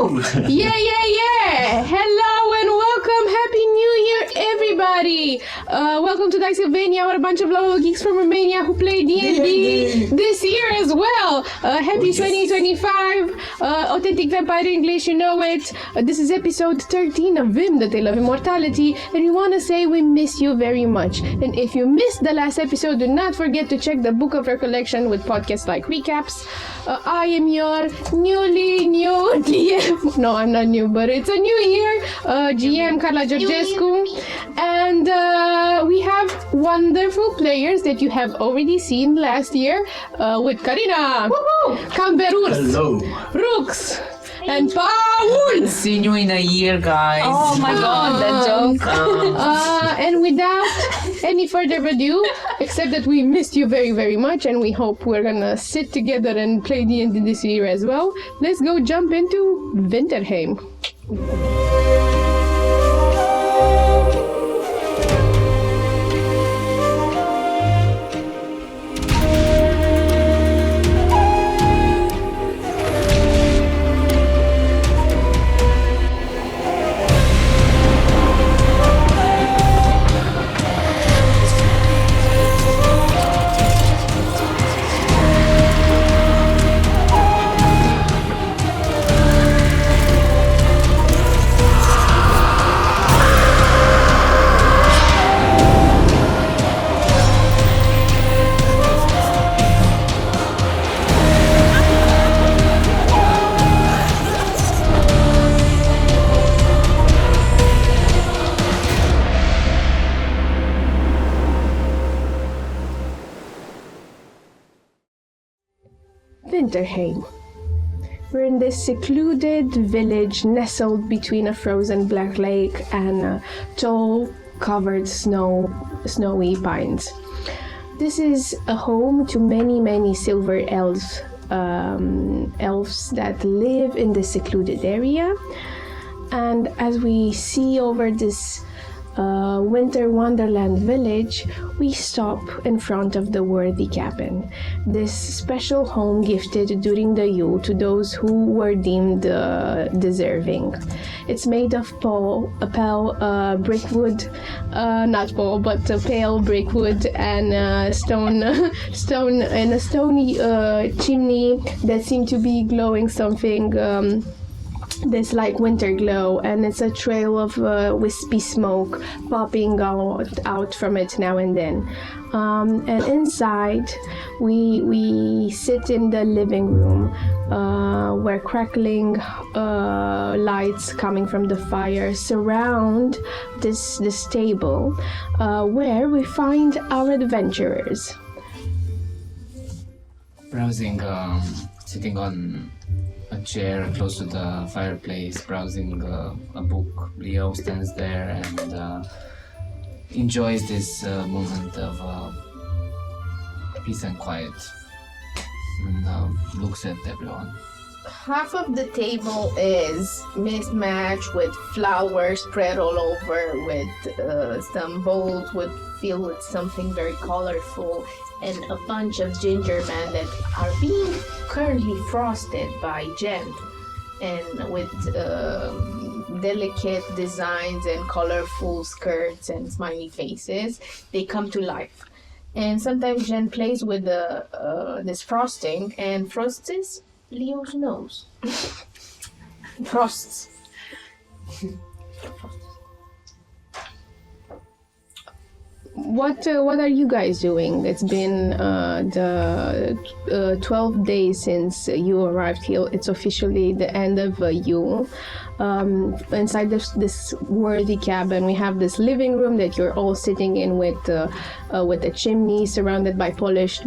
Yeah. Hello and welcome. Happy New Year, everybody. Welcome to Dicesylvania. We're a bunch of local geeks from Romania who play D&D this year as well. Happy 2025. Authentic Vampire English, you know it. This is episode 13 of VIM, the Tale of Immortality. And we want to say we miss you very much. And if you missed the last episode, do not forget to check the Book of Recollections with podcasts like recaps. I am your newly new DM. No, I'm not new, but it's a new year. GM Karla Georgescu. And we have wonderful players that you have already seen last year with Karina, Camberus, Hello. Rooks, and Paul. See you in a year, guys. Oh my god, that joke. And without any further ado, except that we missed you very, very much, and we hope we're gonna sit together and play D&D this year as well, let's go jump into Winterheim. Winterheim. We're in this secluded village nestled between a frozen black lake and tall, covered snowy pines. This is a home to many silver elves that live in this secluded area. And as we see over this winter wonderland village, we stop in front of the worthy cabin, this special home gifted during the Yule to those who were deemed deserving. It's made of pale brickwood, not pole, but pale brickwood and stone and a stony chimney that seem to be glowing something. This like winter glow, and it's a trail of wispy smoke popping out from it now and then. And inside, we sit in the living room where crackling lights coming from the fire surround this table where we find our adventurers. Browsing, sitting on a chair close to the fireplace, browsing a book. Leo stands there and enjoys this moment of peace and quiet, and looks at everyone. Half of the table is mismatched with flowers spread all over, with some bowls filled with something very colorful, and a bunch of ginger men that are being currently frosted by Jen, and with delicate designs and colorful skirts and smiley faces. They come to life. And sometimes Jen plays with this frosting and frosts Leo's nose. Frosts. What are you guys doing? It's been the 12 days since you arrived here. It's officially the end of Yule. Inside this worthy cabin, we have this living room that you're all sitting in with a chimney surrounded by polished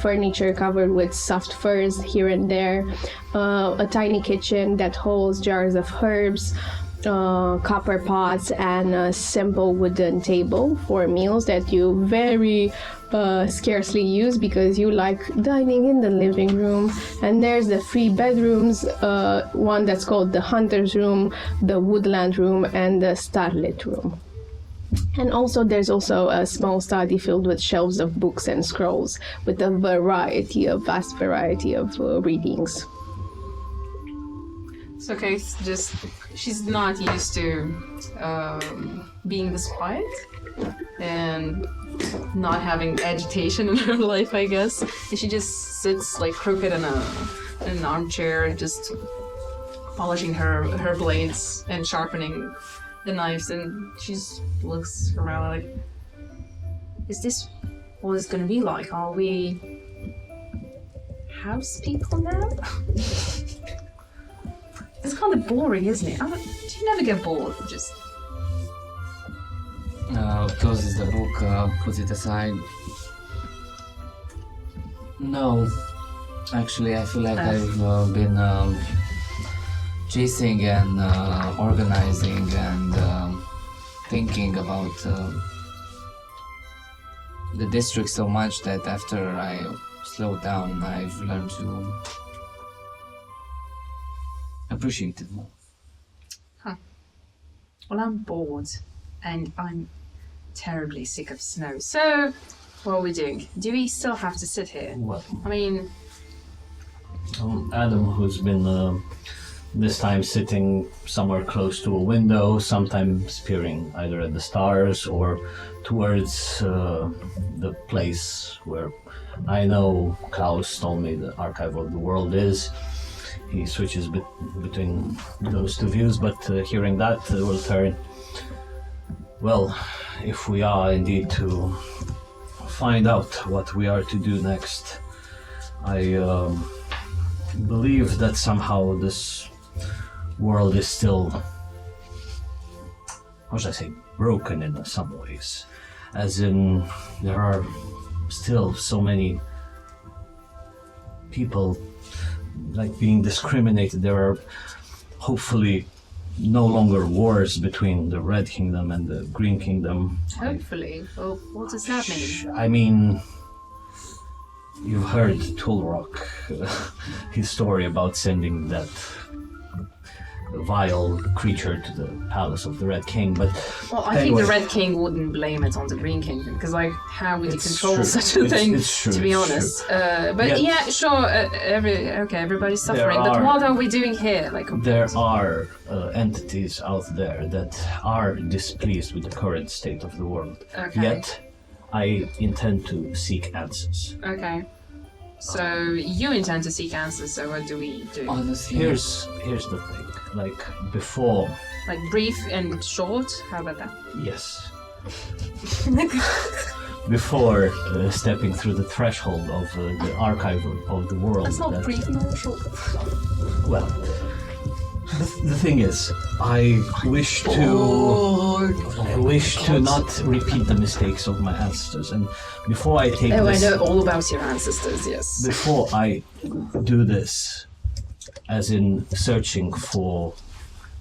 furniture covered with soft furs here and there. A tiny kitchen that holds jars of herbs, copper pots, and a simple wooden table for meals that you very scarcely use because you like dining in the living room. And there's the 3 bedrooms, one that's called the Hunter's Room, the Woodland Room, and the Starlit Room. And also there's also a small study filled with shelves of books and scrolls with a vast variety of readings. It's okay. It's just she's not used to being this quiet and not having agitation in her life, I guess. And she just sits like crooked in an armchair, just polishing her blades and sharpening the knives. And she just looks around like, is this what it's gonna be like? Are we house people now? It's kind of boring, isn't it? Do you never get bored? Just Closes the book, puts it aside. No, actually, I feel like I've been chasing and organizing and thinking about the district so much that after I slowed down, I've learned to appreciate it more. well, I'm bored, and I'm terribly sick of snow. So, what are we doing? Do we still have to sit here? Well, I mean, Adam, who's been this time sitting somewhere close to a window, sometimes peering either at the stars or towards the place where I know Klaus told me the Archive of the World is. He switches between those two views, but hearing that will turn. Well, if we are indeed to find out what we are to do next, I believe that somehow this world is still, how should I say, broken in some ways. As in, there are still so many people like being discriminated. There are hopefully no longer wars between the Red Kingdom and the Green Kingdom. hopefully. Well, what does that mean? I mean, you've heard Tulrock, his story about sending that vile creature to the palace of the Red King, but Well, I think the Red King wouldn't blame it on the Green Kingdom, because, like, how would you It's control true. such a thing? It's true, to be it's honest. true. But Yeah. yeah, sure. Everybody's suffering. But are- what are we doing here? Like, there are entities out there that are displeased with the current state of the world. Okay. Yet, I intend to seek answers. okay. So you intend to seek answers. So what do we do? Honestly, Here's the thing. Like before, Like brief and short? How about that? yes. Before stepping through the threshold of the Archive of the World. That's not that- brief nor short. Well, the thing is, I wish to not repeat the mistakes of my ancestors, and before I take Oh, this, I know all about your ancestors. Yes. before I do this, as in searching for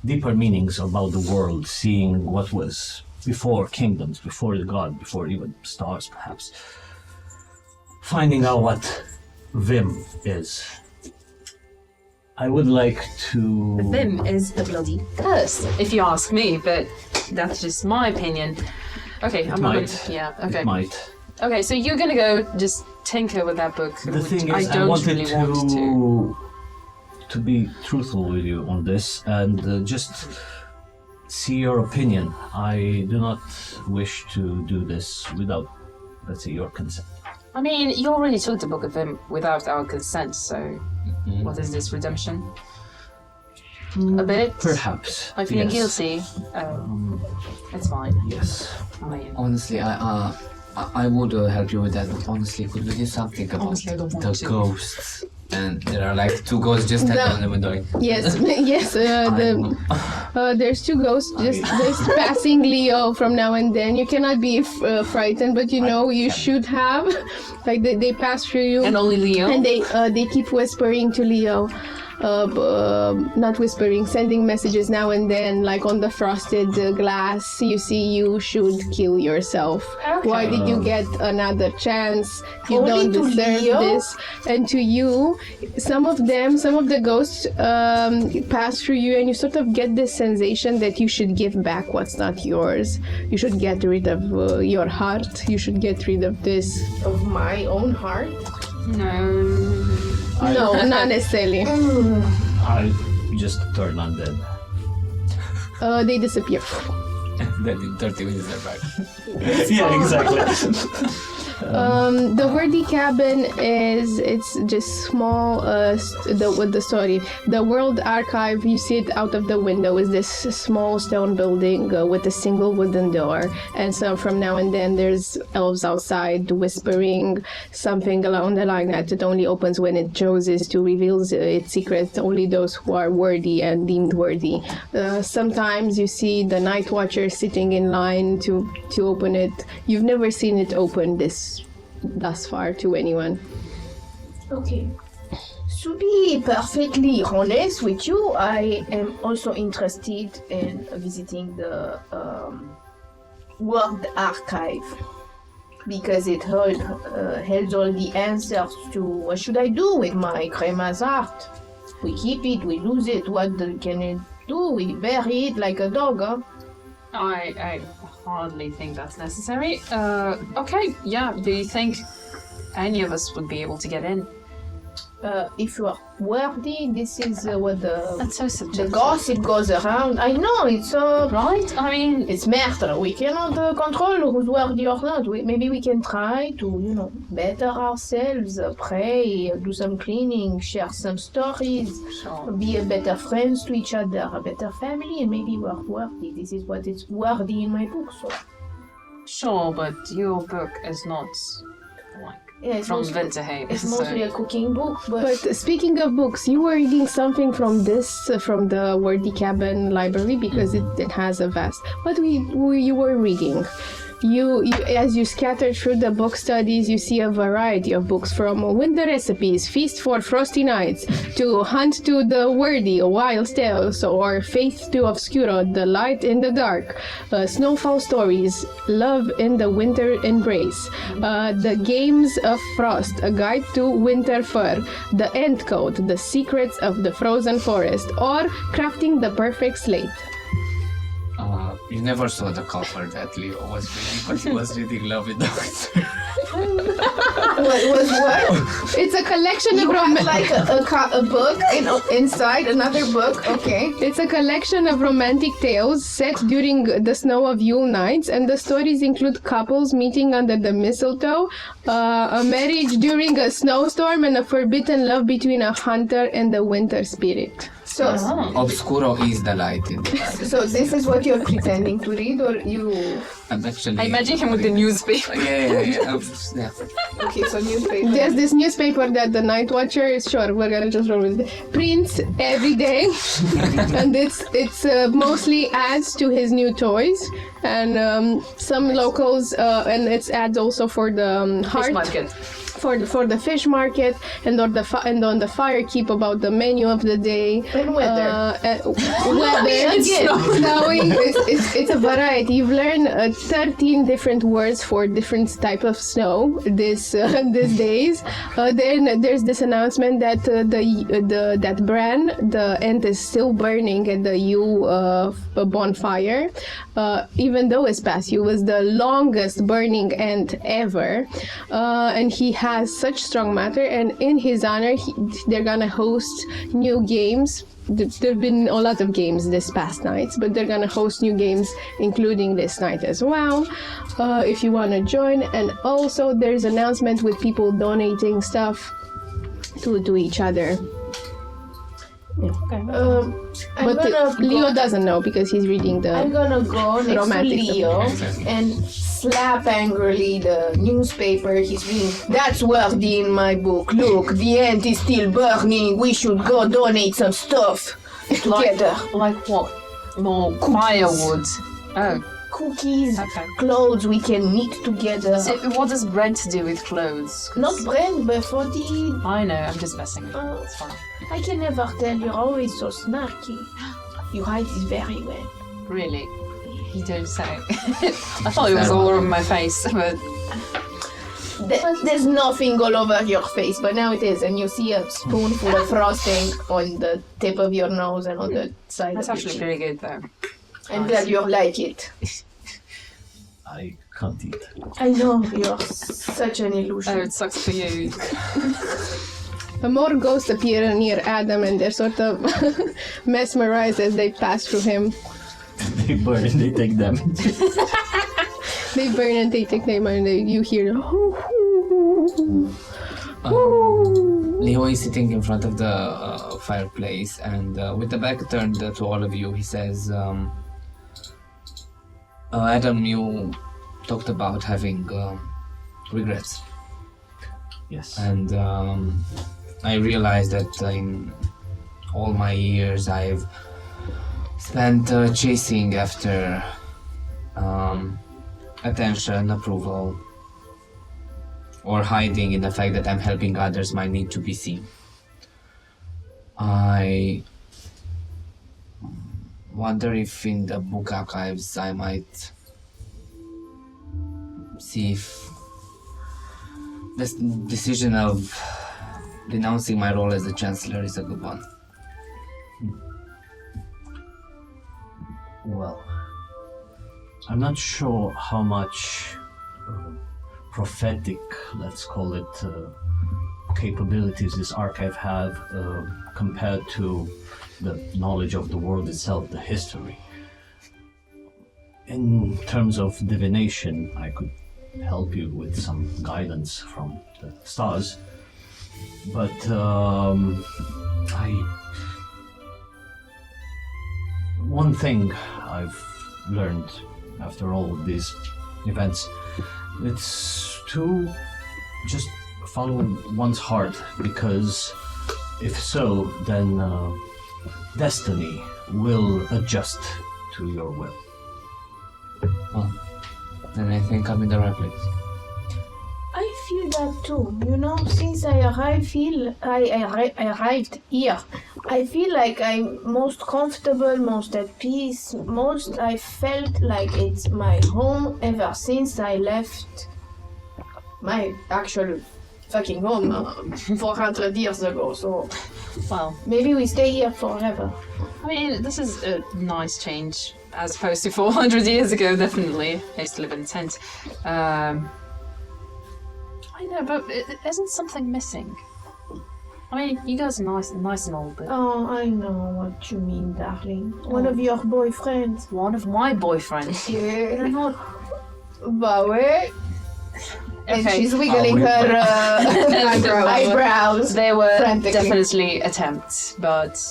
deeper meanings about the world, seeing what was before kingdoms, before the god, before even stars, perhaps, finding out what VIM is. I would like to. VIM is a bloody curse, if you ask me, but that's just my opinion. Okay, I'm not might. gonna, yeah, okay. It might. Okay, so you're gonna go just tinker with that book, The which thing I is, I don't wanted really want to. be truthful with you on this and just see your opinion. I do not wish to do this without, let's say, your consent. I mean, you already took the Book of VIM without our consent, so what is this, redemption? A bit? Perhaps. I'm feeling yes. guilty. It's fine. Yes. I mean, honestly, I would help you with that, but honestly, could we do something about Honestly, I don't want the to. ghosts? And there are like two ghosts just standing on the window. Like, Yes, yes. There's two ghosts just passing Leo from now and then. You cannot be frightened, but you know you should have. Like they pass through you, and only Leo? and they keep whispering to Leo. Not whispering, sending messages now and then, like on the frosted glass. You see, you should kill yourself. Okay. Why did you get another chance? You Only don't to deserve Leo? this. And to you, some of the ghosts pass through you, and you sort of get this sensation that you should give back what's not yours. You should get rid of your heart. You should get rid of this. Of my own heart. No. No, not necessarily. just turn undead? They disappear. Then in 30 minutes they're back. Yeah, exactly. The wordy cabin it's just small. With the story, the World Archive, you see it out of the window, is this small stone building with a single wooden door, and so from now and then there's elves outside whispering something along the line that it only opens when it chooses to reveal its secrets to only those who are worthy and deemed worthy. Sometimes you see the night watcher sitting in line to open it. You've never seen it open thus far to anyone. Okay. To be perfectly honest with you, I am also interested in visiting the World Archive because it holds all the answers to what should I do with my Crema's art. We keep it, we lose it, what can it do? We bury it like a dog, huh? I hardly think that's necessary. Okay, yeah. Do you think any of us would be able to get in? If you are worthy, this is what That's so the subjective. gossip goes around. I know, it's Right? I mean, it's murder. We cannot control who's worthy or not. Maybe we can try to, better ourselves, pray, do some cleaning, share some stories, sure. be a better friends to each other, a better family, and maybe we're worthy. This is what is worthy in my book. So Sure, but your book is not like yeah, it's from mostly, Winterhaven. it's mostly a cooking book, but But speaking of books, you were reading something from from the Wordy Cabin library because it has a vast. What you were reading? You as you scatter through the book studies, you see a variety of books from winter recipes, feast for frosty nights, to hunt to the wordy, wild tales, or faith to obscuro, the light in the dark, snowfall stories, love in the winter embrace, the games of frost, a guide to winter fur, the end code, the secrets of the frozen forest, or crafting the perfect slate. You never saw the cover that Leo was reading, but he was reading Love in the Winter. what? It's a collection of Like a book inside another book. Okay. It's a collection of romantic tales set during the snow of Yule nights, and the stories include couples meeting under the mistletoe, a marriage during a snowstorm, and a forbidden love between a hunter and the winter spirit. So, Obscuro is the light in the dark. so this is what you're pretending to read, or you? I'm actually. I imagine him with the newspaper. Yeah. Okay, so newspaper. There's this newspaper that the Night Watcher is sure we're gonna just roll with it, prints every day, and it's mostly ads to his new toys and some locals and it's ads also for the heart. Fish market. For the fish market and on the fire keep about the menu of the day. And weather. Weather. Snowing. It's a variety. You've learned 13 different words for different type of snow these days. Then there's this announcement that that Bran, the end is still burning at the Yule bonfire, even though it's past Yule, was the longest burning end ever, and he has such strong matter, and in his honor they're gonna host new games. There've been a lot of games this past nights, but they're gonna host new games including this night as well, if you want to join. And also there's announcement with people donating stuff to each other. Okay. I'm gonna Leo doesn't know because he's reading I'm the gonna go next to romantic Leo and slap angrily the newspaper he's reading. That's worthy in my book. Look, the end is still burning. We should go donate some stuff together. Like what? More firewood. Oh, Cookies, okay. clothes we can knit together. So what does bread to do with clothes? 'Cause Not bread, but for the... I know, I'm just messing with you. It's fine. I can never tell. You're always so snarky. You hide this very well. Really? You don't say. I thought it was all over my face, but There's nothing all over your face, but now it is, and you see a spoonful of frosting on the tip of your nose and on the side that's of your actually chin. pretty good though. I'm glad you like it. I can't eat. I know, you're such an Oh, illusion. it sucks for you. More ghosts appear near Adam, and they're sort of mesmerized as they pass through him. They burn and they take damage. They burn and they take them, and you hear. Leo is sitting in front of the fireplace, and with the back turned to all of you, he says, Adam, you talked about having regrets. Yes. And I realized that in all my years I've spent chasing after attention, approval, or hiding in the fact that I'm helping others might need to be seen. I wonder if in the book archives I might see if this decision of denouncing my role as the Chancellor is a good one. Well, I'm not sure how much prophetic, let's call it, capabilities this archive have compared to the knowledge of the world itself, the history. In terms of divination, I could help you with some guidance from the stars, but one thing I've learned after all of these events, it's to just follow one's heart, because if so, then destiny will adjust to your will. Well, then I think I'm in the right place. I feel that too. You know, since I arrived here, I feel like I'm most comfortable, most at peace, most I felt like it's my home ever since I left my actual fucking home 400 years ago. So, Well, maybe we stay here forever. I mean, this is a nice change as opposed to 400 years ago, definitely. I used to live in a tent. I know, but isn't something missing? I mean, you guys are nice and all, but Oh, I know what you mean, darling. One of your boyfriends. one of my boyfriends. Yeah. They're not. Bah ouais. And Okay. she's wiggling her eyebrows. They were frantically. definitely attempts, but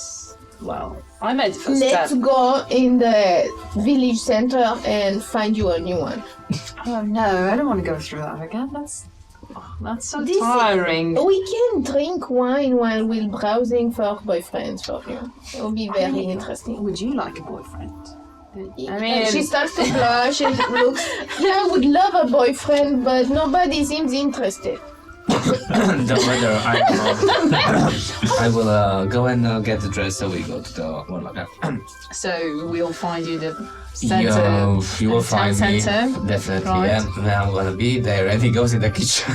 well, I made the first Let's step. go in the village center and find you a new one. Oh no, I don't want to go through that again. That's so This is- tiring. We can drink wine while we're browsing for boyfriends for you. It'll be very interesting. Would you like a boyfriend? I And mean, she starts to blush and looks. Yeah, I would love a boyfriend, but nobody seems interested. Don't matter, I will go and get the dress so we go to the warlock. so we'll find you the center. You will the town find me. center. Definitely, Right. yeah. Now I'm gonna be there, and he goes in the kitchen.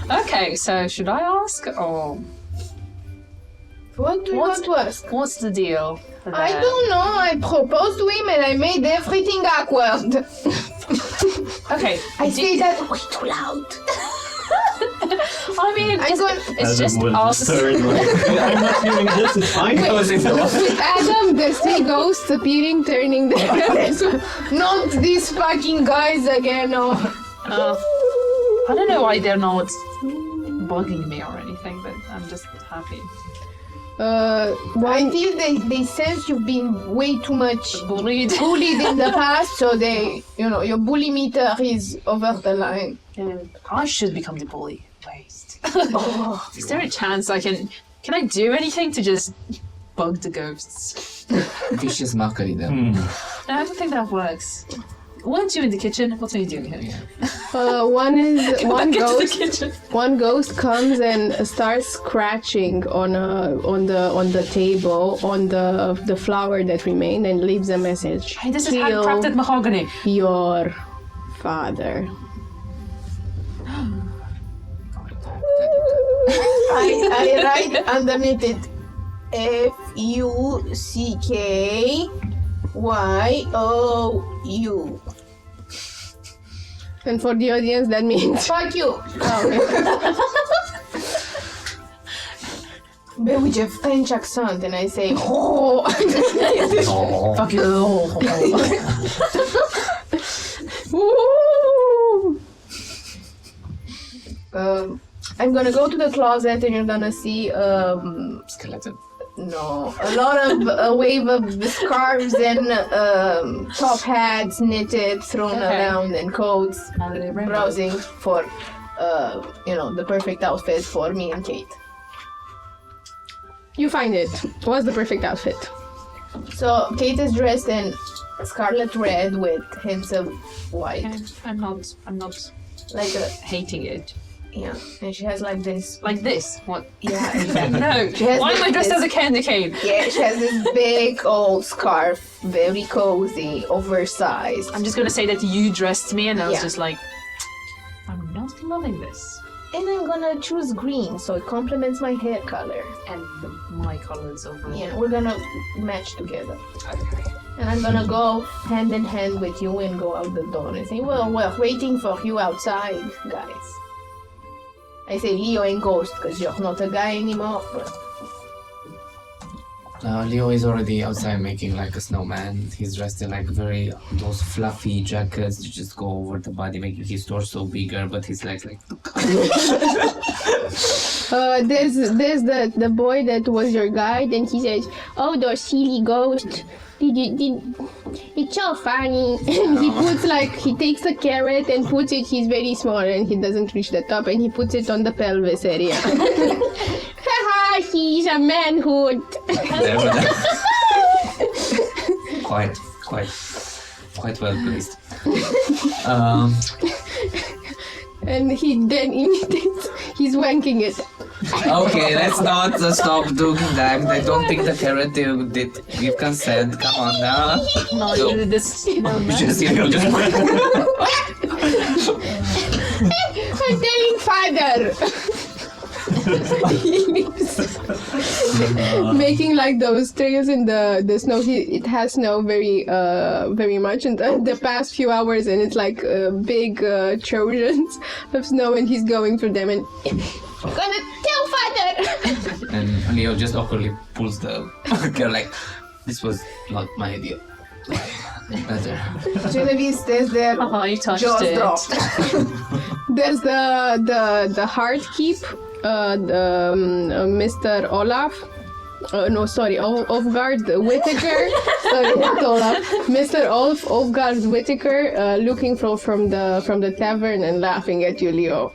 Okay, so should I ask or What do you want to ask? what's the deal? I don't know. I proposed to him and I made everything awkward. Okay, I say that way too loud. I mean, it's just us. I'm not hearing this, it's fine. With Adam, there's three ghosts appearing, turning their heads. Not these fucking guys again. Oh. I don't know why they're not bugging me or anything, but I'm just happy. I feel they sense you've been way too much Bullied. bullied in the past, so they, your bully meter is over the line. And I should become the bully. Wait. Is there a chance I can I do anything to just bug the ghosts? Vicious mockery, though. No, I don't think that works. Weren't you in the kitchen? What are you doing here? One Back into the ghost. kitchen. One ghost comes and starts scratching on the table on the flower that remained and leaves a message. Hey, this is Kill handcrafted mahogany. your father. I write underneath it FUCKYOU. And for the audience, that means Fuck you. but with a French accent, and I say, oh, fuck you. Ooh. I'm gonna go to the closet, and you're gonna see Skeleton. no, a lot of a wave of scarves and top hats knitted, thrown around, and coats, browsing for the perfect outfit for me and Kate. You find it. What's the perfect outfit? So Kate is dressed in scarlet red with hints of white, I'm not like a hating it. and she has like this. Like this? What? Yeah, No. She has Why am I dressed this- as a candy cane? yeah, she has this big old scarf, very cozy, oversized. I'm just gonna say that you dressed me, and I was Yeah. just like, I'm not loving this. And I'm gonna choose green, so it complements my hair color. And my colors overall. Yeah, we're gonna match together. And I'm gonna go hand in hand with you and go out the door and say, well, we're waiting for you outside, guys. I say Leo and Ghost, because you're not a guy anymore. But Leo is already outside making like a snowman. He's dressed in like those fluffy jackets that just go over the body, making his torso bigger, but his legs like. There's the boy that was your guide, and he says, "Oh, those silly ghosts! It's so funny." And he takes a carrot and puts it. He's very small and he doesn't reach the top, and he puts it on the pelvis area. Haha, he's a manhood. quite well placed. And he then imitates. He's wanking it. Okay, let's not stop doing that. I don't think the carrot did give consent. Come on now. No, you did this. You just. I'm telling father. Making like those trails in the snow. It has snow very much in the past few hours, and it's like big Trojans of snow, and he's going through them and gonna tell father. And Leo just awkwardly pulls the girl like, this was not my idea. Better. Genevieve stays there, Oh, you touched jaws it. dropped. There's the heart keep. Mr. Olaf. Olfgard Whittaker. Sorry, not Olaf. Mr. Olfgard Whittaker, looking from the tavern and laughing at you, Leo.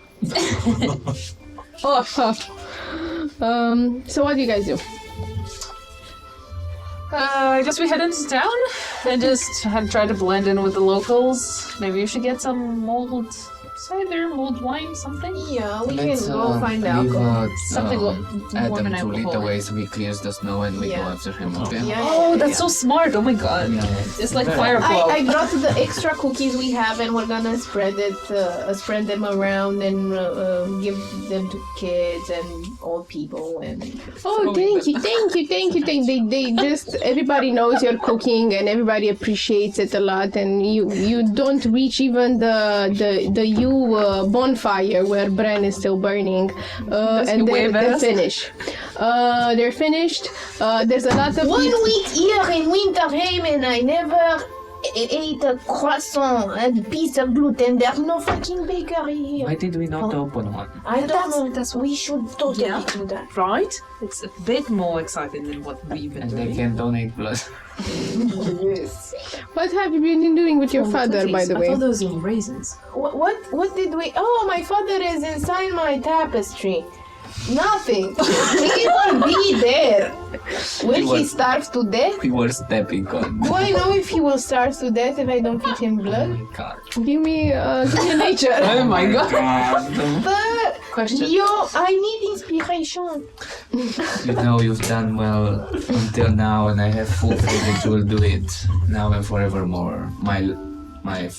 So what do you guys do? I guess we head into town and just try to blend in with the locals. Maybe we should get some mulled cider, mulled wine, something. Yeah, we Let's can go find leave alcohol. Something Adam warm and to lead the alcoholic. way so he clears the snow and we go Yeah. after him. Okay? Yeah, Oh, that's so smart! Oh my god, it's like fire club. I brought the extra cookies we have, and we're gonna spread them around and give them to kids and old people and. Oh, thank you. They just everybody knows you're cooking and everybody appreciates it a lot, and you don't reach even the bonfire where Bren is still burning, and they're finished. They're finished. There's a lot of 1 week here in Winterheim, and I never ate a croissant and a piece of gluten. There's no fucking bakery here. Why did we not open one? I don't know. that's we should totally Yeah. do that. Right? It's a bit more exciting than what we've been And they doing. can donate blood. Yes. What have you been doing with your father, by the I way? thought those were raisins. What did we? Oh, my father is inside my tapestry. Nothing. He will be there. Will he starve to death? We were stepping on. Do I know if he will starve to death if I don't feed him blood? God. Give me nature. Oh my god. But Question. yo, I need inspiration. You know you've done well until now, and I have full faith that you will do it now and forevermore, my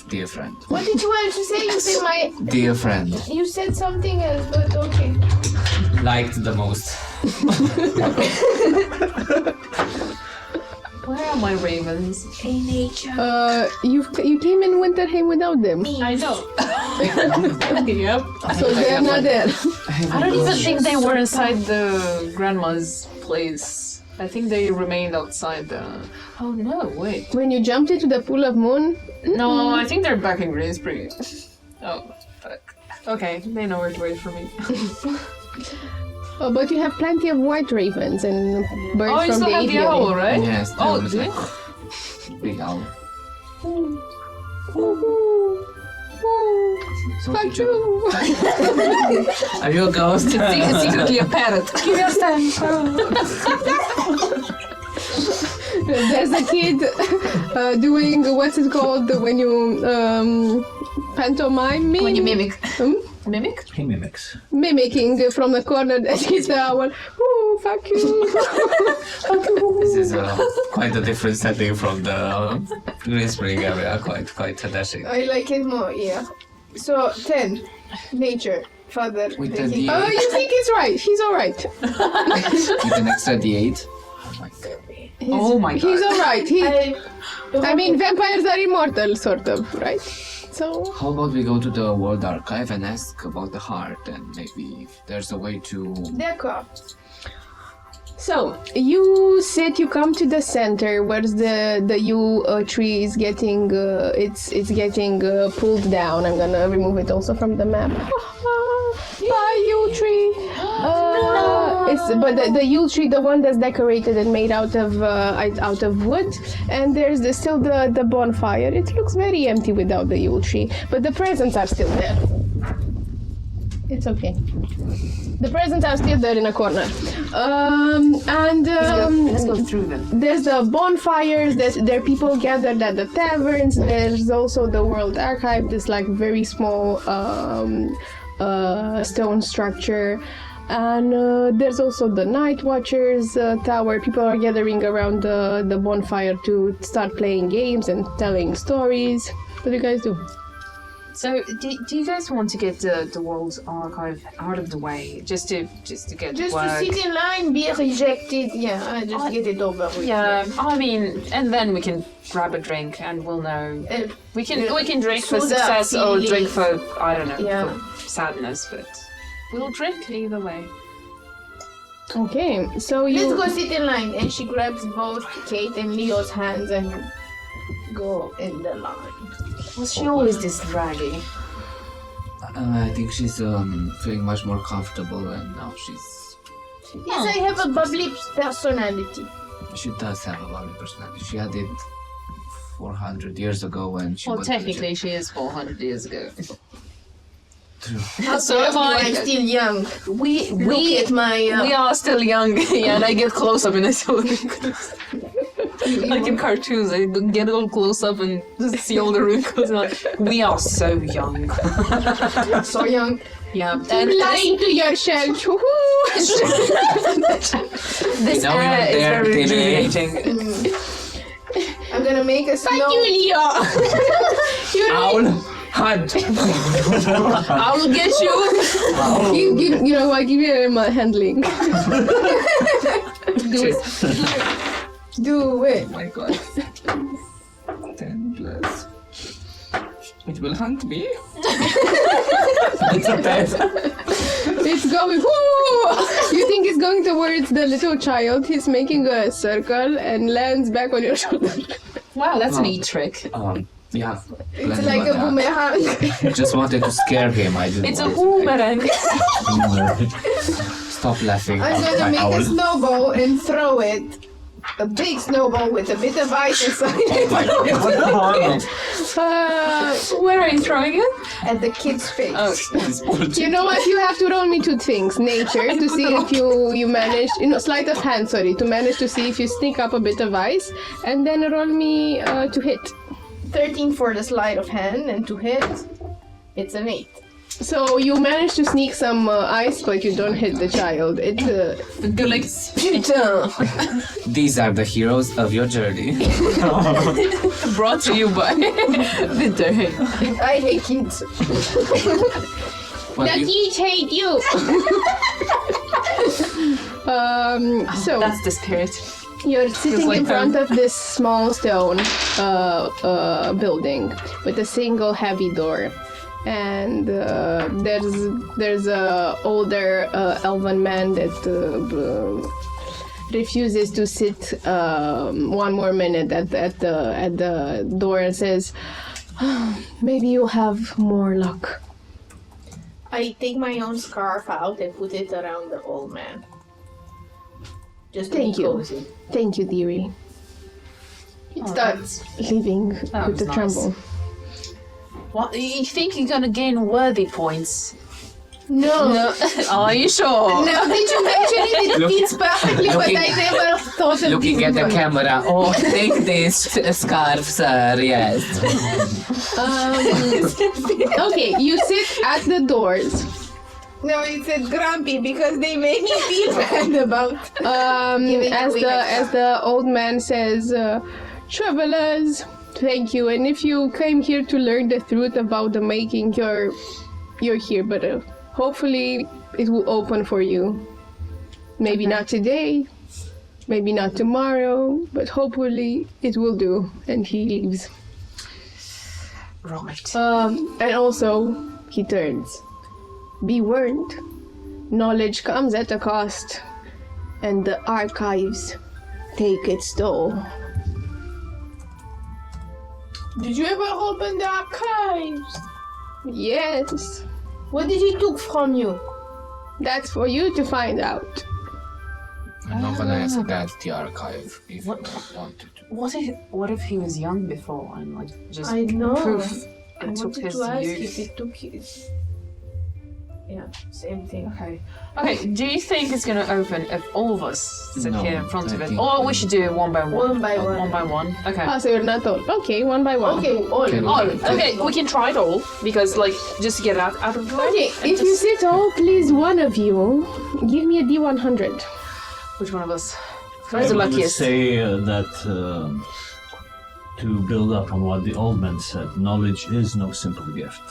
dear friend. What did you want to say? You said my. Dear friend, You said something else, but okay. liked the most. Where are my ravens? Hey, nature. You came in Winterheim without them, I know. Yep. so they're not there. I I don't even think they were inside the grandma's place. I think they remained outside the... Oh no, wait. When you jumped into the pool of moon, No, I think they're back in Greensbury. Oh, fuck. Okay, they know where to wait for me. oh, but you have plenty of white ravens and birds Oh, you from still the have the aviary. owl, right? Yes. Oh, there was do a you? big owl. So Fuck did you! Are you a ghost? Secretly a parrot. Give your stand. There's a kid doing what's it called when you pantomime me? When you mimic. Hmm? Mimic? He mimics. Mimicking from the corner that he's the owl. Oh, fuck you! This is quite a different setting from the Green Spring area. Quite dashing. I like it more, yeah. So 10, nature, father. With the taking- D8. Oh, you think he's right? He's all right. With an extra D8. Oh my god. Oh my god. He's all right. I mean, I vampires are immortal, sort of, right? So How about we go to the World Archive and ask about the heart and maybe if there's a way to... D'accord. So you come to the center where the yew tree is getting it's getting pulled down. I'm gonna remove it also from the map. Bye, yew tree. But the yew tree, the one that's decorated and made out of wood, and there's still the bonfire. It looks very empty without the yew tree, but the presents are still there. It's okay. The presents are still there in a corner. Let's go through them. There's the bonfires, there are people gathered at the taverns, there's also the World Archive, this like very small stone structure. And there's also the Night Watchers tower. People are gathering around the bonfire to start playing games and telling stories. What do you guys do? So, do you guys want to get the World Archive out of the way, just to get Just work? to sit in line, be rejected, yeah, just get it over with. Yeah, I mean, and then we can grab a drink and we'll know. We can drink for soda, success or feeling. drink for I don't know, Yeah. for sadness, but we'll drink either way. Okay, so Let's you... go sit in line. And she grabs both Kate and Leo's hands and go in the line. Was she always this draggy? I think she's feeling much more comfortable and now Yes, I have a bubbly personality. she does have a lovely personality. She had it 400 years ago when she Well, was technically, she is 400 years ago. True. So am I. I'm still young. We Look at my. we are still young, yeah, and I get close up and I saw like in cartoons, I get all close up and just see all the wrinkles. And like, we are so young. so young. Yeah, and lying to yourself. this Now we era are is there, very Timmy. rejuvenating. I'm gonna make a snow. Leo! Owl! Hunt! I will get you. You know what? Give him handling. Do it. Do it. Oh my god. 10 plus. It will hunt me. It's a pet. It's going. Whoo! You think it's going towards the little child? He's making a circle and lands back on your shoulder. Wow, that's a neat trick. Yeah. It's like a boomerang. Just wanted to scare him. I didn't It's a want it. boomerang. Stop laughing. I'm gonna my make owl. a snowball and throw it. A big snowball with a bit of ice inside Oh my god. Where are you throwing it? at the kid's face. Oh, This bullshit. You know what? You have to roll me 2 things. Nature to see if you manage. Sleight of hand. Sorry, to manage to see if you sneak up a bit of ice, and then roll me to hit. 13 for the sleight of hand, and to hit, it's an 8. So you manage to sneak some ice, but you don't hit the child. It go like, putain. These are the heroes of your journey. Brought to you by Winter. I hate kids. But you- kids hate you. So That's the spirit. you're sitting like in front of this small stone building with a single heavy door. and there's a older elven man that refuses to sit one more minute at the door and says, maybe you'll have more luck. I take my own scarf out and put it around the old man. Just to Thank be you. cozy. Thank you, dearie. It starts leaving with was a nice. tremble. What? You think you're gonna gain worthy points? No. No. Are you sure? Now that you mention it, it fits perfectly, but I never thought of Looking this at the before. camera. Oh, take this scarf, sir. Yes. Okay, you sit at the doors. No, it said grumpy because they made me feel bad about Giving As away the my as stuff. the old man says, travelers, thank you. And if you came here to learn the truth about the making, you're here. But hopefully, it will open for you. Maybe not today, maybe not tomorrow, but hopefully it will do. And he leaves. Right. And also, he turns. Be warned, knowledge comes at a cost, and the archives take its toll. Did you ever open the archives? Yes, What did he took from you? that's for you to find out. I'm not gonna ask that the archive if What? you want to. What if he was young before and like just I know. proof I it took wanted his to ask youth? if it took his... Yeah, same thing. Okay. Okay, do you think it's gonna open if all of us sit No, here in front of I it? think Or we we- should do it one by one? One by one. One by one? Okay. Ah, so you're not told. Okay, one by one. Okay, all. Okay. Oh, okay, we can try it all because, like, just to get it out of the way. Okay, and if you just- sit all, please, one of you, give me a D100. Which one of us? I Who's the would luckiest? say that to build up on what the old man said, knowledge is no simple gift.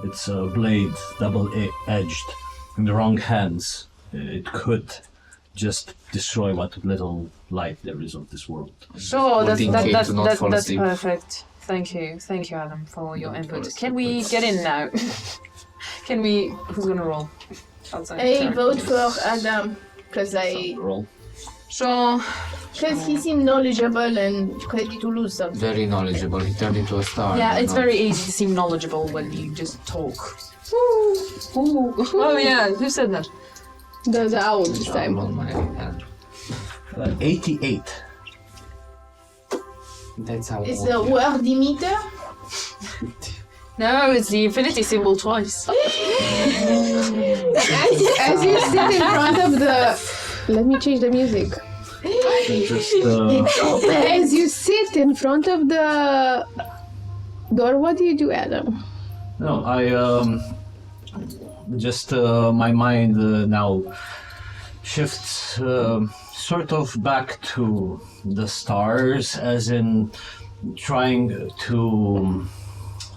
It's a blade, double-edged. In the wrong hands, it could just destroy what little light there is of this world. Sure, that's, Holding Kate to not fall that's asleep. perfect. Thank you, Adam, for your Not input. fall Can asleep, we but- get in now? Can we? Who's gonna roll? Outside. I Sorry. vote for Adam because Roll. Sure. he seemed knowledgeable and ready to lose something. Very knowledgeable. He turned into a star. Yeah, you it's know. very easy to seem knowledgeable when you just talk. Ooh. Oh yeah, who said that? The owl this time. Roll my hand. 88. That's how. Is old the you are. word Demeter? No, it's the infinity symbol twice. As you sit in front of the... Let me change the music. Just As you sit in front of the door, what do you do, Adam? no, I just my mind now shifts sort of back to the stars, as in trying to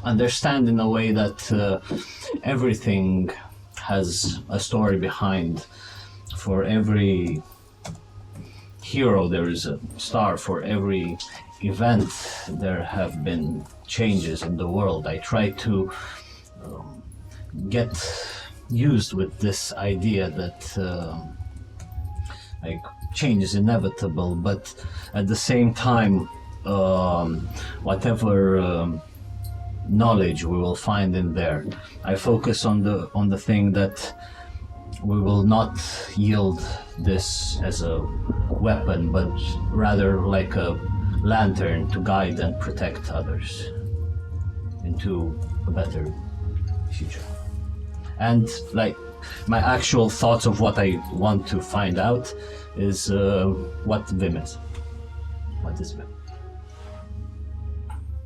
understand in a way that everything has a story behind. For every hero there is a star. For every event there have been changes in the world. I try to get used with this idea that like change is inevitable, but at the same time whatever knowledge we will find in there, I focus on the thing that we will not yield this as a weapon, but rather like a lantern to guide and protect others into a better future. And like my actual thoughts of what I want to find out is what VIM is. What is VIM?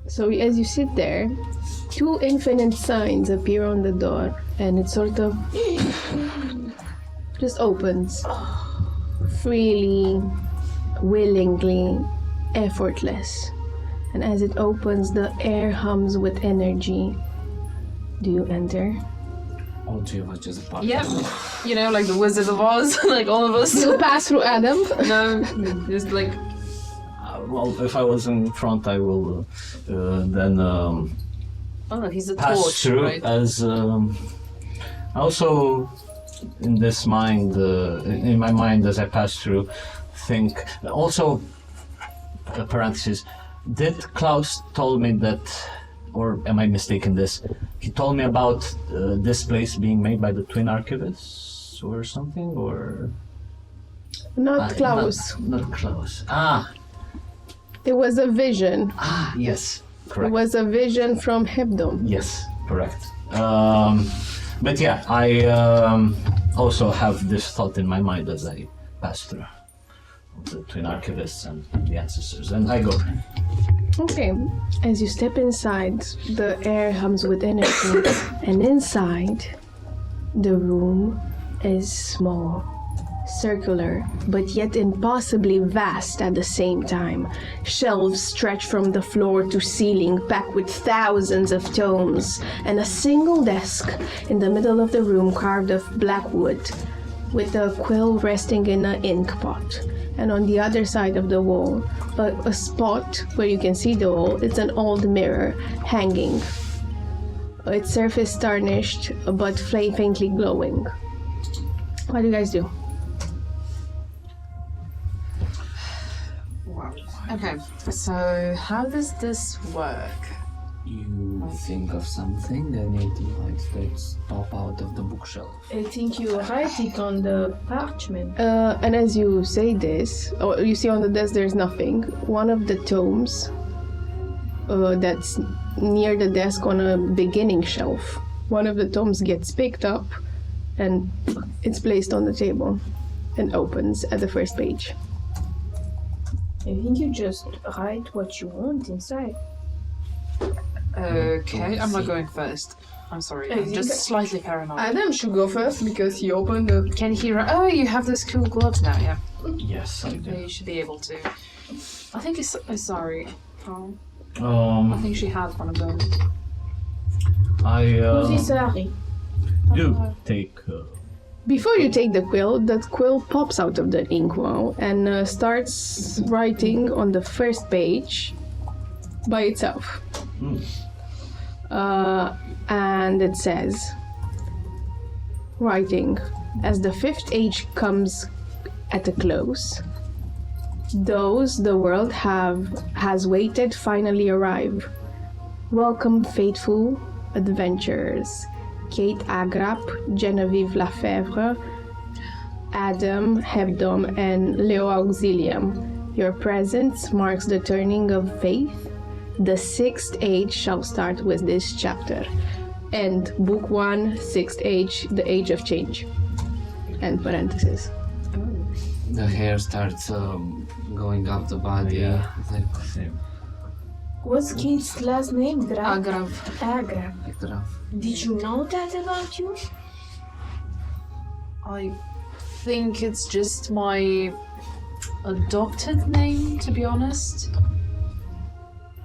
So as you sit there, two infinite signs appear on the door, and it sort of just opens freely, willingly, effortless. And as it opens, the air hums with energy. Do you enter? All three of us just part. Yep. You know, like the Wizard of Oz, like all of us. You pass through Adam. No, just like Well, if I was in front, I will then Oh, he's a pass torch, through right? as also in this mind, in my mind as I pass through, think also. Parenthesis. Did Klaus told me that, or am I mistaken? This he told me about this place being made by the twin archivists or something, or Not Klaus. Not Klaus. Ah, It was a vision. yes, It correct. was a vision from Hebdom. Yes, correct. But yeah, I also have this thought in my mind as I pass through the twin archivists and the ancestors, and I go. Okay. As you step inside, the air hums with energy, and inside, the room is small, circular, but yet impossibly vast at the same time. Shelves stretch from the floor to ceiling, packed with thousands of tomes, and a single desk in the middle of the room carved of black wood, with a quill resting in an ink pot. And on the other side of the wall, a spot where you can see the wall, it's an old mirror hanging. Its surface tarnished, but faintly glowing. What do you guys do? Okay, so how does this work? You think of something and it might pop out of the bookshelf. I think you write it on the parchment. And as you say this, or you see on the desk there's nothing. One of the tomes that's near the desk on a beginning shelf, one of the tomes gets picked up and it's placed on the table and opens at the first page. I think you just write what you want inside. Okay, I'm not going first. I'm sorry, I I'm think just that- slightly paranoid. Adam should go first because he opened the. Can he Oh, you have those cool gloves now, yeah. Yes, I Yeah, do. you should be able to. I think it's... sorry. Oh, I Um, think she had one of them. I Sorry. do take. Before you take the quill, that quill pops out of the inkwell and starts writing on the first page by itself. And it says, writing, as the fifth age comes at a close, those the world has waited finally arrive. Welcome, faithful adventurers. Kate Agrap, Genevieve Lafevre, Adam Hebdom, and Leo Auxilium. Your presence marks the turning of faith. The sixth age shall start with this chapter. And Book 1, Sixth Age, The Age of Change. And parentheses. The hair starts going up the body. Yeah. It's like, What's Kate's last name? Agrav. Agra. like rough. Did you know that about you? I think it's just my adopted name, to be honest.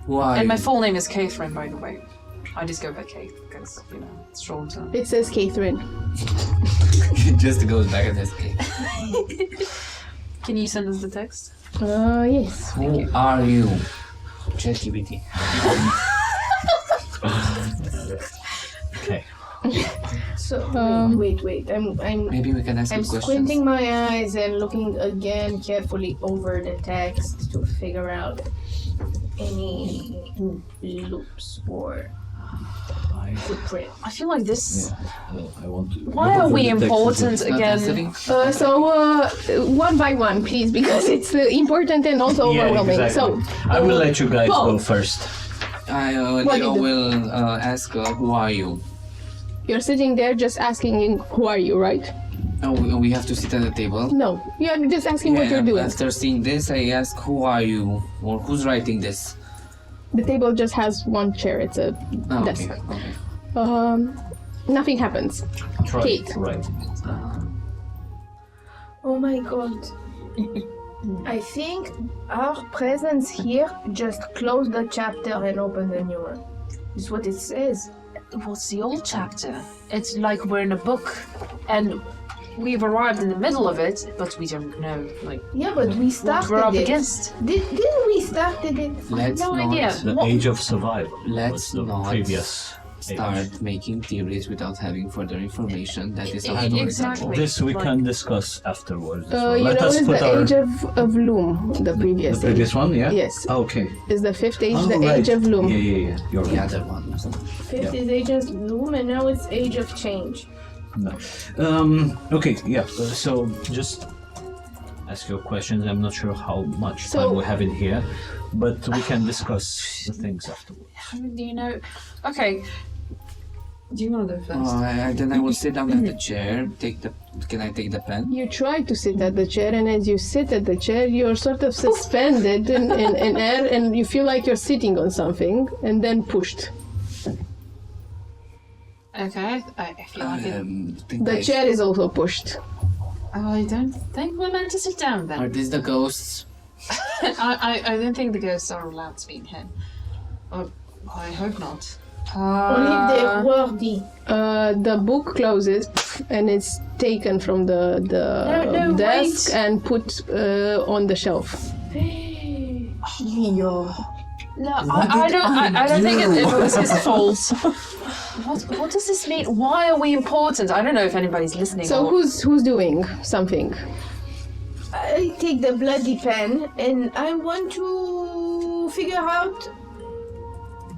Why? And my full name is Catherine, by the way. I just go by Kate because, it's shorter. It says Catherine. It just goes back at this cake. Can you send us the text? Yes. Who are you? ChatGPT. Okay. So wait. I'm Maybe we can ask I'm him questions. squinting my eyes and looking again carefully over the text to figure out any loops or footprint. I feel like this... I want to. Why are we important It's not again? necessary. So one by one, please, because it's important and also Yeah, overwhelming. exactly. So, I will let you guys Paul. go first. What Leo did the- will ask, who are you? you're sitting there just asking, who are you, right? Oh, we have to sit at the table. No, you're just asking what you're doing. After seeing this, I ask, who are you? Or who's writing this? The table just has one chair. It's a Oh, desk. okay. Okay. Nothing happens. Try. Kate. Right. Oh my god. I think our presence here just closed the chapter and opened a new one. Is what it says. What's the old chapter? It's like we're in a book, and we've arrived in the middle of it, but we don't know, like, Yeah, but we what started we're up it. against. Didn't we started it? Let's No not idea. The age of survival Let's was the not previous start age. making theories without having further information. That is E- our story. exactly. This we Like- can discuss afterwards. as well. You Let know, us it's put the our age of Loom, the previous the previous age. one, yeah. Yes. Okay. Is the fifth age Oh, the right. age of Loom? Yeah. You're The right. other one. Fifth is Age of Loom, and now it's Age of Change. No. Okay. Yeah. So just ask your questions. I'm not sure how much So- time we have in here, but we can discuss the things afterwards. Do you know? Okay. Do you want to go first? Then I will sit down at the chair. Can I take the pen? You try to sit at the chair, and as you sit at the chair, you're sort of suspended in air, and you feel like you're sitting on something, and then pushed. Okay. I feel like it. Think The I- chair is also pushed. I don't think we're meant to sit down then. Are these the ghosts? I don't think the ghosts are allowed to be in here. Oh, I hope not. Only if they're worthy. The book closes, and it's taken from the No, desk wait. and put on the shelf. Leo. No, I don't think it was his fault. What does this mean? Why are we important? I don't know if anybody's listening. So or- who's doing something? I take the bloody pen, and I want to figure out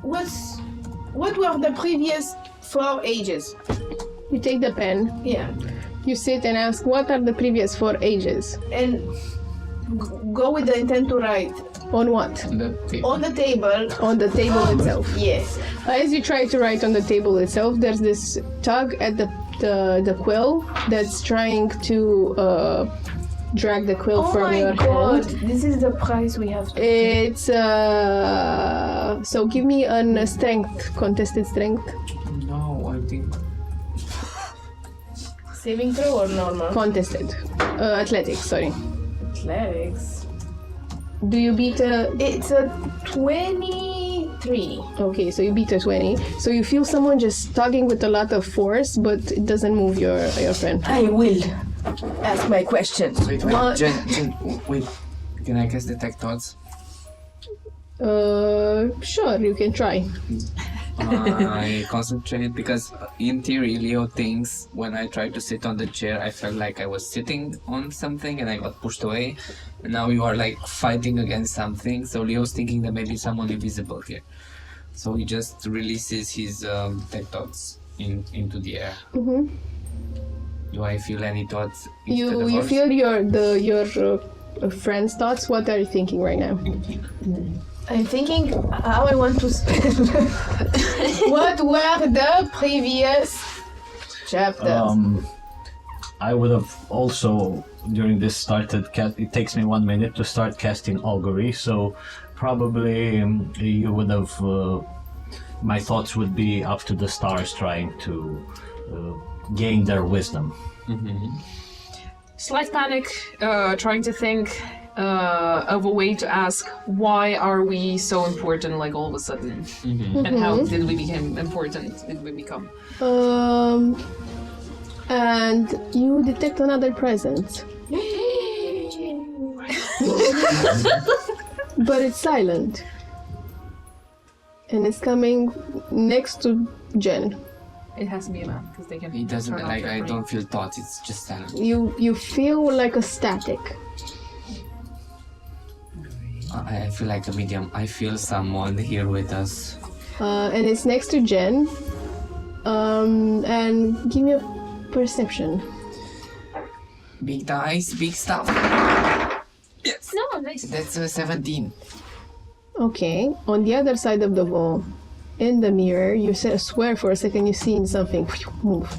what were the previous 4 ages. You take the pen, Yeah. you sit and ask, what are the previous 4 ages? And go with the intent to write On On what? the table. on the table. On the table itself. Yes. As you try to write on the table itself, there's this tug at the quill that's trying to drag the quill Oh from my your god! hand. This is the price we have to. It's so give me a strength, contested strength, No, I think. Saving throw or normal? contested, athletics. Sorry. Athletics. Do you beat a? It's a 23. Okay, so you beat a 20. So you feel someone just tugging with a lot of force, but it doesn't move your friend. I will ask my questions. Wait, Jen, wait. Can I cast detect thoughts? Sure, you can try. I concentrate because in theory Leo thinks when I tried to sit on the chair I felt like I was sitting on something and I got pushed away, and now you are like fighting against something, so Leo's thinking that maybe someone invisible here, so he just releases his tech thoughts into the air. Mm-hmm. Do I feel any thoughts instead You of you yours? feel your friend's thoughts. What are you thinking right now? I'm thinking how I want to spell. What were the previous chapters? I would have also during this started. It takes me 1 minute to start casting augury, so probably you would have. My thoughts would be up to the stars, trying to gain their wisdom. Slight panic, trying to think of a way to ask why are we so important like all of a sudden, and how did we become important? Did we become? And you detect another presence, but it's silent, and it's coming next to Jen. It has to be a man because they can. He doesn't turn off like. their I brain. don't feel thoughts. It's just silent. You feel like a static. I feel like a medium. I feel someone here with us. And it's next to Jen. And give me a perception. Big dice, big stuff. Yes. No, nice. That's 17. Okay. On the other side of the wall, in the mirror, you swear for a second you seen something move.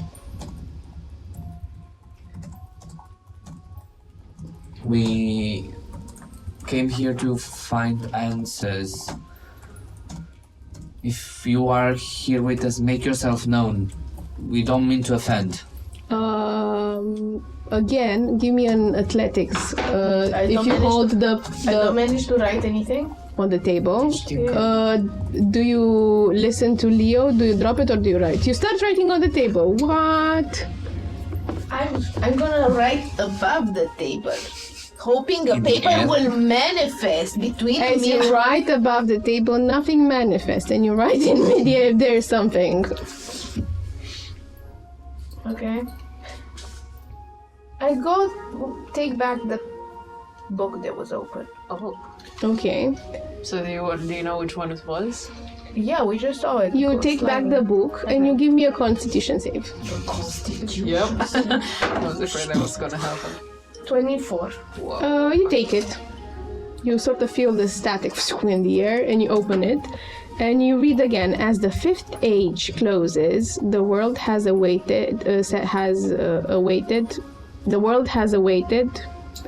We came here to find answers. If you are here with us, make yourself known. We don't mean to offend. Again, give me an athletics. I If don't you manage hold I don't manage to write anything. on the table, do you listen to Leo? Do you drop it or do you write? You start writing on the table. What? I'm gonna write above the table, hoping a In the paper air? will manifest between As me. you write above the table, nothing manifests, and you write in midair if there's something. Okay. I go take back the book that was open. Oh. Okay. So do you know which one it was? Yeah, we just saw it. You go take back sliding. the book and you give me a constitution save. Yep. I was afraid that was gonna happen. 24. You take it. You sort of feel the static in the air and you open it. And you read again. As the fifth age closes, the world has awaited. The world has awaited,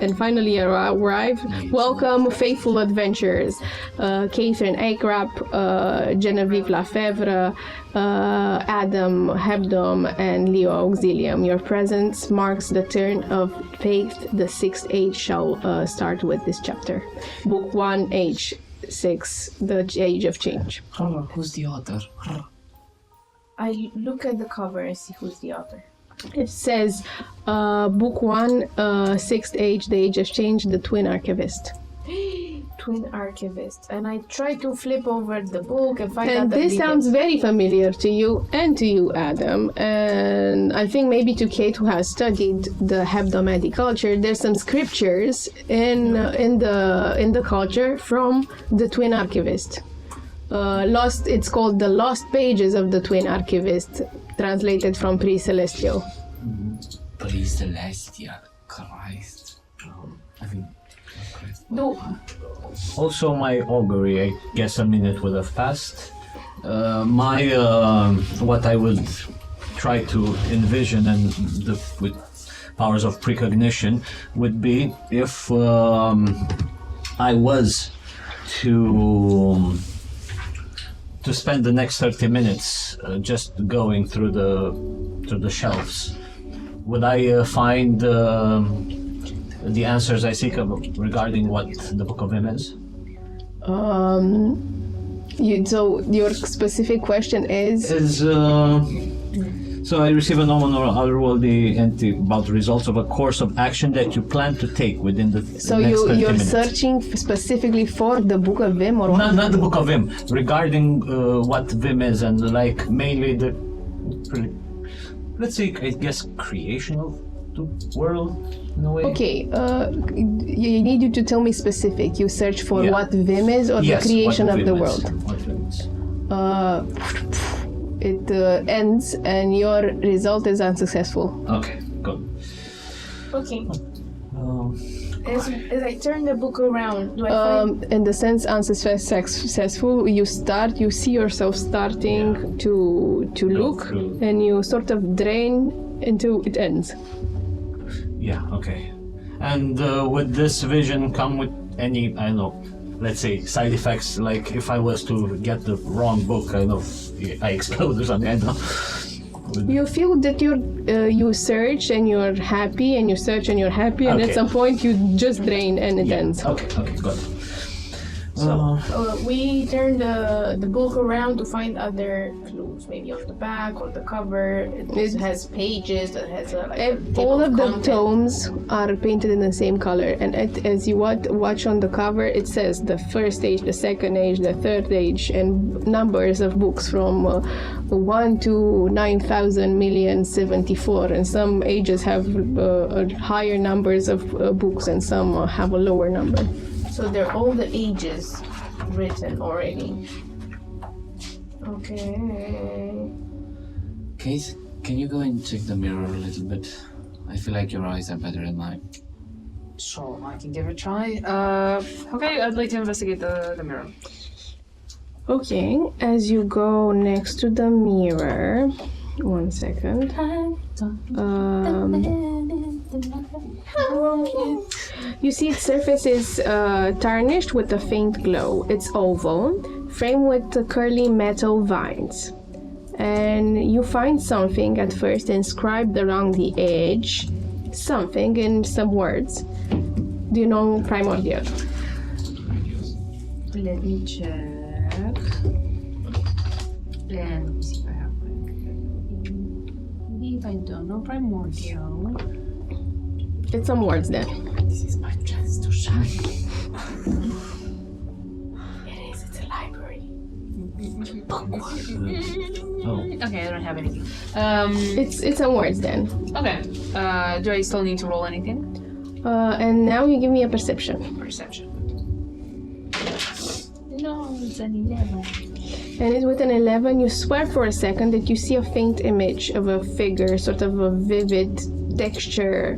and finally arrive. Welcome, faithful adventurers, Catherine Akrap, Genevieve Lafevre, Adam Hebdom, and Leo Auxilium. Your presence marks the turn of faith. The sixth age shall start with this chapter. Book 1, age 6, the age of change. Who's the author? I look at the cover and see who's the author. It says, Book 1, sixth age, the age of change, the twin archivist. Twin archivist. And I try to flip over the book and find out And the this details. sounds very familiar to you and to you, Adam. And I think maybe to Kate, who has studied the Hebdomadic culture, there's some scriptures in the culture from the Twin Archivist. It's called the Lost Pages of the Twin Archivist, translated from Pre-Celestial. Pre-Celestial. Christ. I think. Do, Also, my augury, I guess a minute would have passed. What I would try to envision and with powers of precognition would be if I was to spend the next 30 minutes just going through the shelves, would I find the answers I seek regarding what the Book of VIM is? So your specific question is? So I receive a nominal or otherworldly entity about the results of a course of action that you plan to take within the So next 30 you're minutes. searching specifically for the Book of VIM, or what? Not the Book of VIM, regarding what VIM is and like mainly the, let's say, I guess, creation of the world in a way. Okay, you need you to tell me specific. You search for Yeah. what VIM is or Yes, the creation what of the VIM is. world. What VIM is. It ends and your result is unsuccessful. Okay, good. okay. Um, As I turn the book around, do I find... In the sense unsuccessful, you see yourself starting to look, through. and you sort of drain until it ends. Yeah, okay. And would this vision come with any, I don't know, let's say side effects, like if I was to get the wrong book, I know, I explode or something, I don't know. You feel that you search and you're happy, and you search and you're happy, and at Okay. some point you just drain and it ends. Okay, good. we turn the book around to find other clues, maybe on the back or the cover. It has pages, it has a All of the content. tomes are painted in the same color, and as you watch on the cover, it says the first age, the second age, the third age, and numbers of books from 1 to 9,000,074, and some ages have higher numbers of books, and some have a lower number. So they're all the ages written already. Okay. Kate, can you go and check the mirror a little bit? I feel like your eyes are better than mine. Sure, I can give it a try. Okay, I'd like to investigate the mirror. Okay, as you go next to the mirror, 1 second. You see its surface is tarnished with a faint glow. It's oval, framed with curly metal vines. And you find something at first inscribed around the edge, something in some words. Do you know Primordial? Let me check. And let me see if I have I don't know primordial. It's some words then. This is my chance to shine. It's a library. Okay, I don't have anything. It's some words then. Okay. Do I still need to roll anything? And now you give me a perception. Perception. No, it's an 11. And with an 11, you swear for a second that you see a faint image of a figure, sort of a vivid texture,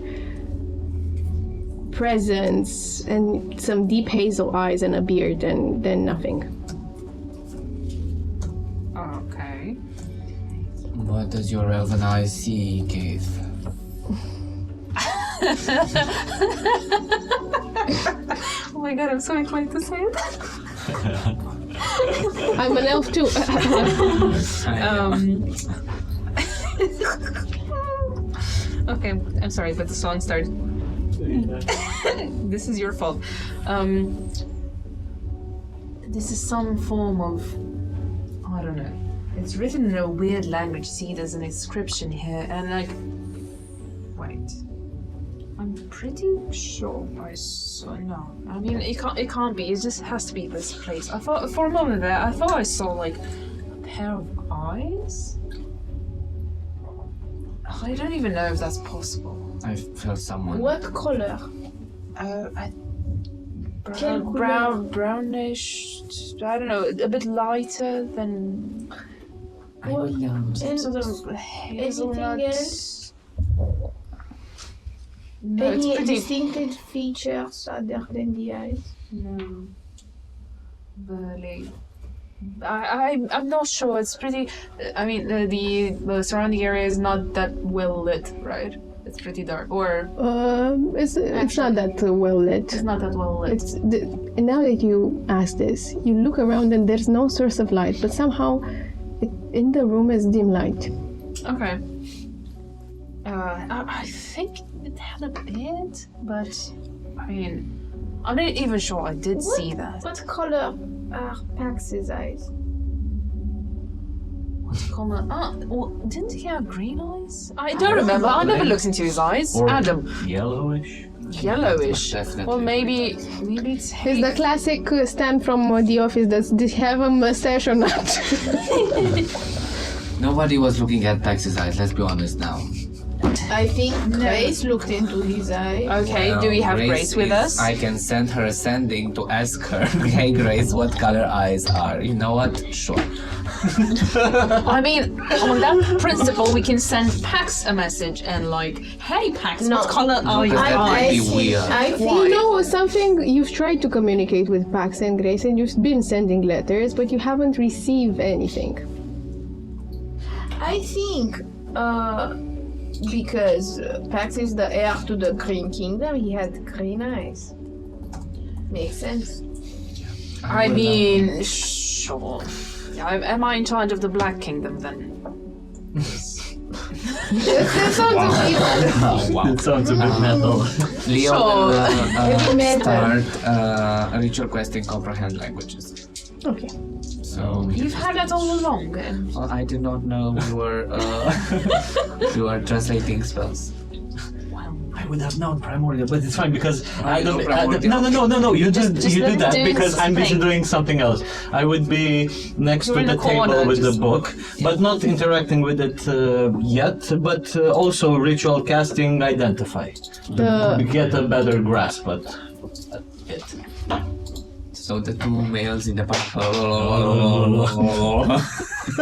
presence, and some deep hazel eyes and a beard, and then nothing. Okay. What does your elven eye see, Keith? Oh my god, I'm so inclined to say it. I'm an elf too. Okay, I'm sorry, but the song started. This is your fault. This is some form of, I don't know. It's written in a weird language. See, there's an inscription here, and like, wait. I'm pretty sure I saw. No, I mean it can't be. It just has to be this place. I thought for a moment there. I thought I saw like a pair of eyes. I don't even know if that's possible. I felt someone. What color? Brownish. I don't know. A bit lighter than I will, And sort of hazelnut. anything else? No, it's Any pretty. distinctive features other than the eyes? No. Barely. I'm not sure. It's pretty. I mean, the surrounding area is not that well lit, right? It's pretty dark. Or It's not that well lit. it's not that well lit. And now that you ask this, you look around and there's no source of light, but somehow in the room is dim light. Okay. I think it had a bit, but I mean, I'm not even sure I did see that. What color are Pax's eyes? What color? Well, didn't he have green eyes? I don't remember. I never looked into his eyes. Or Adam, yellowish? yellowish. Definitely. Well, maybe it's It's the classic Stan from The Office. Does he have a mustache or not? Nobody was looking at Pax's eyes, let's be honest now. I think Grace looked into his eye. Okay. Do we have Grace with us? I can send her ascending to ask her, hey Grace, what color eyes are? You know what? Sure. I mean, on that principle, we can send Pax a message and like, hey Pax, No. what color are your That would eyes? be think- weird. I You think know something? You've tried to communicate with Pax and Grace, and you've been sending letters, but you haven't received anything. Because Pax is the heir to the Green Kingdom, he had green eyes. Makes sense. I mean, sure. Am I in charge of the Black Kingdom then? That sounds evil. Oh, wow. It sounds a bit metal. Leo Sure. will Metal. start a ritual quest in comprehend languages. Okay. So You've had that all along. And well, I did not know we were translating spells. I would have known primordial, but it's fine because I know primordial. No. You Just do let him that do because his I'm busy thing. doing something else. I would be next You're to in the the corner, table with the just- book, but not interacting with it yet. But also ritual casting, identify, get a better grasp. But it. So the two males in the park.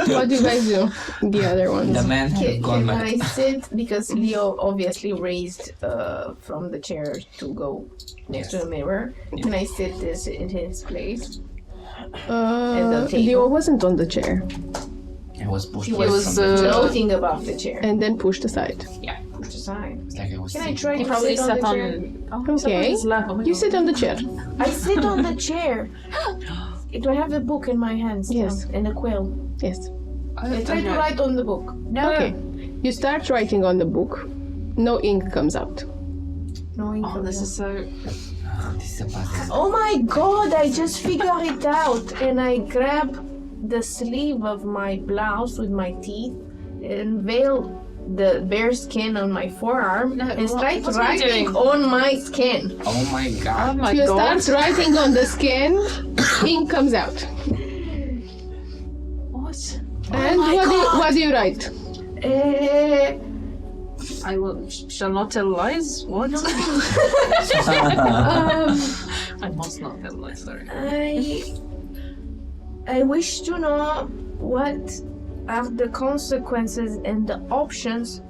What do you guys do? The other ones. The man had gone Can mad. I sit? Because Leo obviously raised from the chair to go next to the mirror. Can I sit this in his place? the table. Leo wasn't on the chair, It was pushed He away was from the chair. floating above the chair. and then pushed aside. Push aside. It's like it was Can I sitting. try he to probably sit on sat the on. chair? Oh, he sat on Okay. his lap. Oh my You God. sit on the chair. I sit on the chair. Do I have the book in my hands? still? Yes. And a quill. Yes. I try to write on the book. No. Okay. You start writing on the book. No ink comes out. Knowing Oh, this is so. This is a puzzle. Oh my god, I just figured it out. And I grab the sleeve of my blouse with my teeth and veil the bear skin on my forearm and start what are you writing doing? on my skin. Oh my god. my You god. start writing on the skin, ink comes out. What? And what do you write? I shall not tell lies? What? I must not tell lies, sorry. I wish to know what are the consequences and the options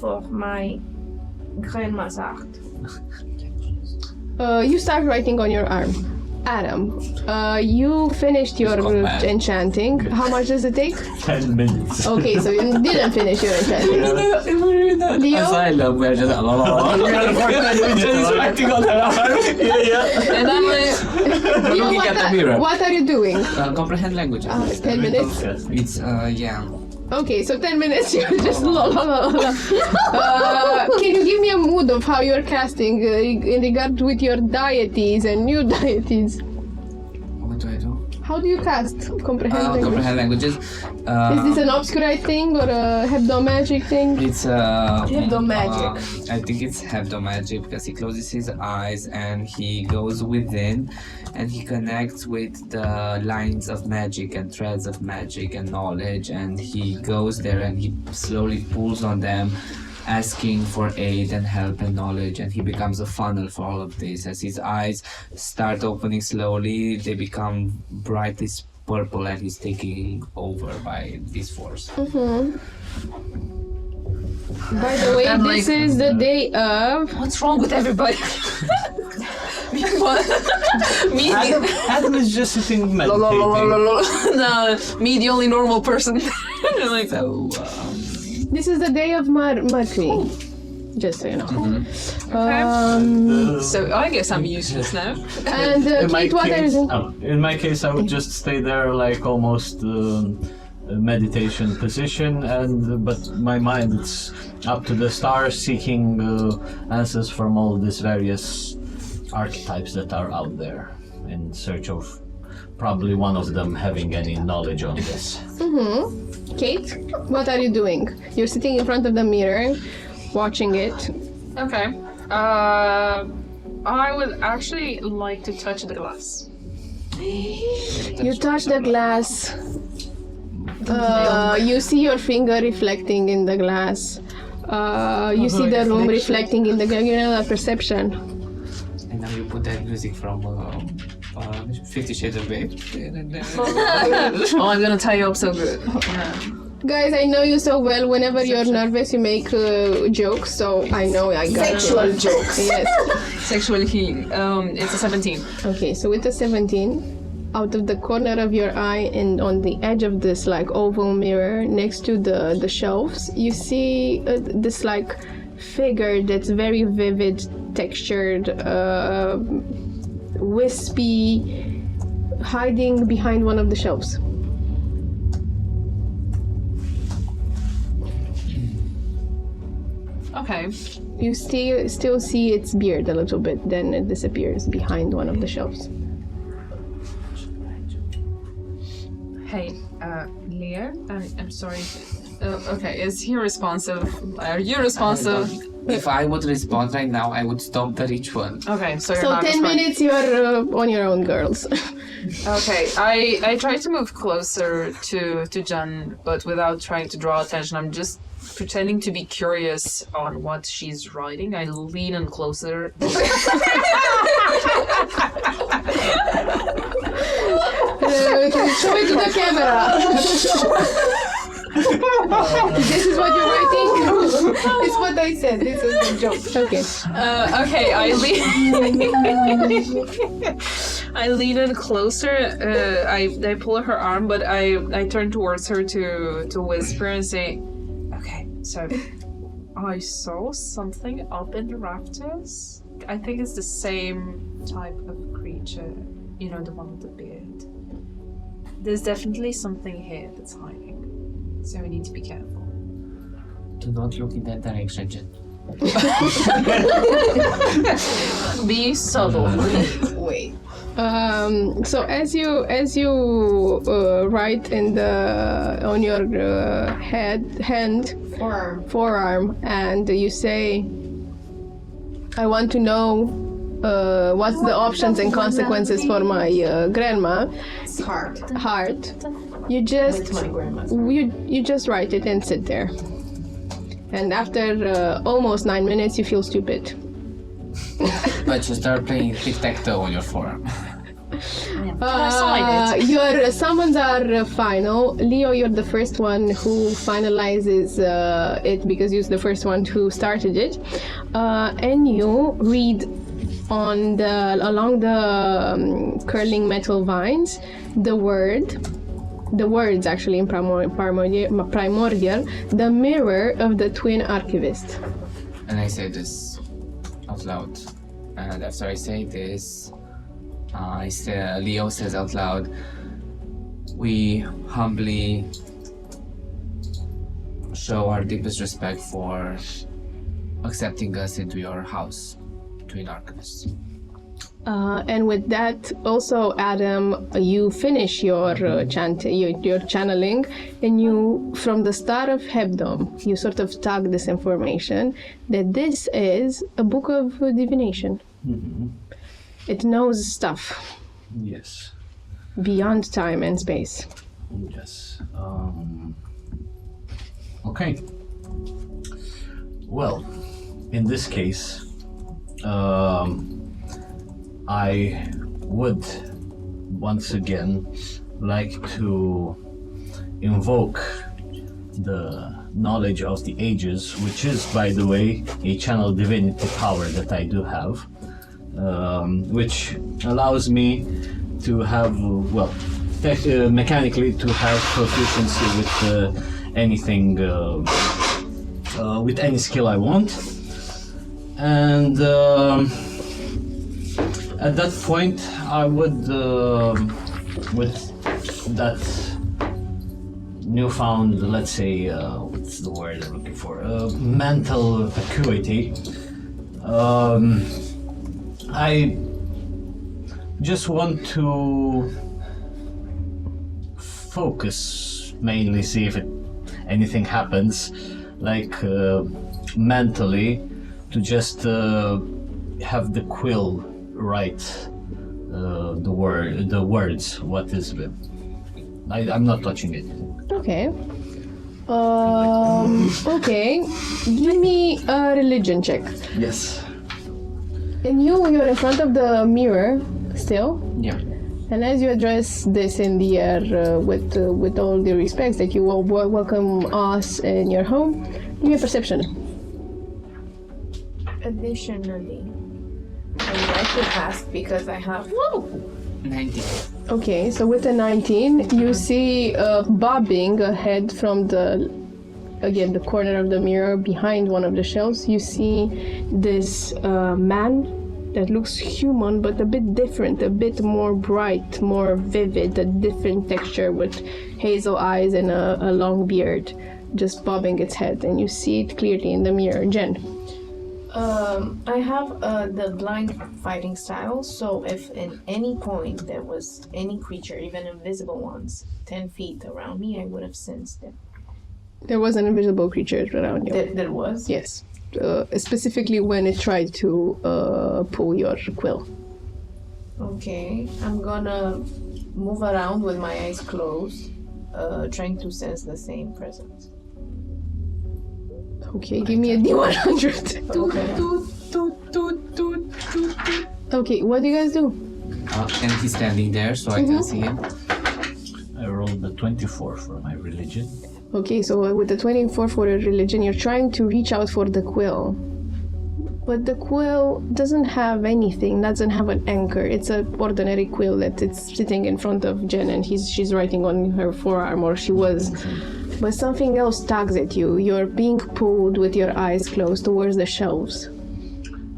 for my grandma's art. You start writing on your arm. Adam, you finished your Cosma. enchanting. How much does it take? 10 minutes. Okay, so you didn't finish your enchanting. Leo? Asylum, we're just writing on the arm. And I'm like, Leo, Looking at the mirror. what are you doing? Comprehend languages. 10 minutes? It's, yeah. Okay, so 10 minutes you're just la la la la. Can you give me a mood of how you're casting in regard with your deities and new deities? What do I do? How do you cast comprehend language? Comprehend languages. Is this an obscurite thing or a hebdomagic thing? It's Hebdomagic. I think it's hebdomagic because he closes his eyes and he goes within and he connects with the lines of magic and threads of magic and knowledge, and he goes there and he slowly pulls on them, asking for aid and help and knowledge, and he becomes a funnel for all of this. As his eyes start opening slowly, they become brightly purple and he's taken over by this force. By the way, I'm this like- is the day of... what's wrong with everybody? What? Me? Adam is just sitting La, la, la, la, la, meditating. la. No, me, the only normal person. Like, So, This is the day of Mercury. Just so you know. so I guess I'm useless now. And In my Kate, what are you case, doing? in my case, I would just stay there like almost a meditation position, and but my mind it's up to the stars, seeking answers from all these various archetypes that are out there, in search of probably one of them having any knowledge on this. Kate, what are you doing? You're sitting in front of the mirror, watching it. Okay. I would actually like to touch the glass. You touch the glass. You see your finger reflecting in the glass. You see the room reflecting in the glass. You know, perception. and now you put that music from 50 Shades of Grey. Oh, I'm gonna tie you up so good. Yeah. Guys, I know you so well. Whenever you're nervous, you make jokes, so I know I got Sexual you. jokes. Yes. Sexual healing. It's a 17. Okay, so with the 17, out of the corner of your eye and on the edge of this like oval mirror next to the shelves, you see this like figure that's very vivid, textured, wispy, hiding behind one of the shelves. Okay. You still see its beard a little bit, then it disappears behind one of the shelves. Hey, Lear, I'm sorry. Okay, is he responsive? Are you responsive? If I would respond right now, I would stop the ritual. Okay, so you're So not 10 responding. minutes, you're on your own, girls. Okay, I try to move closer to Jen, but without trying to draw attention. I'm just pretending to be curious on what she's writing. I lean in closer. Show it to the camera. This is what you're writing? It's what I said. This is the joke. Okay. Okay, I lean in closer. I pull her arm, but I turn towards her to whisper and say, "Okay, so I saw something up in the rafters. I think it's the same type of creature. You know, the one with the beard. There's definitely something here that's hiding. So we need to be careful." Do not look in that direction, Jen. Be subtle. Wait. So as you write on your hand forearm, and you say, I want to know what's the options and consequences for my grandma heart. You just With my grandma's. you just write it and sit there. And after almost 9 minutes, you feel stupid. But you start playing tic-tac-toe on your forearm. Your summons are final. Leo, you're the first one who finalizes it because you're the first one who started it. And you read along the curling metal vines the words actually in primordial, the mirror of the twin archivist. And I say this out loud. And after I say this, Leo says out loud, we humbly show our deepest respect for accepting us into your house, Twin Archivist. And with that, also, Adam, you finish your your channeling, and you, from the start of Hebdom, you sort of tag this information that this is a book of divination. Mm-hmm. It knows stuff Yes. beyond time and space. Yes. Okay. Well, in this case, I would once again like to invoke the knowledge of the ages, which is, by the way, a channel divinity power that I do have, which allows me to have, mechanically to have proficiency with anything, with any skill I want. And at that point, I would, with that newfound, let's say, what's the word I'm looking for? Mental acuity. I just want to focus, mainly see if anything happens, like mentally, to just have the quill write the words. What is VIM? I'm not touching it. Okay. Okay. Give me a religion check. Yes. And you're in front of the mirror still. Yeah. And as you address this in the air with all the respects that you will welcome us in your home, give me a perception. Additionally, I would like to ask because I have 19. Okay, so with a 19, you see bobbing ahead from the corner of the mirror behind one of the shelves. You see this man that looks human but a bit different, a bit more bright, more vivid, a different texture with hazel eyes and a long beard, just bobbing its head, and you see it clearly in the mirror. Jen. I have the blind fighting style, so if at any point there was any creature, even invisible ones, 10 feet around me, I would have sensed it. There was an invisible creature around you. There was? Yes. Specifically when it tried to pull your quill. Okay, I'm gonna move around with my eyes closed, trying to sense the same presence. Okay, give me a D100. Okay, what do you guys do? And he's standing there, so I can see him. I rolled a 24 for my religion. Okay, so with the 24 for your religion, you're trying to reach out for the quill. But the quill doesn't have anything, doesn't have an anchor. It's an ordinary quill that it's sitting in front of Jen, and she's writing on her forearm, or she was. But something else tugs at you. You're being pulled with your eyes closed towards the shelves.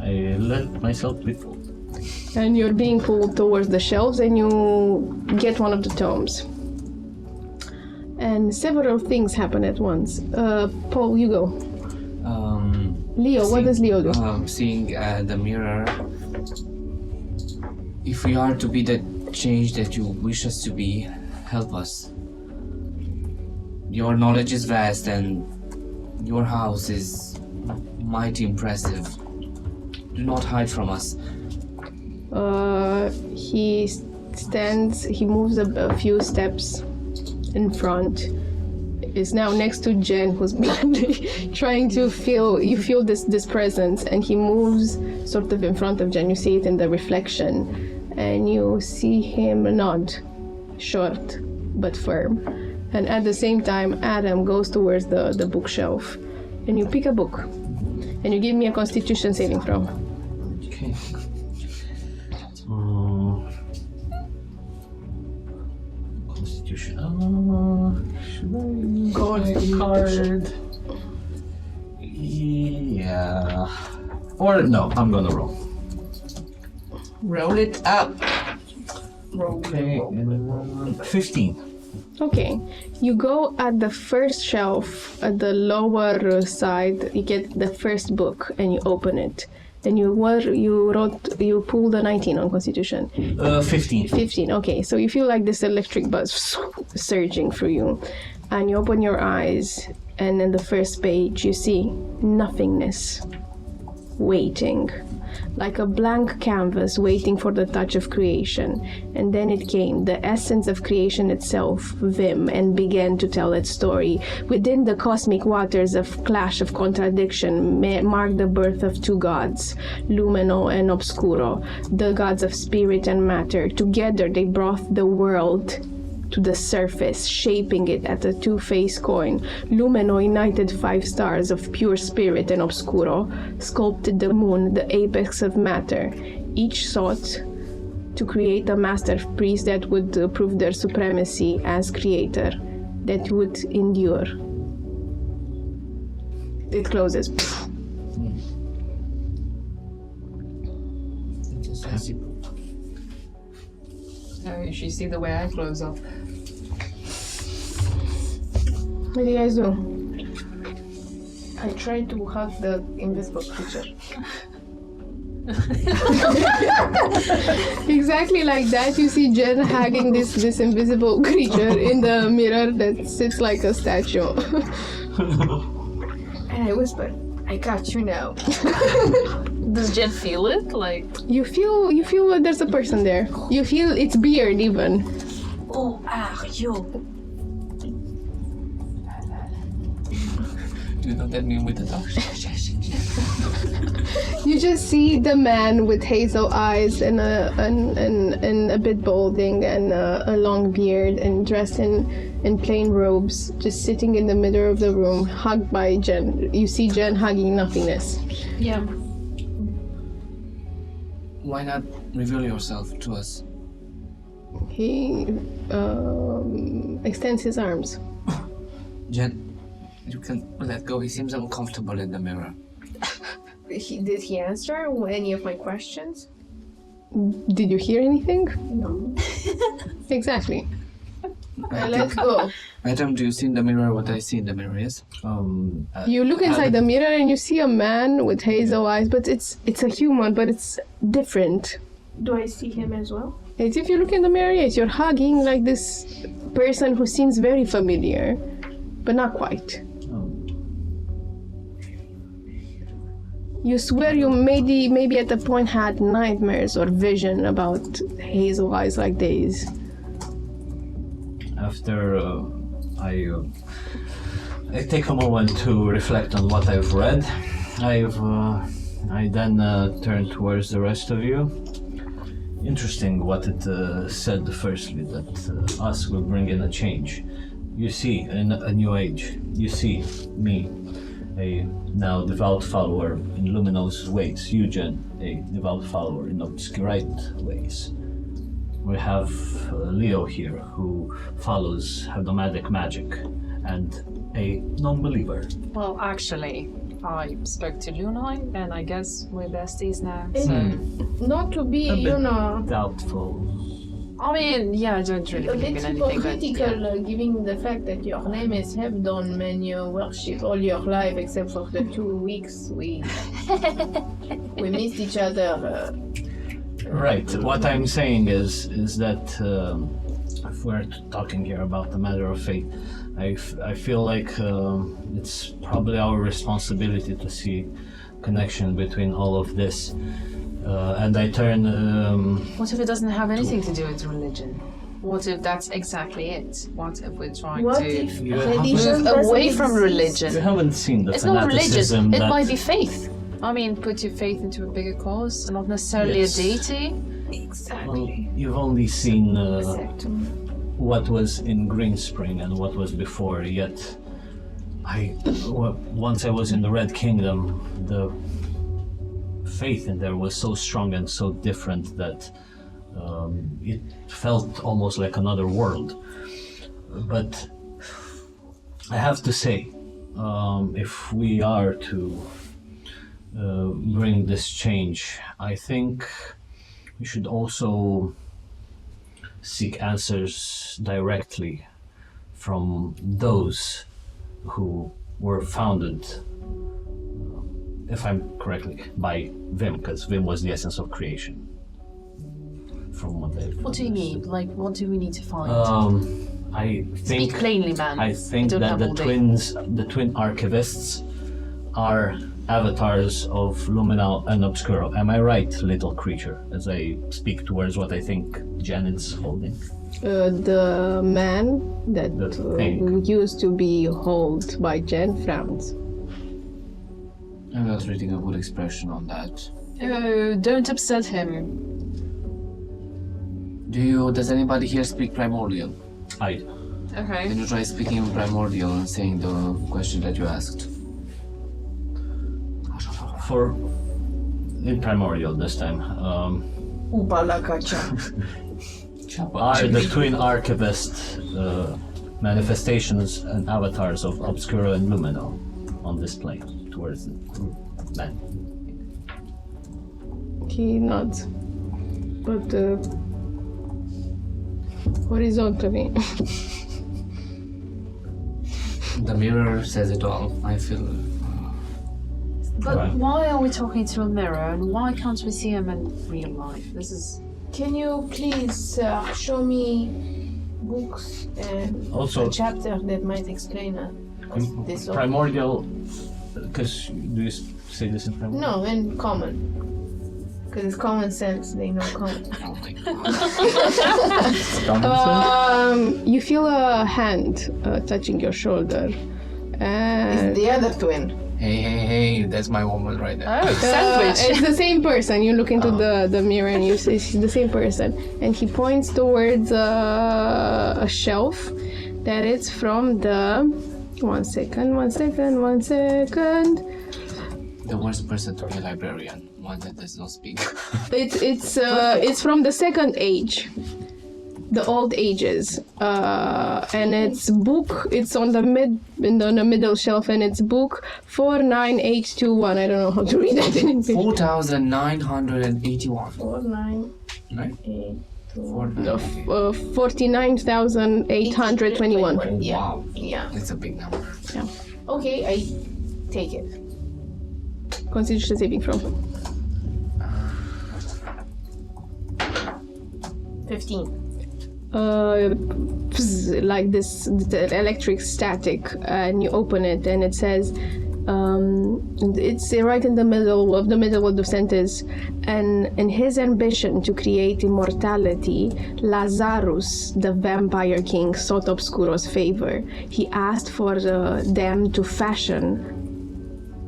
I let myself be pulled. And you're being pulled towards the shelves, and you get one of the tomes. And several things happen at once. Paul, you go. Leo, what does Leo do? Seeing the mirror, If we are to be the change that you wish us to be, help us. Your knowledge is vast and your house is mighty impressive. Do not hide from us. He stands, he moves a few steps in front. Is now next to Jen, who's been trying to feel, you feel this presence, and he moves sort of in front of Jen. You see it in the reflection. And you see him nod, short but firm. And at the same time, Adam goes towards the bookshelf, and you pick a book, and you give me a Constitution saving throw. Okay. Constitution. Should I go a card? Yeah. Or no, I'm gonna roll. Roll it up. Okay. 15. Okay, you go at the first shelf at the lower side. You get the first book and you open it. And you pulled a 19 on Constitution. 15. 15. Okay, so you feel like this electric buzz surging through you, and you open your eyes, and in the first page you see nothingness, waiting. Like a blank canvas waiting for the touch of creation. And then it came, the essence of creation itself, VIM, and began to tell its story. Within the cosmic waters of clash of contradiction marked the birth of two gods, Lumino and Obscuro, the gods of spirit and matter. Together they brought the world to the surface, shaping it at a two-faced coin. Lumino united 5 stars of pure spirit, and Obscuro sculpted the moon, the apex of matter. Each sought to create a masterpiece that would prove their supremacy as creator, that would endure. It closes. You should see the way I close up. What do you guys do? I try to hug the invisible creature. Exactly like that, you see Jen hugging this invisible creature in the mirror that sits like a statue. And I whisper, I got you now. Does Jen feel it? Like, You feel there's a person there. You feel its beard even. Who are you? Do you know that meme with the dog? You just see the man with hazel eyes and a bit balding and a long beard and dressed in plain robes, just sitting in the middle of the room, hugged by Jen. You see Jen hugging nothingness. yeah. Why not reveal yourself to us? He extends his arms. Jen, you can let go. He seems uncomfortable in the mirror. Did he answer any of my questions? Did you hear anything? No. Exactly. Let's go. Adam, do you see in the mirror what I see in the mirror, yes? You look inside the mirror and you see a man with hazel eyes, but it's a human, but it's different. Do I see him as well? It's if you look in the mirror, yes, you're hugging like this person who seems very familiar, but not quite. You swear you maybe at the point had nightmares or vision about hazel eyes like these. After I take a moment to reflect on what I've read, I then turn towards the rest of you. Interesting what it said firstly, that us will bring in a change. You see, in a new age, you see me, a now devout follower in luminous ways, Eugen, a devout follower in obscurite ways. We have Leo here, who follows nomadic magic, and a non-believer. Well, actually, I spoke to Lunai, and I guess we're besties now. So, Not to be, A bit you know, doubtful. I mean, yeah, I don't really a believe bit in anything, but hypocritical, yeah. given the fact that your name is Hebdon and you worship all your life except for the 2 weeks we missed each other. Right. What I'm saying is that if we're talking here about the matter of fate, I feel like it's probably our responsibility to see connection between all of this. And I turn. What if it doesn't have anything to do with religion? What if that's exactly it? What if we're trying What to if You religion move away doesn't from exist? religion? You haven't seen the It's not fanaticism religion. It that might be faith. I mean, put your faith into a bigger cause, not necessarily Yes. a deity. well, you've only seen what was in Green Spring and what was before. Yet, once I was in the Red Kingdom, the faith in there was so strong and so different that it felt almost like another world. But I have to say, if we are to bring this change, I think we should also seek answers directly from those who were founded, if I'm correctly, by VIM, because VIM was the essence of creation. From what I What do you need? Like, what do we need to find? I Speak think plainly, man. I think don't that have the all day. the twin archivists are avatars of Luminal and Obscuro. Am I right, little creature? As I speak towards what I think Jen is holding. The man that The pink. used to be held by Jen frowns. I'm not reading a good expression on that. Oh, don't upset him. Does anybody here speak Primordial? I Okay. Can you try speaking in Primordial and saying the question that you asked? for in Primordial this time. Are the twin archivist manifestations and avatars of Obscuro and Lumino on display towards the man? He nods. But horizontally. The mirror says it all. I feel. But Right. why are we talking to a mirror, and why can't we see him in real life? This is Can you please show me books and Also- a chapter that might explain this? Primordial, because do you say this in Primordial? No, in common. Because it's common sense, they know common. Oh my god. You feel a hand touching your shoulder. And It's the other twin. Hey, that's my woman right there. it's the same person. You look into the mirror and you see it's the same person. And he points towards a shelf that is from the... One second. The worst person to be a librarian. One that does not speak. It's from the second age, the old ages, and it's book. It's on the middle shelf, and it's book 49821. I don't know how to read that in English. 4,981. 498. Right? 49,821. Yeah. Wow. Yeah. It's a big number. Okay, I take it. Constitution saving throw. 15. Like this the electric static, and you open it and it says it's right in the middle of the sentence, and in his ambition to create immortality, Lazarus, the vampire king, sought Obscuro's favor. He asked for them to fashion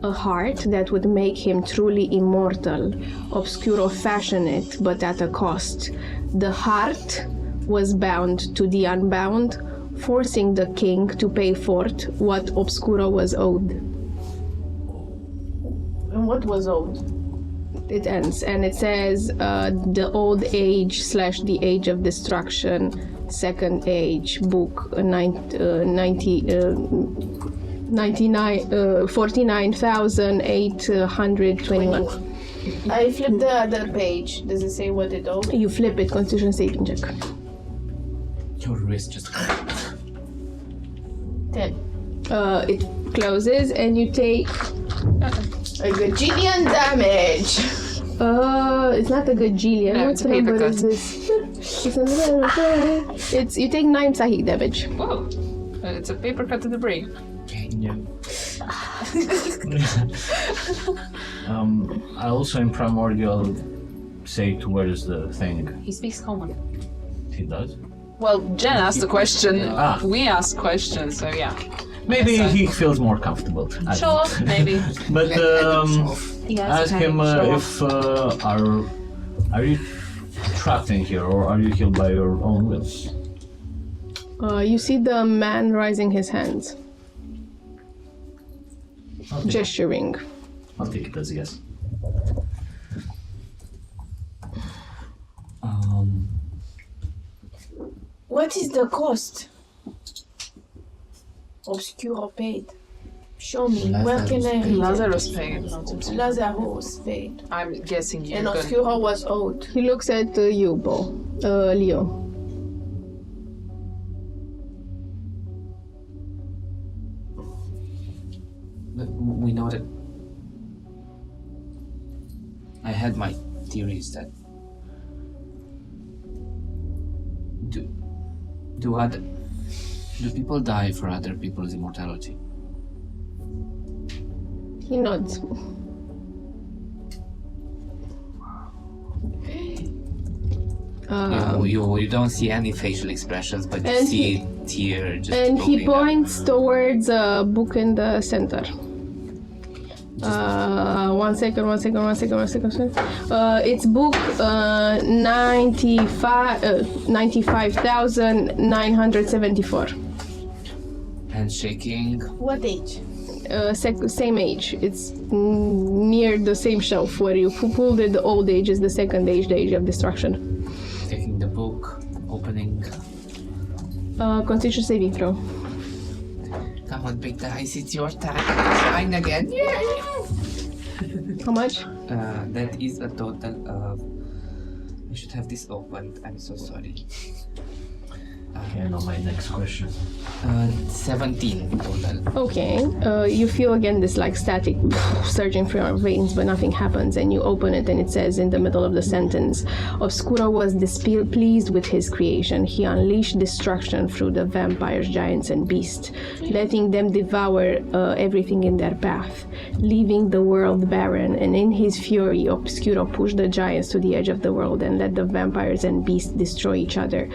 a heart that would make him truly immortal. Obscuro fashioned it, but at a cost. The heart was bound to the unbound, forcing the king to pay forth what Obscuro was owed. And what was old? It ends, and it says the old age / the age of destruction, second age, book 49,821. I flip the other page. Does it say what it owed? You flip it, Constitution saving check. Your wrist just. 10. It closes, and you take A gajillion damage. It's not a gajillion. No, What it's a paper number cut. is this? It's you take 9 psychic damage. Whoa. It's a paper cut to the brain. I also in Primordial say to where is the thing. He speaks common. He does. Well, Jen asked the question. Ah. We asked questions, so yeah. Maybe he feels more comfortable. I don't know. Sure, maybe. But Yes, ask him sure. if are you trapped in here or are you healed by your own will? You see the man raising his hands, gesturing. I'll take it as a yes. What is the cost? Obscuro paid. Show me. Where can I read it? Lazarus paid. Lazarus paid. I'm guessing you're And gonna... Obscuro was owed. He looks at you, Bo. Leo. We know that. I had my theories that. Do people die for other people's immortality? He nods. You don't see any facial expressions, but you And see a tear just. And he rolling down. points towards a book in the center. One second. It's book 95,974. And shaking. What age? Same age. It's near the same shelf where you pulled it. The old age is the second age, the age of destruction. Taking the book, opening. Constitution saving throw. Come on, big dice, it's your time. Trying again. How much? That is a total of. I should have this opened. I'm so sorry. Okay, I know my next question. 17 total. Okay, you feel again this like static surging through your veins, but nothing happens, and you open it and it says in the middle of the sentence, Obscuro was displeased with his creation. He unleashed destruction through the vampires, giants, and beasts, letting them devour everything in their path, leaving the world barren, and in his fury, Obscuro pushed the giants to the edge of the world and let the vampires and beasts destroy each other.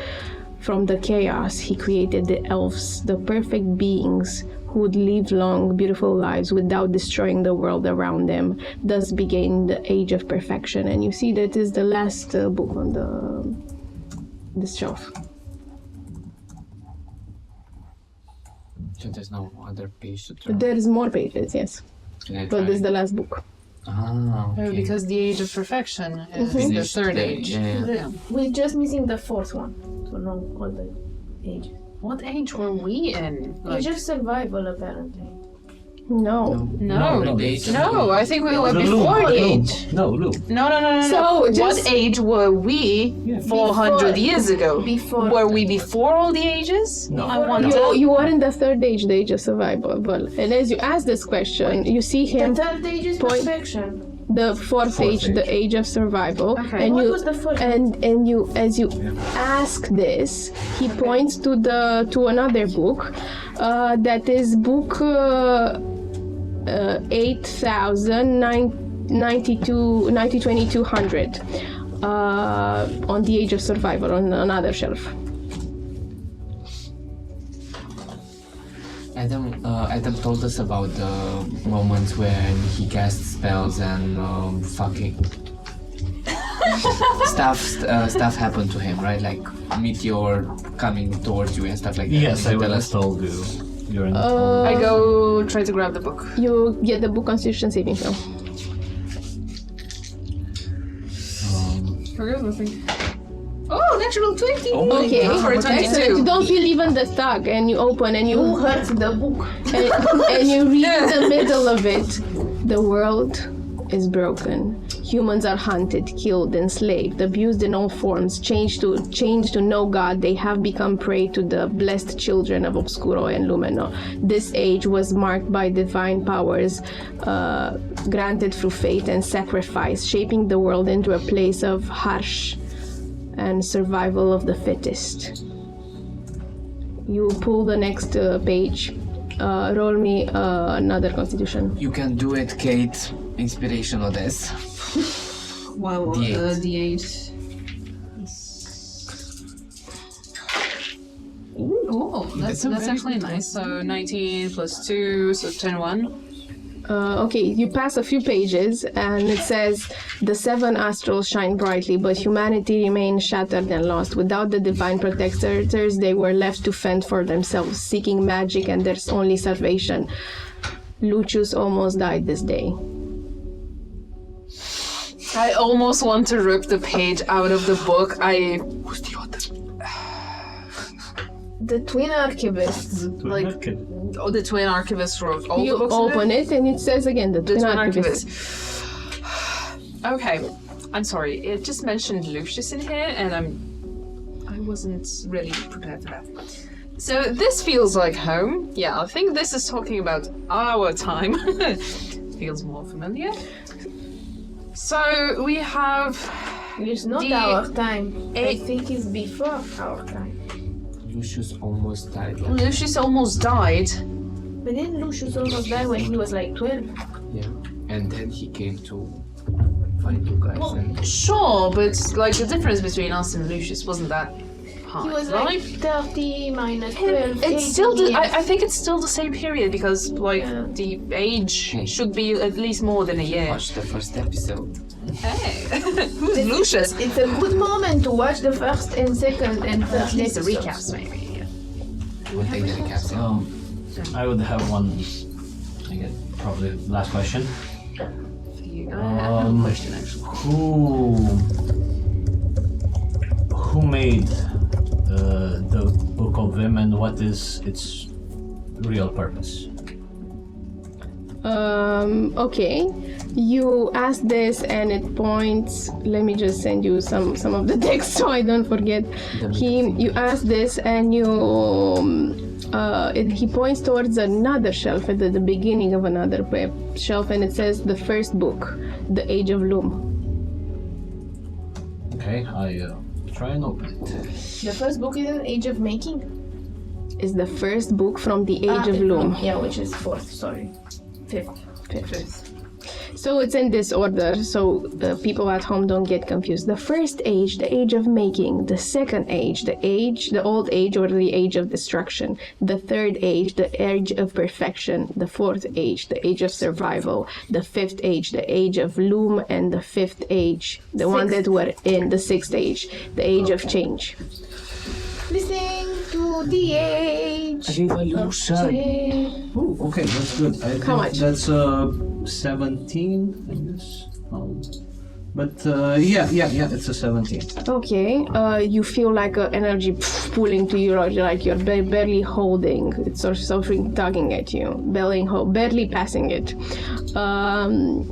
From the chaos, he created the elves, the perfect beings who would live long, beautiful lives without destroying the world around them. Thus began the age of perfection. And you see that is the last book on the shelf. So there's no other page to turn. There is more pages, yes, Can I but try? this is the last book. Okay. Because the age of perfection is the Finished third the- age. yeah. We're just missing the fourth one to know all the ages. What age were we in? Age of survival, apparently. No. No, the age of- no, I think we were Lou, before the Lou. age. No, Lou. No. So, What just- age were we 400 years ago? Before. Were we before all the ages? No. I wonder. You are in the third age, the age of survival. And as you ask this question, you see The him, third age is Point. perfection. the fourth age, the age of survival. Okay. And What you was the first? and you as you ask this, he points to another book that is book 2200 on the age of survival on another shelf. Adam told us about the moments when he cast spells and fucking stuff happened to him, right? Like meteor coming towards you and stuff like that. Yes, I Tell will us. told you. You're in the I go try to grab the book. You get the book Constitution saving throw. Forget the thing. Oh, natural 20! Okay, For a excellent. 22. You don't feel even the tug, and you open and Who you hurt the book? and you read in the middle of it. The world is broken. Humans are hunted, killed, enslaved, abused in all forms, changed to no god. They have become prey to the blessed children of Obscuro and Lumino. This age was marked by divine powers granted through fate and sacrifice, shaping the world into a place of harsh and survival of the fittest. You pull the next page. Roll me another constitution. You can do it, Kate. Inspiration of this. Wow, D8. D8. Oh, that's actually nice. So 19 plus 2, so 21. Okay, you pass a few pages and it says, the 7 astrals shine brightly, but humanity remains shattered and lost. Without the divine protectors, they were left to fend for themselves, seeking magic and their only salvation. Lucius almost died this day. I almost want to rip the page out of the book. Who's the author? The twin archivists. The twin archivist wrote all You the books. open it and it says again, the The twin twin archivist. archivist. Okay, I'm sorry. It just mentioned Lucius in here, and I wasn't really prepared for that. So this feels like home. Yeah, I think this is talking about our time. Feels more familiar. So we have. It's not The our time. I eight- think it's before our time. Lucius almost died. Lucius almost died. But then Lucius almost died when he was like 12. Yeah. And then he came to find you guys. And Sure, but like the difference between us and Lucius wasn't that high, He was right? like 30 minus 12. It's still, 18 years. I think it's still the same period because, like, Yeah. the age should be at least more than a year. watch the first episode. Hey, who's Lucius? It's a good moment to watch the first and second and third At least the episodes. recaps, maybe. We'll take the recaps. I would have one, I guess, probably last question. For you. I have a question actually. Who made the Book of VIM and what is its real purpose? Okay. You ask this and it points. Let me just send you some of the text so I don't forget. You ask this and he points towards another shelf at the beginning of another shelf and it says the first book, The Age of Loom. Okay, I try and open it. The first book is an Age of Making. Is the first book from the Age of Loom. Yeah, which is fourth, sorry. Fifth. So it's in this order, so people at home don't get confused. The first age, the age of making. The second age, the old age or the age of destruction. The third age, the age of perfection. The fourth age, the age of survival. The fifth age, the age of loom. And the fifth age, the one that we're in, the sixth age, the age of change. Listening to the age of change. Oh, okay, that's good. I think How much? That's 17, I guess. But yeah, it's a 17. Okay, you feel like energy pulling to you, like you're barely holding. It's sort of tugging at you, barely passing it.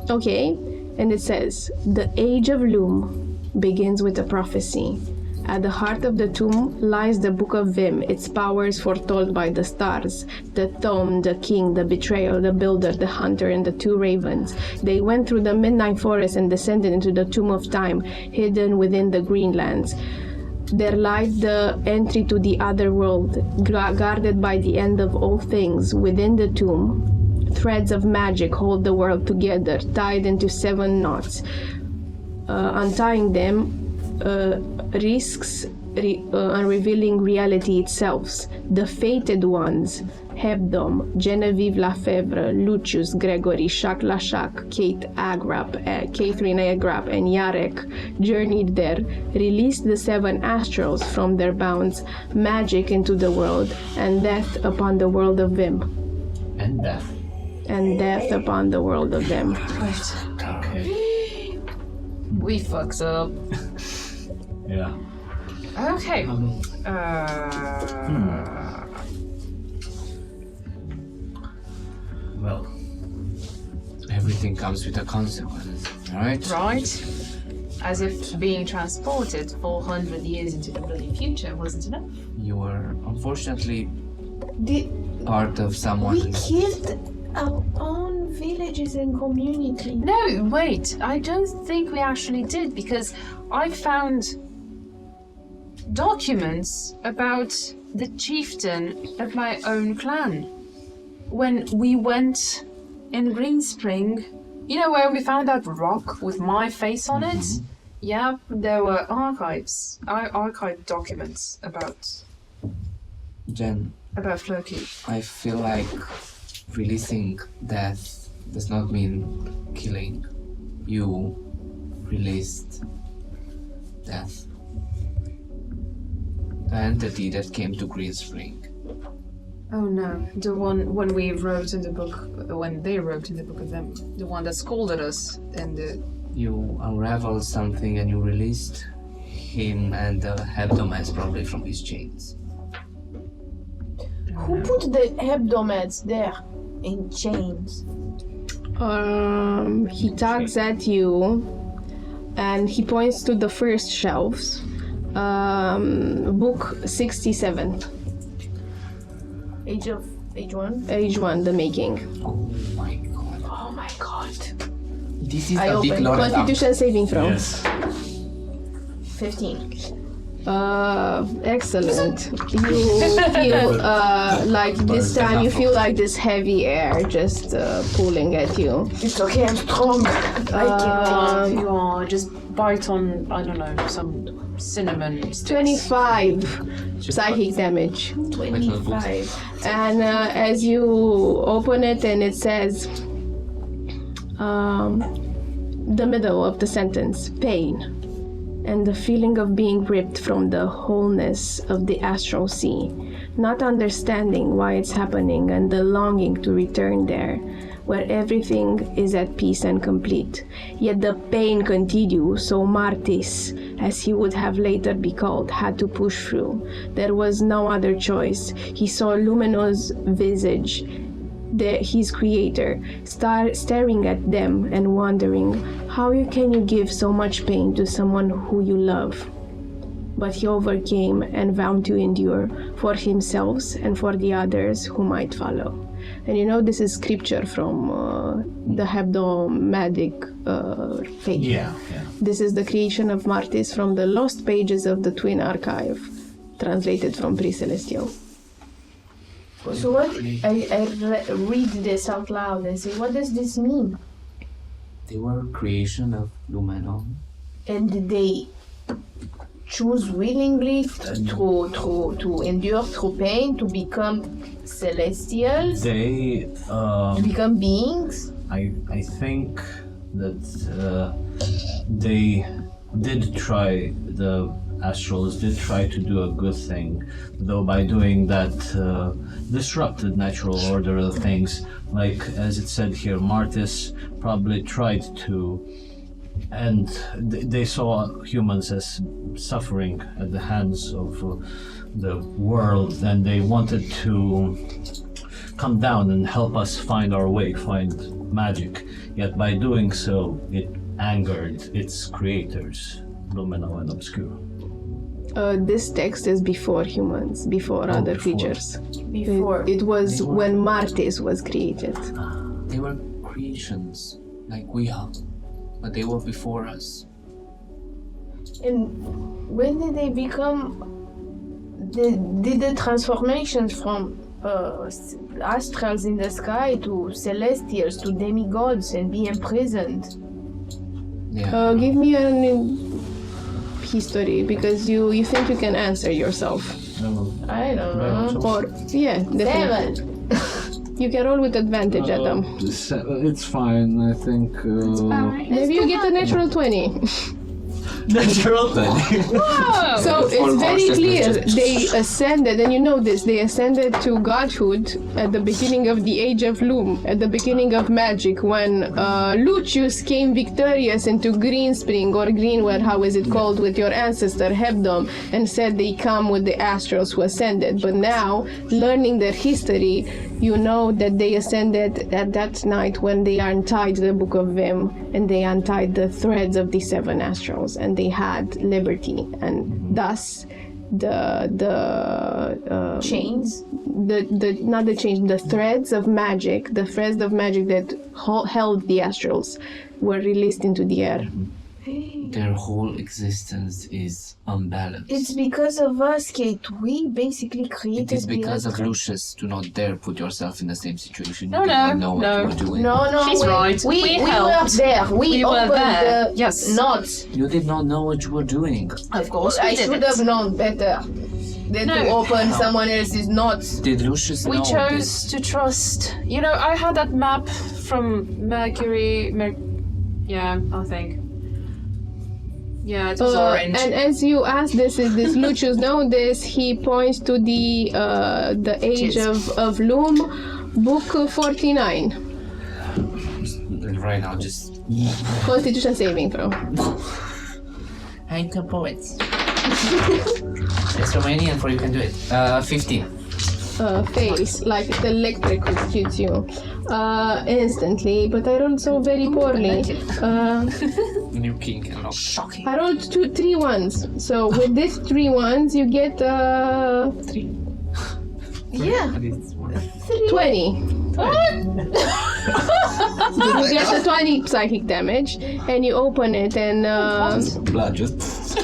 Okay, and it says, the age of loom begins with a prophecy. At the heart of the tomb lies the Book of Vim, its powers foretold by the stars, the tome, the king, the betrayal, the builder, the hunter, and the 2 ravens. They went through the midnight forest and descended into the tomb of time, hidden within the Greenlands. There lies the entry to the other world, guarded by the end of all things. Within the tomb, threads of magic hold the world together, tied into 7 knots. Untying them risks unrevealing reality itself. The fated ones, Hebdom, Genevieve Lafevre, Lucius, Gregory, Shak Lashak, Kate Catherine Agrap, and Yarek journeyed there, released the 7 astrals from their bounds, magic into the world, and death upon the world of Vim. And death. And death upon the world of Vim. Okay. We fucked up. Yeah. Okay. Well, Everything comes with a consequence, right? Right. As if being transported 400 years into the bloody future wasn't enough. You were unfortunately Did part of someone. we killed our own villages and community. No, wait. I don't think we actually did because I found documents about the chieftain of my own clan. When we went in Green Spring, you know where we found that rock with my face on it? Yeah, there were archived documents about Jen, Floki. I feel like releasing death does not mean killing. You released death. The entity that came to Green Spring. Oh no, the one when we wrote in the book, when they wrote in the Book of VIM, the one that scolded us and the... You unraveled something and you released him and the hebdomades probably from his chains. Who put the hebdomades there in chains? He tugs at you and he points to the first shelves. Book 67. Age 1? Age 1, the making. Oh my god. Oh my god. This is I a big open. lot of Constitution saving throw. Yes. 15. Excellent. You feel like this time you feel like this heavy air just pulling at you. It's okay, I'm strong. you are just bite on, I don't know, some cinnamon sticks. 25 psychic damage. 25. And as you open it and it says the middle of the sentence, pain, and the feeling of being ripped from the wholeness of the astral sea, not understanding why it's happening and the longing to return there, where everything is at peace and complete. Yet the pain continues, so Martis, as he would have later be called, had to push through. There was no other choice. He saw Lumino's visage, his creator, staring at them and wondering, how can you give so much pain to someone who you love? But he overcame and vowed to endure for himself and for the others who might follow. And you know this is scripture from the hebdomadic page. Yeah. This is the creation of Martis from the lost pages of the Twin Archive, translated from Pre-Celestial. So what? I read this out loud and say, what does this mean? They were creation of Lumeno. And did they choose willingly to endure through pain, to become celestials, They, to become beings? I think that they did try, the astrals did try to do a good thing, though by doing that disrupted natural order of things. Like as it said here, Martis probably tried to, and they saw humans as suffering at the hands of the world, and they wanted to come down and help us find our way, find magic. Yet by doing so, it angered its creators, Lumino and Obscure. This text is before humans, before other before. creatures. Before. It was when Martis was created. They were creations, like we are, but they were before us. And when did they become? Did the transformations from astrals in the sky to celestials to demigods and be imprisoned? Yeah. Give me a history, because you think you can answer yourself. I don't know. Or, yeah, definitely. 7. You can roll with advantage, Adam. It's fine, I think. Maybe you get a natural 20. Natural thing. So it's very clear they ascended, and you know this, they ascended to godhood at the beginning of the Age of Loom, at the beginning of magic, when Lucius came victorious into Green Spring, or Greenwell, how is it called, with your ancestor Hebdom, and said they come with the astrals who ascended. But now, learning their history, you know that they ascended at that night when they untied the Book of Vim, and they untied the threads of the 7 astrals, and they had liberty, and thus Chains. the not the chains, the threads of magic, that held the astrals were released into the air. Their whole existence is unbalanced. It's because of us, Kate. We basically created It is because the of Lucius. Do not dare put yourself in the same situation. No, You do not no, know what no. you are doing. No, She's right. We We were helped. there. We were opened there. the Yes. knots. You did not know what you were doing. Of course, I we should didn't. have known better than to No. open someone else's knots. Did Lucius We know chose to trust. You know, I had that map from Mercury. Yeah, I think. Yeah, it was orange. And as you ask this, is this Lucius know this? He points to the age of Loom, book 49, this? Right now, just... Constitution saving throw. I'm the poet. It's Romanian for you can do it. 15. Fails, like the electric hits you instantly, but I rolled so very poorly. New king and Shocking. I rolled 3 ones. So with these 3 ones, you get 3. Yeah. 20. You get the 20 psychic damage, and you open it, and Blood just...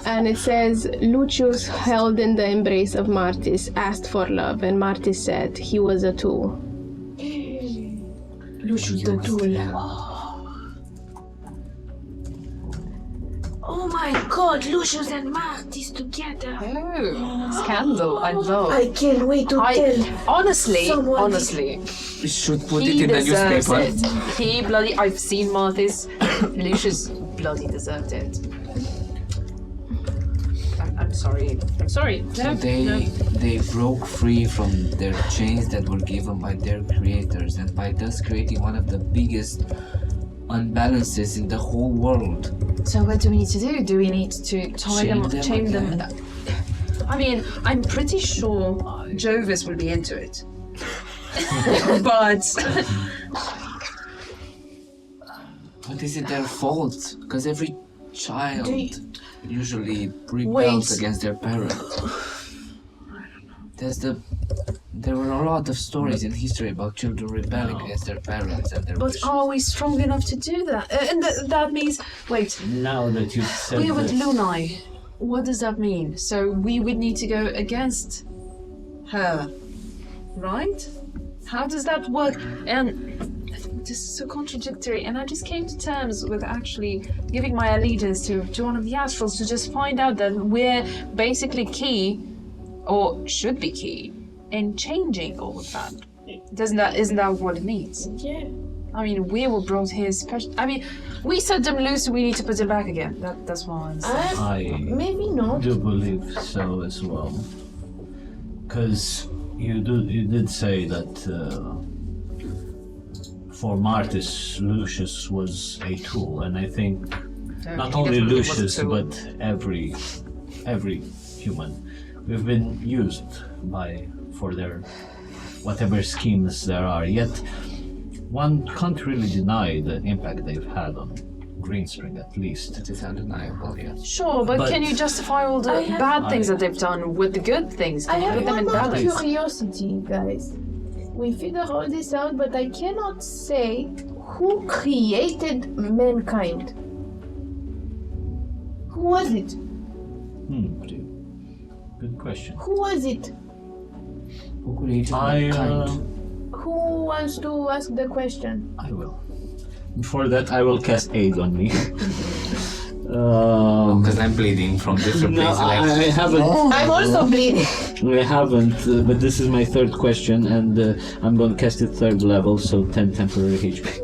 and it says, Lucius, held in the embrace of Martis, asked for love, and Martis said he was a tool. Lucius the tool. Oh my god, Lucius and Martis together. Oh, scandal! I love. I can't wait to tell. Honestly, someone We should put he it in the deserves newspaper. it. He bloody. I've seen Martis. Lucius bloody deserved it. I'm sorry. I'm sorry. No, They broke free from their chains that were given by their creators, and by thus creating one of the biggest unbalances in the whole world. So what do we need to do? Do we need to tie Chain them, them chain them? again. I mean, I'm pretty sure Jovis will be into it. But But is it their fault? Because every child usually rebels Wait. against their parents. There were a lot of stories in history about children rebelling against their parents and their but wishes. are we strong enough to do that? And that means wait. Now that you've said We're with this, Lunai. What does that mean? So we would need to go against her, right? How does that work? And this is so contradictory. And I just came to terms with actually giving my allegiance to one of the astrals to just find out that we're basically key, or should be key, in changing all of that. Isn't that what it means? Yeah. I mean, we were brought here special. I mean, we set them loose, so we need to put them back again. That's why I'm saying. I Maybe not. do believe so as well. Because you did say that for Martis, Lucius was a tool, and I think not he only definitely was a Lucius tool. but every human, we've been used for their whatever schemes there are. Yet one can't really deny the impact they've had on Greenspring, at least. It is undeniable, yes. Sure, but can you justify all the bad things that they've done with the good things? I Can you have put them one in more balance? curiosity, guys. We figure all this out, but I cannot say who created mankind. Who was it? Good question. Who was it? Who created I mankind? Who wants to ask the question? I will. Before that, I will cast aid on me. Because I'm bleeding from different No, places. I haven't. I'm also bleeding. I haven't, but this is my third question, and I'm going to cast it third level, so 10 temporary HP.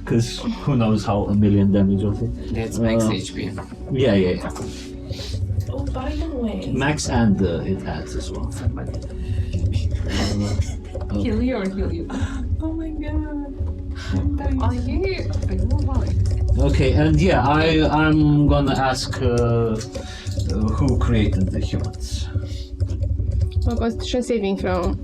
Because who knows how a million damage will take. That's max HP. Yeah. Oh, by the way. Max and it adds as well. Heal you or heal you? Oh my god. Are you alright? Okay, and yeah, I'm gonna ask who created the humans. Constitution saving throw.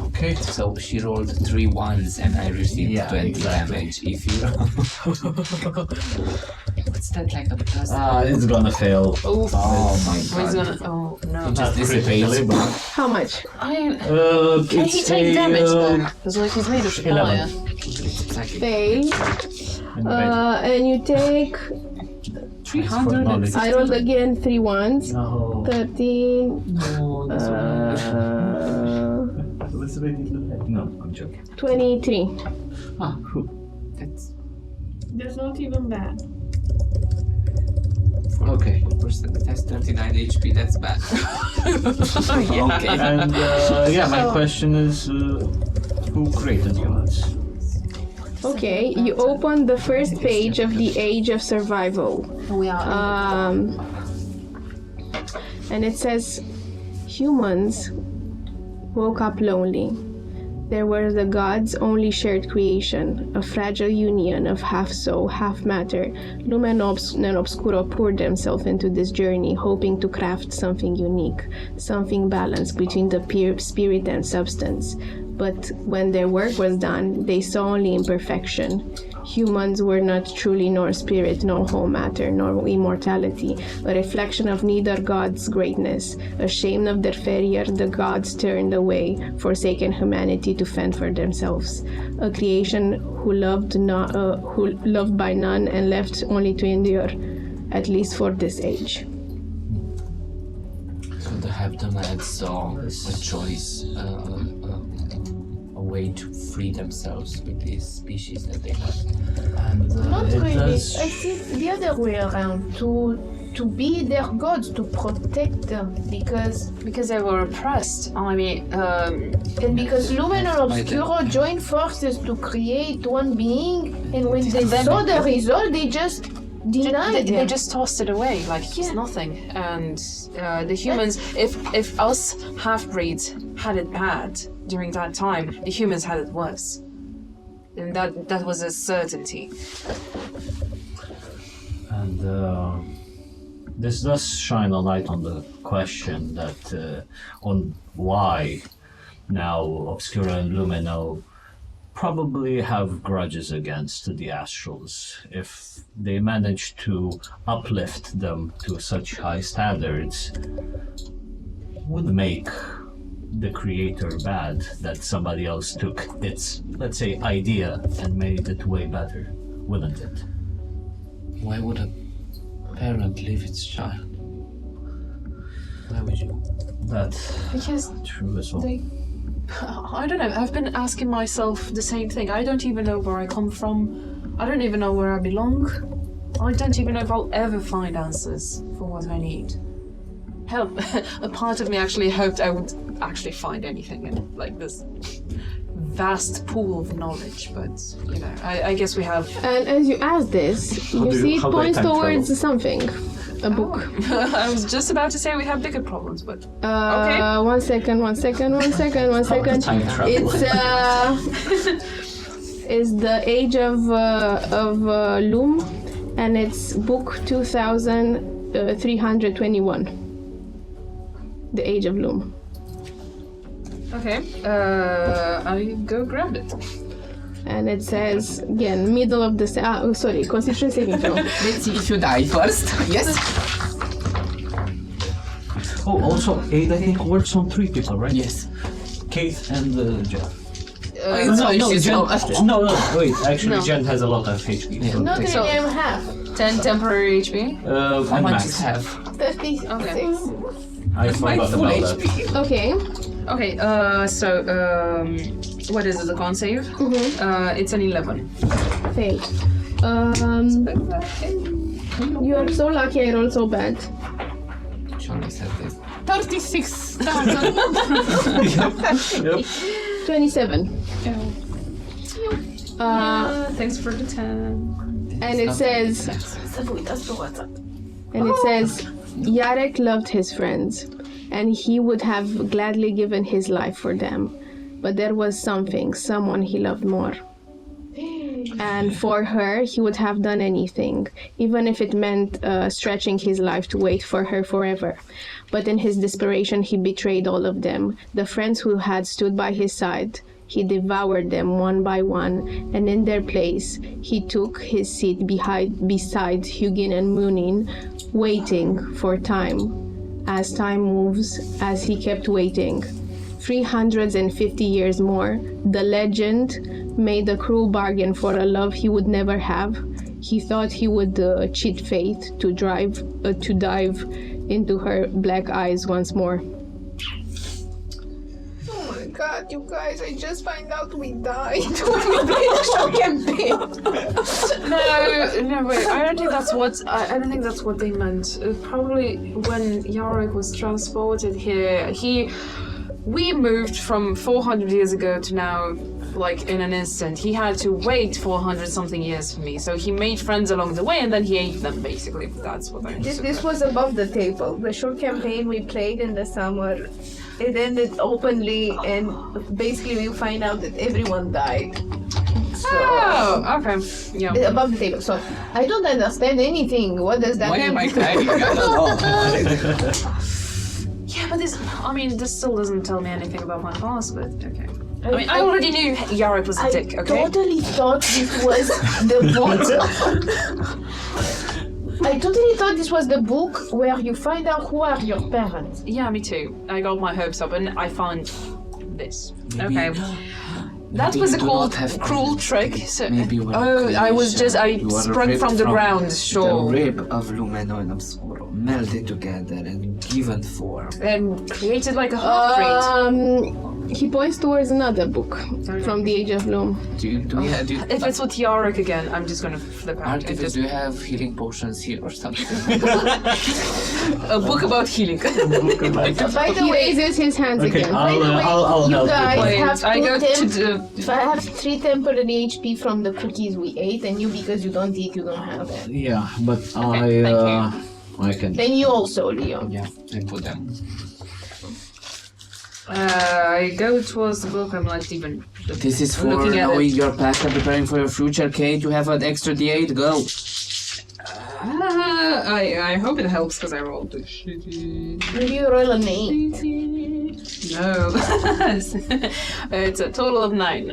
Okay. So she rolled 3 1s and I received Yeah, 20 exactly. damage. If you... What's Is that like a plus? It's gonna fail. Oh my He's god. gonna. Oh no. It just Not critically, dissipates. but How much? Can he take damage then? Because like he's made of fire. 11. It's like Fail. And you take. 300. I rolled again 3 ones. No. 13. No, this one. No, I'm joking. 23. That's That's not even bad. Okay. person that has 39 HP. That's bad. Okay. And my question is, who created humans? Okay, you open the first page of the Age of Survival. We are. And it says, humans woke up lonely. There were the gods' only shared creation, a fragile union of half soul, half matter. Lumen and Obscuro poured themselves into this journey, hoping to craft something unique, something balanced between the spirit and substance. But when their work was done, they saw only imperfection. Humans were not truly nor spirit, nor whole matter, nor immortality, a reflection of neither God's greatness. Ashamed of their failure, the gods turned away, forsaking humanity to fend for themselves. A creation who loved by none and left only to endure, at least for this age. So the Heptamods saw a choice, a way to free themselves with these species that they have. And Not it really. does- I see it the other way around. To be their gods, to protect them, because Because they were oppressed. I mean, and because Lumen and Obscuro joined forces to create one being, and when they saw the result, they just denied they them. just tossed it away like it's nothing. And the humans, if us half-breeds had it bad during that time, the humans had it worse. And that was a certainty. And this does shine a light on the question that on why now Obscura and Lumino probably have grudges against the Astrals. If they manage to uplift them to such high standards, would make the creator bad that somebody else took its, let's say, idea and made it way better, wouldn't it? Why would a parent leave its child? Why would you? That's Because true as well. I don't know, I've been asking myself the same thing. I don't even know where I come from. I don't even know where I belong. I don't even know if I'll ever find answers for what I need. Hell, a part of me actually hoped I would actually find anything in like this vast pool of knowledge, but you know, I guess we have. And as you ask this, you see it how do I points time towards travel? something. A book. I was just about to say we have bigger problems, but Okay. One second. Time travel. It's the Age of Loom, and it's book 2321. The Age of Loom. okay. I go grab it. And it says, again, middle of the... Constitution saving throw. Let's see if you die first. Yes. Oh, also, Aid, I think, works on 3 people, right? Yes. Kate and Jen. Jen. No, wait, actually, No. Jen has a lot of HP. Yeah. So, Not So- really, I'm half. 10 temporary HP. How and much Max. is have? 36. Okay. I forgot Full about that. HP. Okay. Okay, what is it, the con save? It's an 11. Failed. You are so lucky I rolled so bad. Surely said this. 36,000. Yep. 27. Thanks for the 10. And it says... Să vă uitați pe WhatsApp. And it says, Yarek loved his friends, and he would have gladly given his life for them. But there was someone he loved more. And for her, he would have done anything, even if it meant stretching his life to wait for her forever. But in his desperation, he betrayed all of them, the friends who had stood by his side. He devoured them one by one, and in their place, he took his seat beside Hugin and Munin, waiting for time. As time moves, as he kept waiting, 350 years more, the legend made a cruel bargain for a love he would never have. He thought he would cheat fate to dive into her black eyes once more. Oh my god, you guys, I just find out we died when we played the show campaign. No, wait. I don't think that's what they meant. Probably when Yarok was transported here, we moved from 400 years ago to now, like in an instant. He had to wait 400 something years for me, so he made friends along the way and then he ate them basically. That's what I understood. This was above the table. The short campaign we played in the summer, it ended openly, and basically we find out that everyone died. So, Oh, okay. Yeah. above the table. So I don't understand anything. What does that Why mean? am I crying? I don't know. Yeah, but this still doesn't tell me anything about my past, but okay. I already knew Yarok was a dick, okay? Totally thought this was the book. I totally thought this was the book where you find out who are your parents. Yeah, me too. I got my hopes up and I found this. Maybe- Okay. That maybe was a you do cool, not have cruel credit. trick. So, Maybe you were I You were sprung ripped from the ground, The sure. rib of Lumeno and Obscuro melded together and given form. And created like a half-breed. He points towards another book from the Age of Loom. Do you If it's with Yarok again, I'm just gonna flip out. Artifice, do you have healing potions here or something? A book about healing. By the He way, raises his hands Okay, again. I'll you help guys you. have I go two to the... if I have 3 temporary HP from the cookies we ate, and you, because you don't eat, you don't have that. Yeah, but I can. Then you also, Leo. Yeah, I put them. I go towards the book, I'm not even... This is for Looking at knowing it. your past and preparing for your future. Kate, you have an extra D8, go. I hope it helps because I rolled a shitty... Maybe you roll an 8. No. It's a total of 9.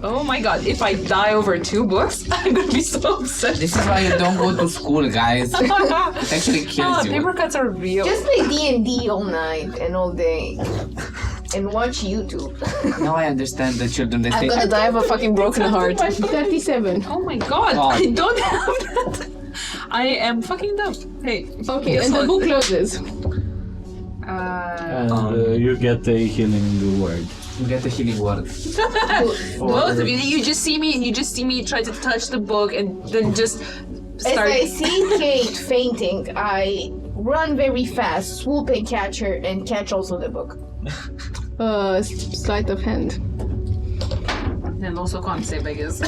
Oh my god, if I die over 2 books, I'm gonna be so upset. This is why you don't go to school, guys. It actually kills you. Paper cuts are real. Just play D&D all night and all day. And watch YouTube. Now I understand the children. They I'm say, gonna die of a fucking broken heart. 37. Oh my god, Oh. I don't have that. I am fucking dumb. Hey. Okay, guess and the what? book closes. And you get a healing word. you get the healing word. Both of you, you just see me try to touch the book and then just As start. I see Kate fainting, I run very fast, swoop and catch her, and catch also the book. Sleight of hand. And also can't save, I guess.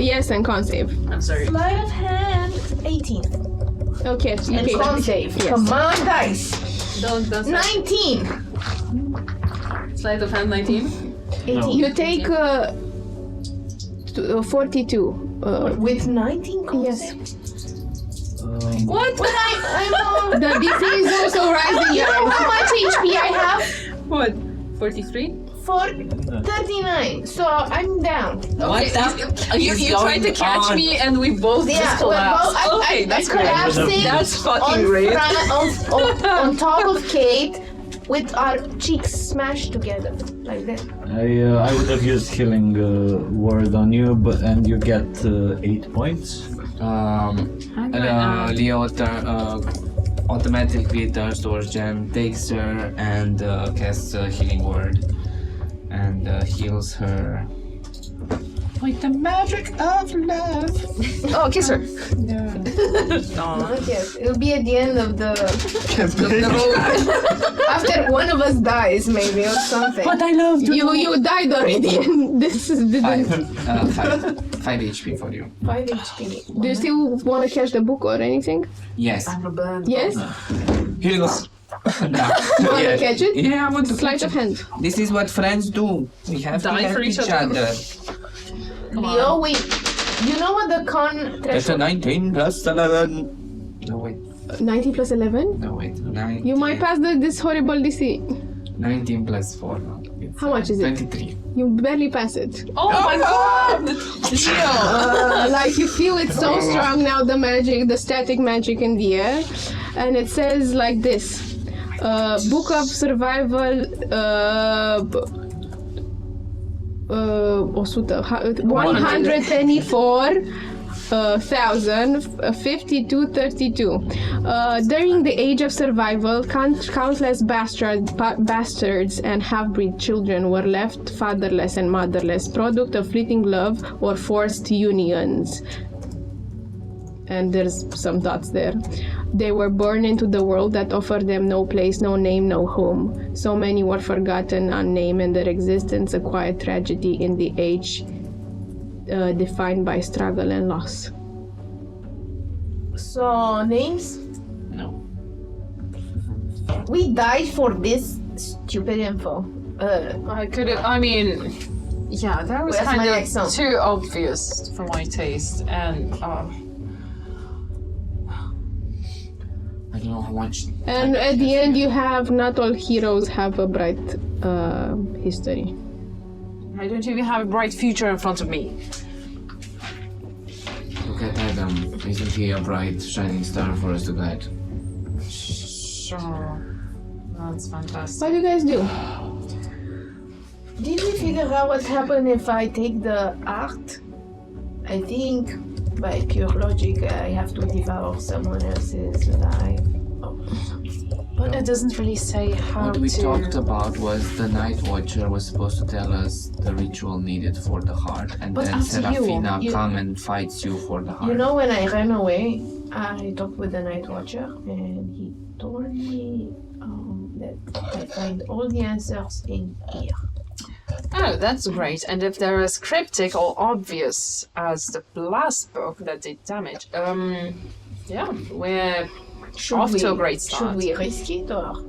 Yes, and con save. I'm sorry. Sleight of hand, 18. Okay, And okay. con save. Yes. Come on, dice. Don't 19. Sleight of hand 19. 18. You take 42. With 19 con Yes. save? What? But I'm The DC is also rising. You know how much HP I have? What? 43? For 39. So I'm down. What You tried to catch me and we both Yeah, just we're collapsed. both, Okay, I that's great. collapsing That's on fucking great. on top of Kate with our cheeks smashed together like that. I would have used healing word on you, and you get 8 points. Leo automatically turns towards Jen, takes her, and casts a healing word, and heals her. With the magic of love. Oh, kiss her. Not yet. It'll be at the end of the The road. after one of us dies maybe or something. But I love You died already. And this is the. 5 HP for you. 5 HP. Do you still want to catch the book or anything? Yes. Yes. Healing us. You want to catch it? Yeah, I want to Sleight catch of it. hand. This is what friends do. We have to Die help for each other. Leo, wait. You know what the con That's a threshold? 19 plus 11. No wait, 90 plus 11? no wait. 19. You might pass this horrible DC. 19 plus 4. No, How much is it? 23. You barely pass it. Oh my god! Like you feel it so strong now, the magic, the static magic in the air. And it says like this. Book of Survival 124,052. During the age of survival, countless bastards and half-breed children were left fatherless and motherless, product of fleeting love or forced unions. And there's some thoughts there. They were born into the world that offered them no place, no name, no home. So many were forgotten, unnamed, and their existence a quiet tragedy in the age defined by struggle and loss. So, names? No. We died for this stupid info. I could have. I mean, yeah, that was Where's kind my of next song? too obvious for my taste, and I don't know how much. And at the end, you have not all heroes have a bright history. I don't even have a bright future in front of me. Look at Adam. Isn't he a bright, shining star for us to guide? Sure, that's fantastic. What do you guys do? Did we figure out what happened if I take the art? I think by pure logic I have to devour someone else's life. But it doesn't really say how What we to. talked about was the Night Watcher was supposed to tell us the ritual needed for the heart, and But then after Serafina you- come and fights you for the heart. You know, when I ran away, I talked with the Night Watcher, and he told me that I find all the answers in here. Oh, that's great. And if they're as cryptic or obvious as the last book that did damage, yeah, we're off to a great start. Should we risk it or?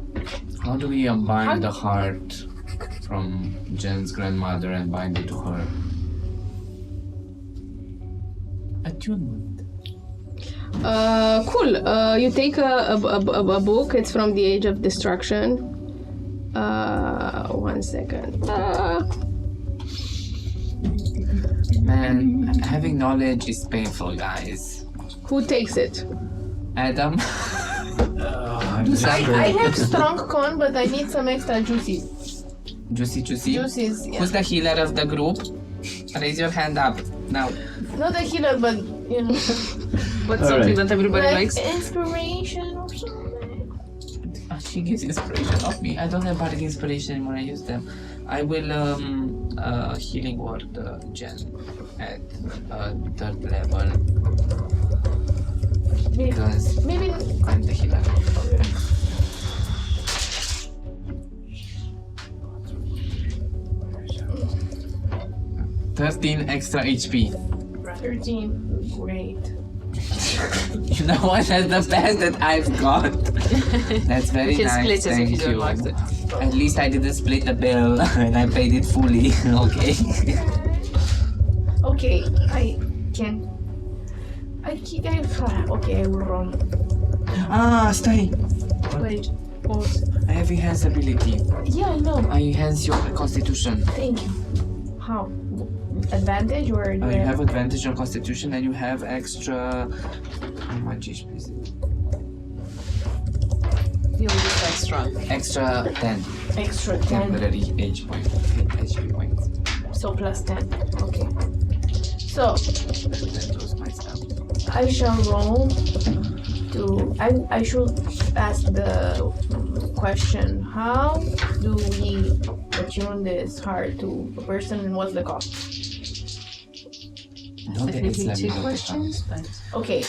How do we unbind the heart from Jen's grandmother and bind it to her? Attunement. Cool. You take a book. It's from the Age of Destruction. 1 second. Man, having knowledge is painful, guys. Who takes it? Adam? I have strong con, but I need some extra juices. Juicy. Juices, yeah. Who's the healer of the group? Raise your hand up now. Not a healer, but you know, But something that everybody like likes. inspiration or something. She gives inspiration of me. I don't have bardic inspiration anymore. I use them. I will healing word Jen at 3rd level because Maybe I'm the healer. 13 extra HP. 13. Great. You know what? That's the best that I've got. That's very You can nice. split it if Thank you don't like it. At least I didn't split the bill and I paid it fully. Okay. Okay, I can. Okay, I will run. Stay. Wait, pause. I have enhanced ability. Yeah, I know. I enhance your constitution. Thank you. How? Advantage or? You have advantage on constitution and you have extra. How much HP is it? You'll just extra. Extra 10 extra 10. temporary HP points. So plus 10. Okay. So That goes my stuff. I shall roll to. I should ask the question: how do we attune this heart to a person, and what's the cost? No, there is Technically two level of questions, but Okay.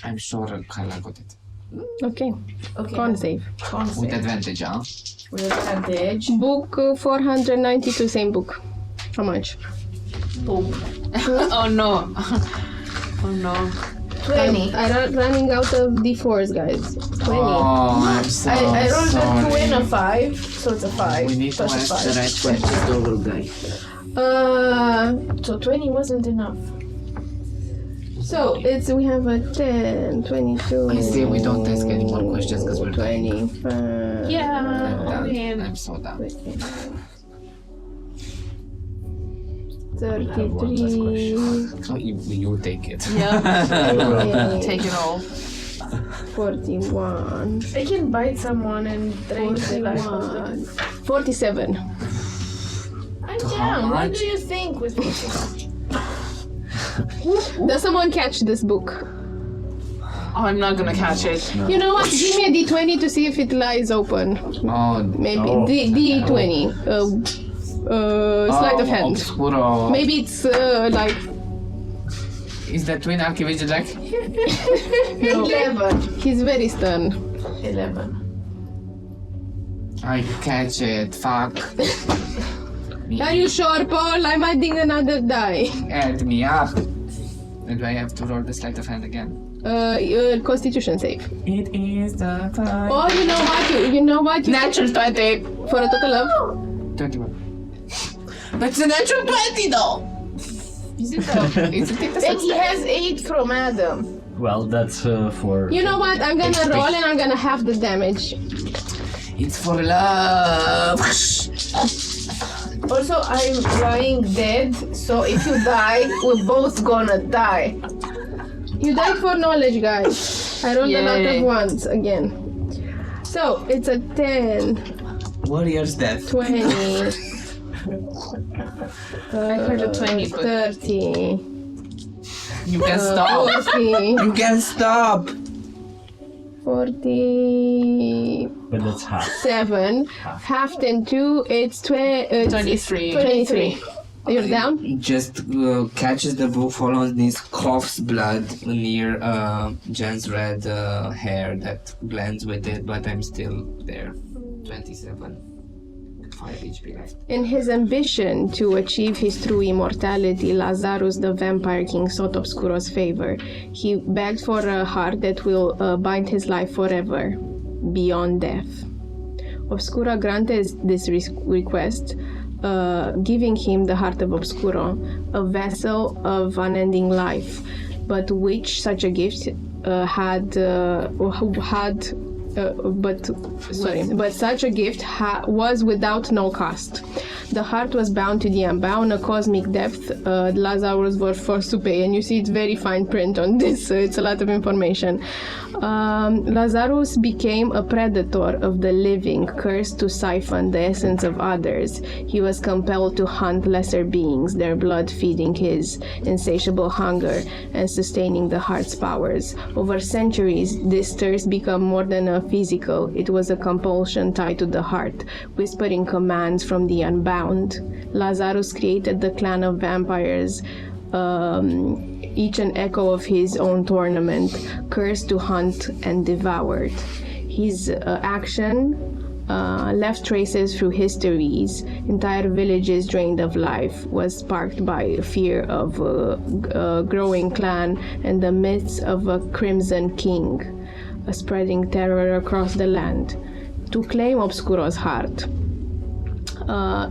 I'm sure Karla got it. Okay. Okay. Con save. With advantage, huh? With advantage. Book 492, same book. How much? Boom. oh no, oh no. 20. I'm running out of D4s, guys. 20. Oh, I'm so I rolled sorry. a 2 and a 5, so it's a 5. We need to plus a ask the 5. right questions, double guy. So 20 wasn't enough. So we have a 10, 22. I say we don't ask any more questions because we're dying. 25. Yeah, I'm I mean, done. I'm so done. 33. Oh, you take it. Yeah. Take it all. 41. I can bite someone and drain the life of them. 47. I'm How down. What much? do you think with me? Does someone catch this book? Oh, I'm not gonna catch it. You know what? Give me a d20 to see if it lies open. Oh, Maybe Oh. d20. Sleight of hand. Obscuro. Maybe it's like Is that twin archivigilec? 11. he's very stern. 11. I catch it. Fuck. Are you sure, Paul? I'm adding another die. Add me up. And do I have to roll the sleight of hand again? Constitution save. It is the time. Oh, you know what? Natural 20. For a total of 21. But it's a natural 20 though! Is it though? Is it And he has 8 from Adam. Well, that's for. You know what? I'm gonna XP. roll and I'm gonna have the damage. It's for love! Also, I'm lying dead, so if you die, we're both gonna die. You died for knowledge, guys. I rolled a lot Yay. of ones again. So it's a 10, Warrior's death. 20. I heard a 20, but 30. You can stop! 40. You can stop! 40. But that's half. 7. Half 10, 2. It's 23. 23. You're down? He just catches the book, follows this, coughs blood near Jen's red hair that blends with it, but I'm still there. 27. 5 HP left. In his ambition to achieve his true immortality, Lazarus the vampire king sought Obscuro's favor. He begged for a heart that will bind his life forever, beyond death. Obscura granted this request, giving him the heart of Obscuro, a vessel of unending life, but which such a gift but such a gift was without no cost. The heart was bound to the unbound, a cosmic depth Lazarus was forced to pay, and you see it's very fine print on this, so it's a lot of information. Lazarus became a predator of the living, cursed to siphon the essence of others. He was compelled to hunt lesser beings, their blood feeding his insatiable hunger and sustaining the heart's powers. Over centuries, this thirst became more than a physical, it was a compulsion tied to the heart, whispering commands from the unbound. Lazarus created the clan of vampires, each an echo of his own tournament, cursed to hunt and devoured. His action left traces through histories. Entire villages drained of life was sparked by fear of a growing clan and the myths of a crimson king, spreading terror across the land. To claim Obscuro's heart,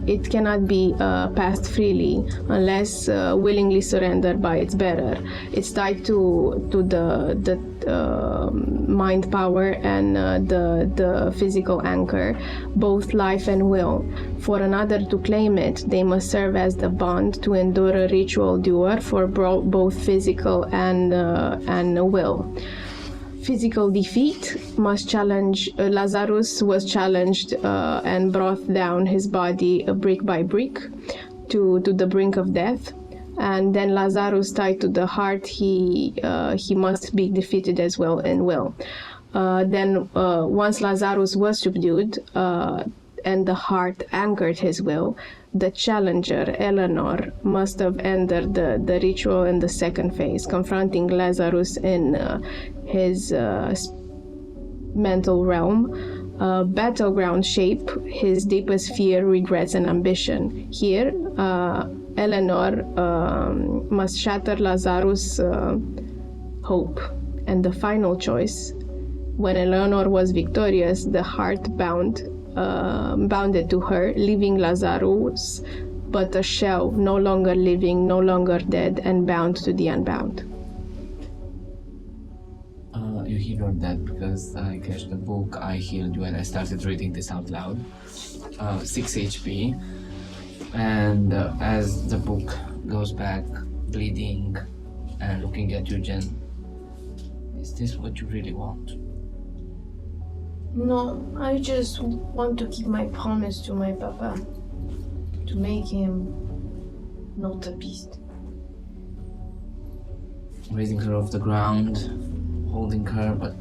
it cannot be passed freely unless willingly surrendered by its bearer. It's tied to the mind power and the physical anchor, both life and will. For another to claim it, they must serve as the bond to endure a ritual duel for both physical and will. Physical defeat must challenge. Lazarus was challenged and brought down his body brick by brick to the brink of death. And then Lazarus, tied to the heart, he must be defeated as well in will. Then once Lazarus was subdued and the heart anchored his will, the challenger, Eleanor, must have entered the ritual in the second phase, confronting Lazarus in his mental realm, battleground shape, his deepest fear, regrets, and ambition. Here, Eleanor must shatter Lazarus' hope. And the final choice, when Eleanor was victorious, the heart bounded to her, leaving Lazarus but a shell, no longer living, no longer dead, and bound to the unbound. You healed that because I cashed the book, I healed you and I started reading this out loud. 6 HP. And as the book goes back, bleeding and looking at you, Jen, is this what you really want? No, I just want to keep my promise to my papa. To make him not a beast. Raising her off the ground, holding her, but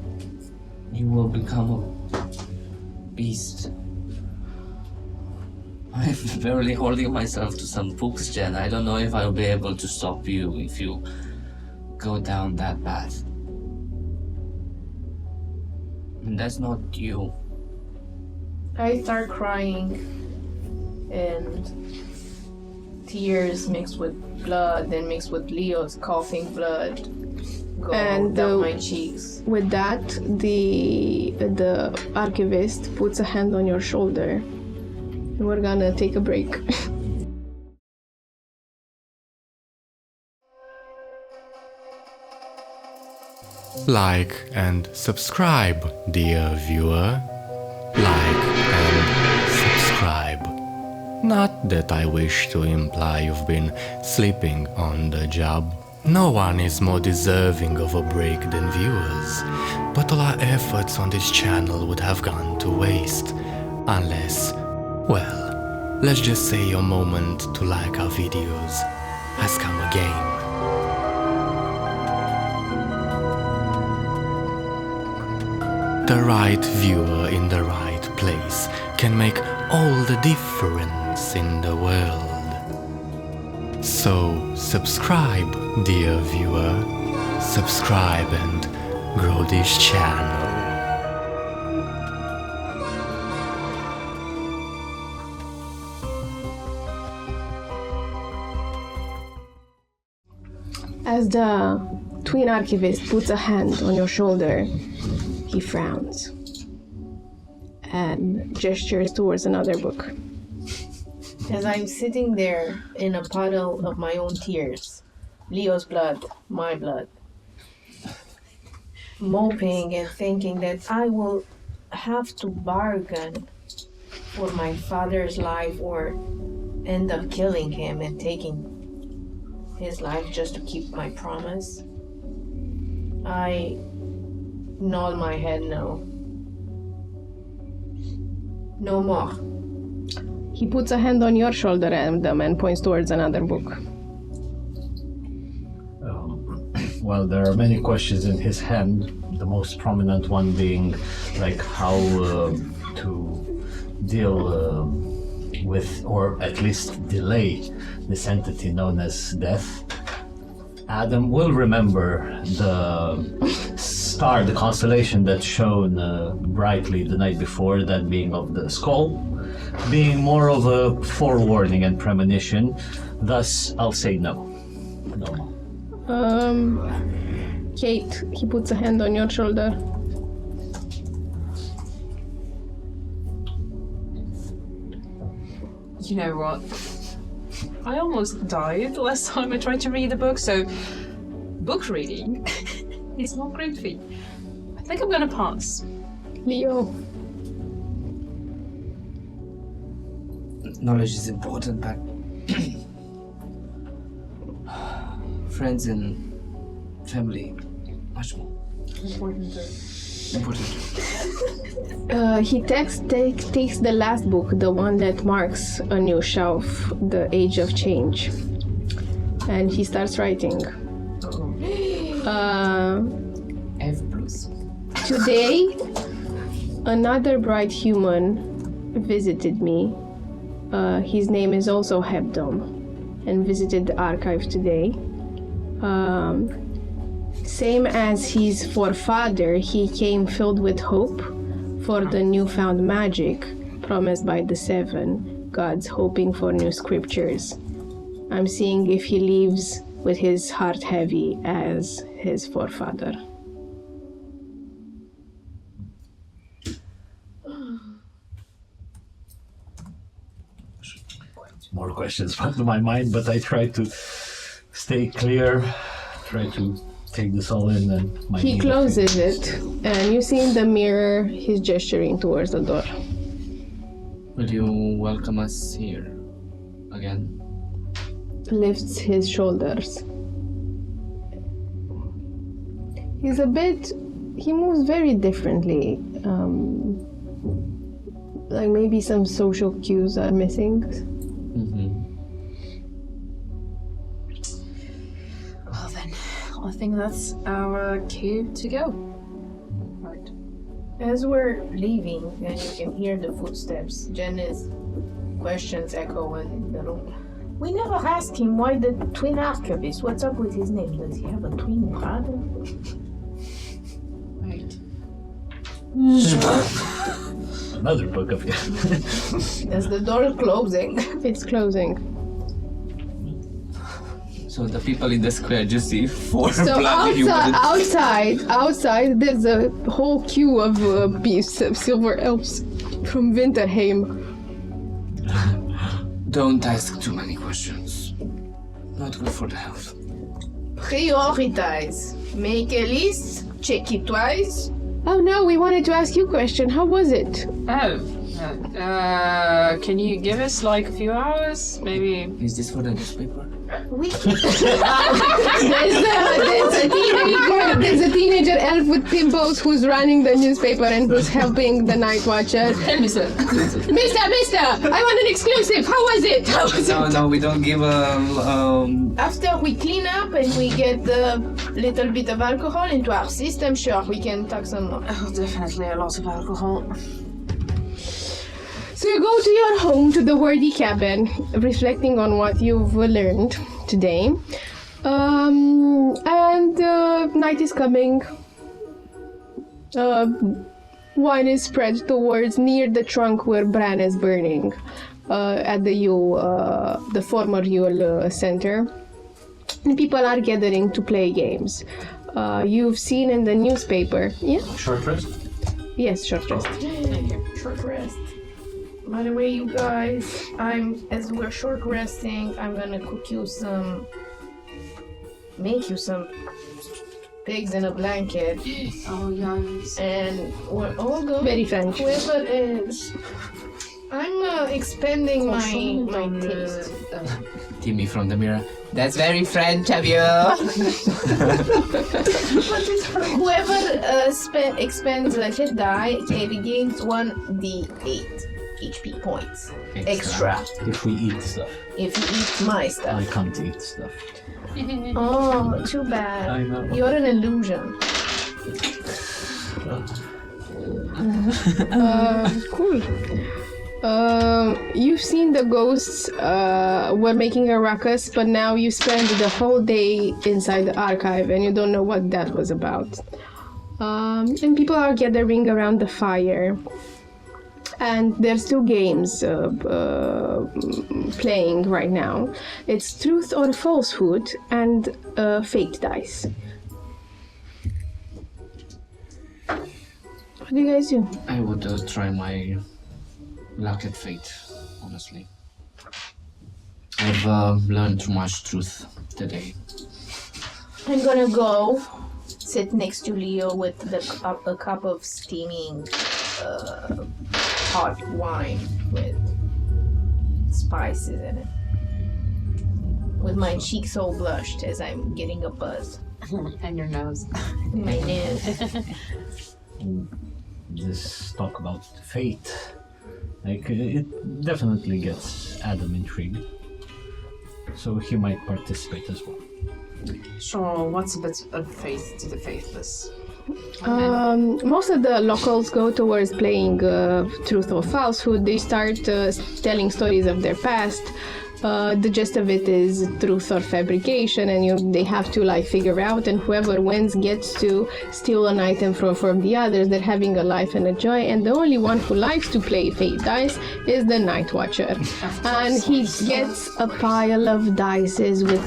you will become a beast. I'm barely holding myself to some books, Jen. I don't know if I'll be able to stop you if you go down that path. And that's not you. I start crying, and tears mixed with blood, then mixed with Leo's coughing blood go And down my cheeks. With that, the archivist puts a hand on your shoulder. And we're gonna take a break. Like and subscribe, dear viewer. Like and subscribe. Not that I wish to imply you've been sleeping on the job. No one is more deserving of a break than viewers, but all our efforts on this channel would have gone to waste unless, well, let's just say your moment to like our videos has come again. The right viewer in the right place can make all the difference in the world. So subscribe, dear viewer. Subscribe and grow this channel. As the twin archivist puts a hand on your shoulder, he frowns and gestures towards another book. As I'm sitting there in a puddle of my own tears, Leo's blood, my blood, moping and thinking that I will have to bargain for my father's life or end up killing him and taking his life just to keep my promise, I nod my head no. No more. He puts a hand on your shoulder, Adam, and points towards another book. Well, there are many questions in his hand. The most prominent one being like how to deal with, or at least delay, this entity known as death. Adam will remember the star, the constellation that shone brightly the night before, that being of the skull, being more of a forewarning and premonition. Thus, I'll say no. No. Kate, he puts a hand on your shoulder. You know what? I almost died last time I tried to read a book, so book reading is not great for you. I think I'm gonna pass. Leo. Knowledge is important, but friends and family, much more important. He takes the last book, the one that marks a new shelf, The Age of Change, and he starts writing. F plus. Today, another bright human visited me. His name is also Hebdom, and visited the archive today. Same as his forefather, he came filled with hope for the newfound magic promised by the seven gods, hoping for new scriptures. I'm seeing if he leaves with his heart heavy as his forefather. More questions come to my mind, but I try to stay clear, try to take this all in, and He closes it, and you see in the mirror he's gesturing towards the door. Will you welcome us here again. Lifts his shoulders. He moves very differently. Like maybe some social cues are missing. Well then, I think that's our cue to go. Right. As we're leaving, and you can hear the footsteps, Jenna's questions echo in the room. We never asked him why the twin archivist. What's up with his name? Does he have a twin brother? Right. Another book of As the door closing. It's closing. So the people in the square just see 4 So bloody humans. outside, there's a whole queue of beasts of silver elves from Winterheim. Don't ask too many questions. Not good for the health. Prioritize. Make a list, check it twice. Oh no, we wanted to ask you a question. How was it? Can you give us like a few hours? Maybe. Is this for the newspaper? We There's a teenager elf with pimples who's running the newspaper and who's helping the night watcher. Tell me, sir. Mister, I want an exclusive. How was it? No, we don't give After we clean up and we get the little bit of alcohol into our system, sure, we can talk some more. Oh, definitely a lot of alcohol. So you go to your home, to the worthy cabin, reflecting on what you've learned today. And night is coming. Wine is spread towards near the trunk where Bran is burning, at the former Yule Center. And people are gathering to play games. You've seen in the newspaper. Yeah? Short rest? Yes, short rest. Short rest. By the way, you guys, as we're short resting, I'm gonna make you some pigs in a blanket, Oh, yes. and we're all going. Very French. Whoever is, I'm expanding my taste. Timmy from the mirror. That's very French of you. Whoever expends like a die, it gains 1d8 HP points extra. If we eat stuff. If you eat my I stuff. can't eat stuff. Oh, too bad. I know. You're an illusion. Cool. You've seen the ghosts were making a ruckus, but now you spend the whole day inside the archive and you don't know what that was about. And people are gathering around the fire. And there's 2 games playing right now. It's Truth or Falsehood and Fate Dice. What do you guys do? I would try my luck at fate, honestly. I've learned too much truth today. I'm gonna go sit next to Leo with a cup of steaming hot wine with spices in it. With my cheeks all blushed as I'm getting a buzz And your nose. in my nose. This talk about fate, like it definitely gets Adam intrigued, so he might participate as well. Sure, what's a bit of faith to the faithless? Most of the locals go towards playing Truth or Falsehood. They start telling stories of their past. The gist of it is truth or fabrication, and they have to figure out, and whoever wins gets to steal an item from the others. They're having a life and a joy, and the only one who likes to play fate dice is the night watcher, and he gets a pile of dices with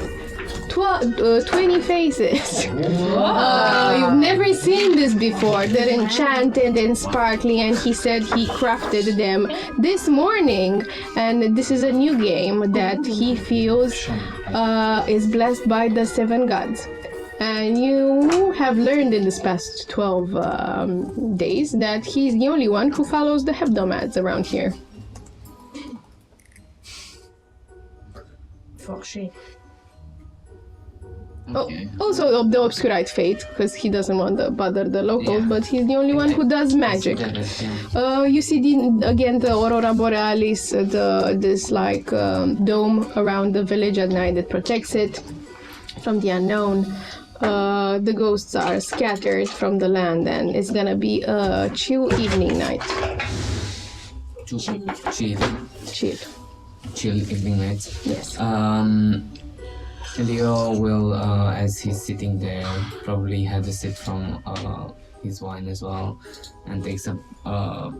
20 faces. You've never seen this before. They're enchanted and sparkly, and he said he crafted them this morning, and this is a new game that he feels is blessed by the 7 gods. And you have learned in this past 12 days that he's the only one who follows the hebdomads around here. For shame. Okay. Also of the obscurite fate, because he doesn't want to bother the locals, Yeah. but he's the only one who does magic. You see again the aurora borealis, this like dome around the village at night that protects it from the unknown. The ghosts are scattered from the land, and it's gonna be a chill evening night. Chill evening night. Yes. Leo will, as he's sitting there, probably have a sip from his wine as well, and takes a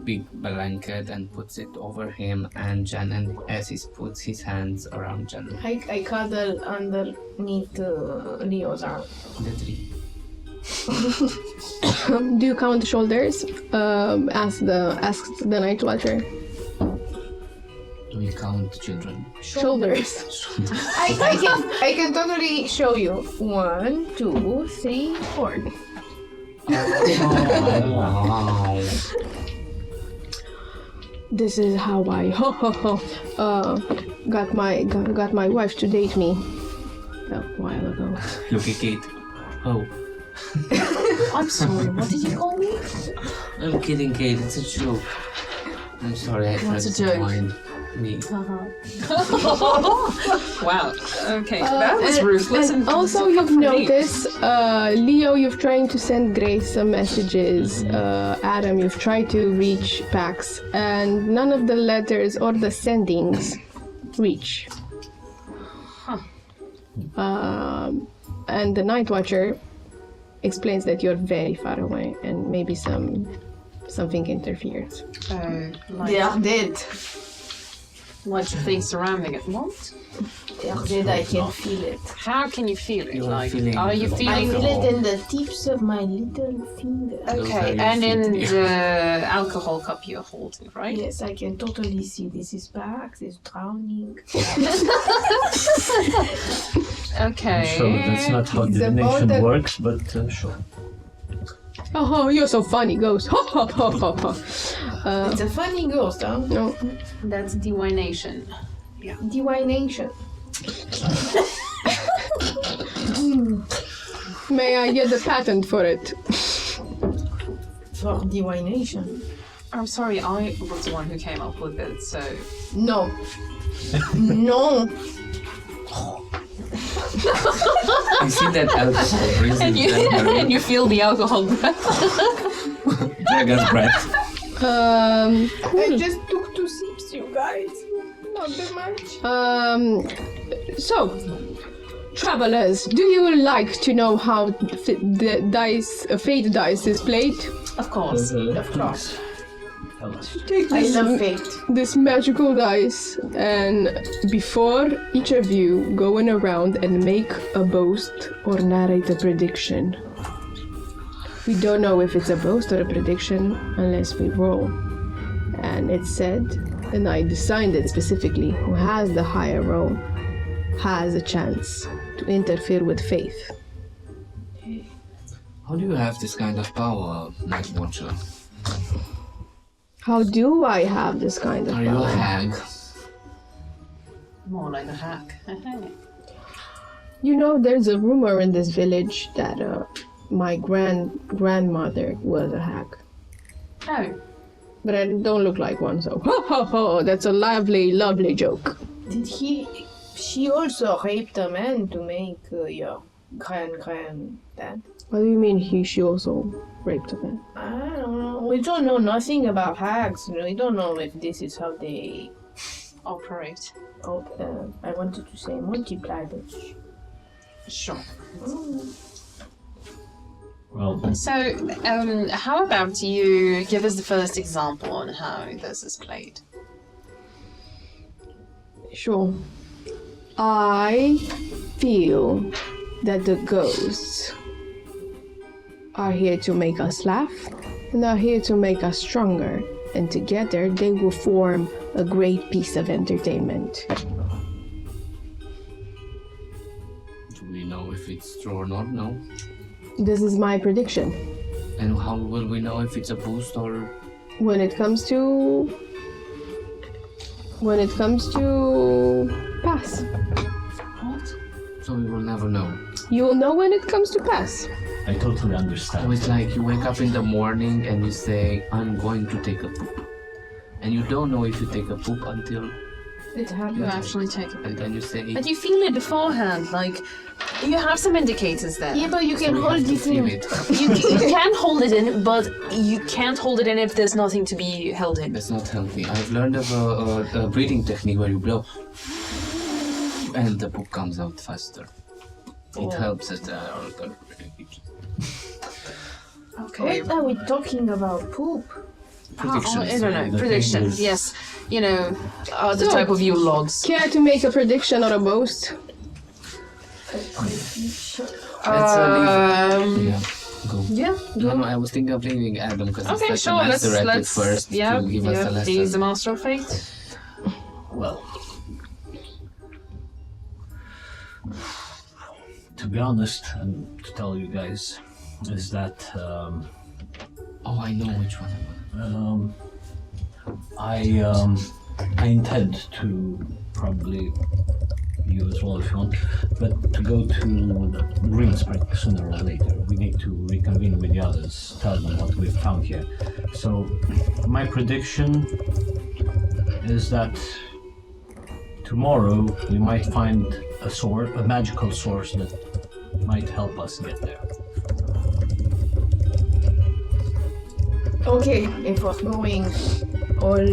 big blanket and puts it over him and Jen, and as he puts his hands around Jen. I cuddle underneath Leo's arm. The tree. Do you count the shoulders? Asks the night watcher. Do we count children? Shoulders. I can totally show you. 1, 2, 3, 4. Wow. This is how I got my wife to date me a while ago. Look at Kate. Oh, I'm sorry, what did you call me? I'm kidding, Kate. It's a joke. I'm sorry. I tried What's a to joke? mind me. Wow. Okay, that was ruthless. And also, you've noticed, Leo, you've tried to send Grace some messages. Adam, you've tried to reach Pax, and none of the letters or the sendings reach. And the Night Watcher explains that you're very far away, and maybe something interferes. They are dead. Like things surrounding it. What? They are dead. I can feel it. How can you feel it? You are Like, feeling are you the I feeling? feel it in the tips of my little finger. Okay, Those are and your in feet. the alcohol cup you're holding, right? Yes, I can totally see. This is Pax. This is drowning. Okay. Sure, that's not how It's about divination the- works, but sure. Oh, you're so funny, ghost. It's a funny ghost, huh? No. That's divination. Divination. May I get the patent for it? For divination. I'm sorry, I was the one who came up with it, so No. No. You see that alcohol brings in and you feel the alcohol breath. dragon's breath. I just took 2 sips, you guys. Not that much. So, travelers, do you like to know how the fate dice is played? Of course. Of course. Tell us. Take I this, love fate. this magical dice, and before each of you going around and make a boast or narrate a prediction. We don't know if it's a boast or a prediction unless we roll. And it's said, and I designed it specifically, who has the higher roll has a chance to interfere with faith. How do you have this kind of power, Night Watcher? How do I have this kind of Are you a power? hag? More like a hack. You know, there's a rumor in this village that my grandmother was a hag. Oh, But I don't look like one, so that's a lovely, lovely joke. Did she also raped a man to make your granddad? What do you mean she also raped a man? I don't know. We don't know nothing about hags. We don't know if this is how they. operate. I wanted to say multiply, but Sure. Well, So, how about you give us the first example on how this is played? Sure. I feel that the ghosts are here to make us laugh and are here to make us stronger, and together they will form a great piece of entertainment. Do we know if it's true or not? No. This is my prediction. And how will we know if it's a boost or... When it comes to pass. So we will never know. You will know when it comes to pass. I totally So understand. it's like you wake up in the morning and you say, I'm going to take a poop. And you don't know if you take a poop until, It happens. You actually take it. and then you say, But you feel it beforehand, like you have some indicators there. Yeah, but you can you hold have to it feel in. it. You can hold it in, but you can't hold it in if there's nothing to be held in. That's not healthy. I've learned of a breathing technique where you blow and the poop comes out faster. It helps at organ release. Okay. What are we talking about? Poop? Predictions. I don't know. The Predictions. thing Yes. You know, the So- type of you logs. Care to make a prediction or a boast? Let's leave. Yeah, go. Yeah. No, I was thinking of leaving Adam because Okay, he's such sure. a master at it Let's. first Yeah. to give us a lesson. He's the master of fate. Well, to be honest, and to tell you guys, is that Oh, I know which one. I intend to probably you as well if you want, but to go to Greenspring sooner or later. We need to reconvene with the others, tell them what we've found here. So my prediction is that tomorrow we might find a magical source that might help us get there. Okay. If we're going all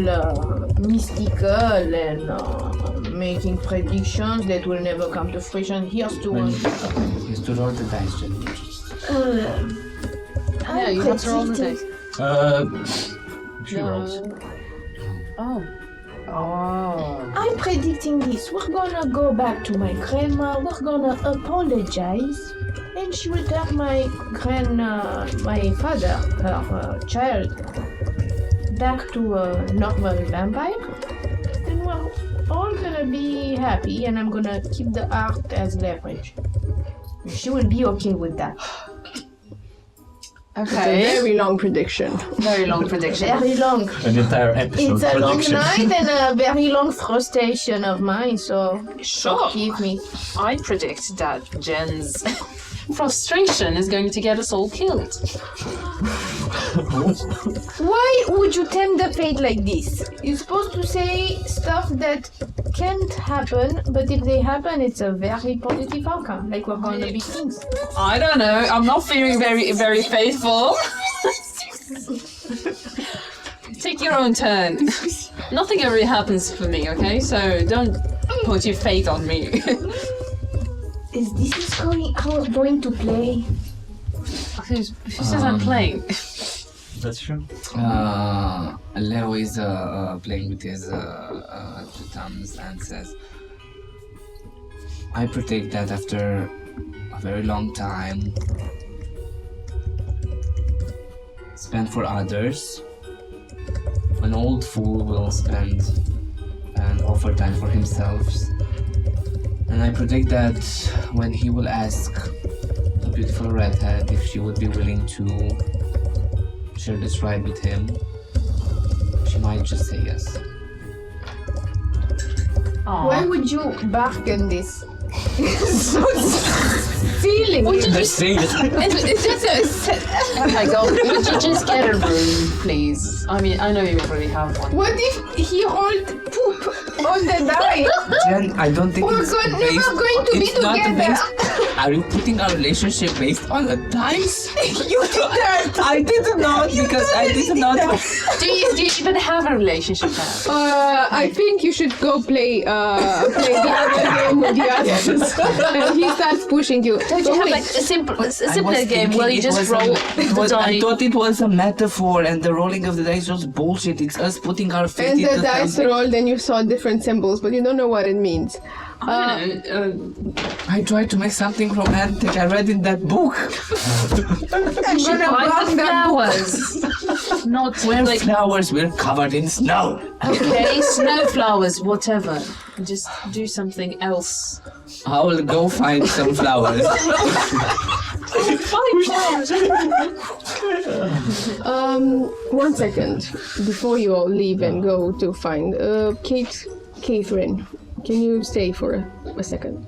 mystical and making predictions that will never come to fruition, here's to one. He's to roll the dice, Jen. Yeah, you have to roll the dice. She rolls. Oh. Oh. I'm predicting this. We're gonna go back to my grandma. We're gonna apologize, and she will turn my father, her child, back to a normal vampire, and we're all gonna be happy. And I'm gonna keep the art as leverage. She will be okay with that. It's a Okay. very long prediction. Very long prediction. Very long. An entire episode It's a long prediction. night and a very long frustration of mine. So Sure. forgive me. I predict that Jen's frustration is going to get us all killed. Why would you tempt the fate like this? You're supposed to say stuff that can't happen, but if they happen, it's a very positive outcome. Like we're gonna be kings. I don't know. I'm not feeling very, very faithful. Take your own turn. Nothing ever happens for me, okay? So don't put your fate on me. Is this going how we're going to play? Who says I'm playing? That's true. Leo is playing with his two thumbs and says, I predict that after a very long time spent for others, an old fool will spend and offer time for himself. And I predict that when he will ask a beautiful redhead if she would be willing to share this ride with him, she might just say yes. Why would you bargain this? So silly. It's just oh my god, would you just get a room, please? I mean, I know you already have one. What if he rolled poop on the die? Jen, I don't think We're it's never based. going to be It's not together. based. Are you putting our relationship based on a dice? You did that. I did not because I did not. Do you even have a relationship now? I think you should go play the other game with the others. And he starts pushing you. Don't you have like a simpler game where you just roll the I die? thought it was a metaphor, and the rolling of the dice was bullshit. It's us putting our faith And in the dice something. rolled, and you saw different symbols, but you don't know what it means. I don't know. I tried to make something romantic. I read in that book. I'm gonna Buy bark the that flowers. Not We're like flowers. We're covered in snow. okay, snowflowers, whatever. Just do something else. I will go find some flowers. One second before you all leave and go to find Catherine. Can you stay for a second?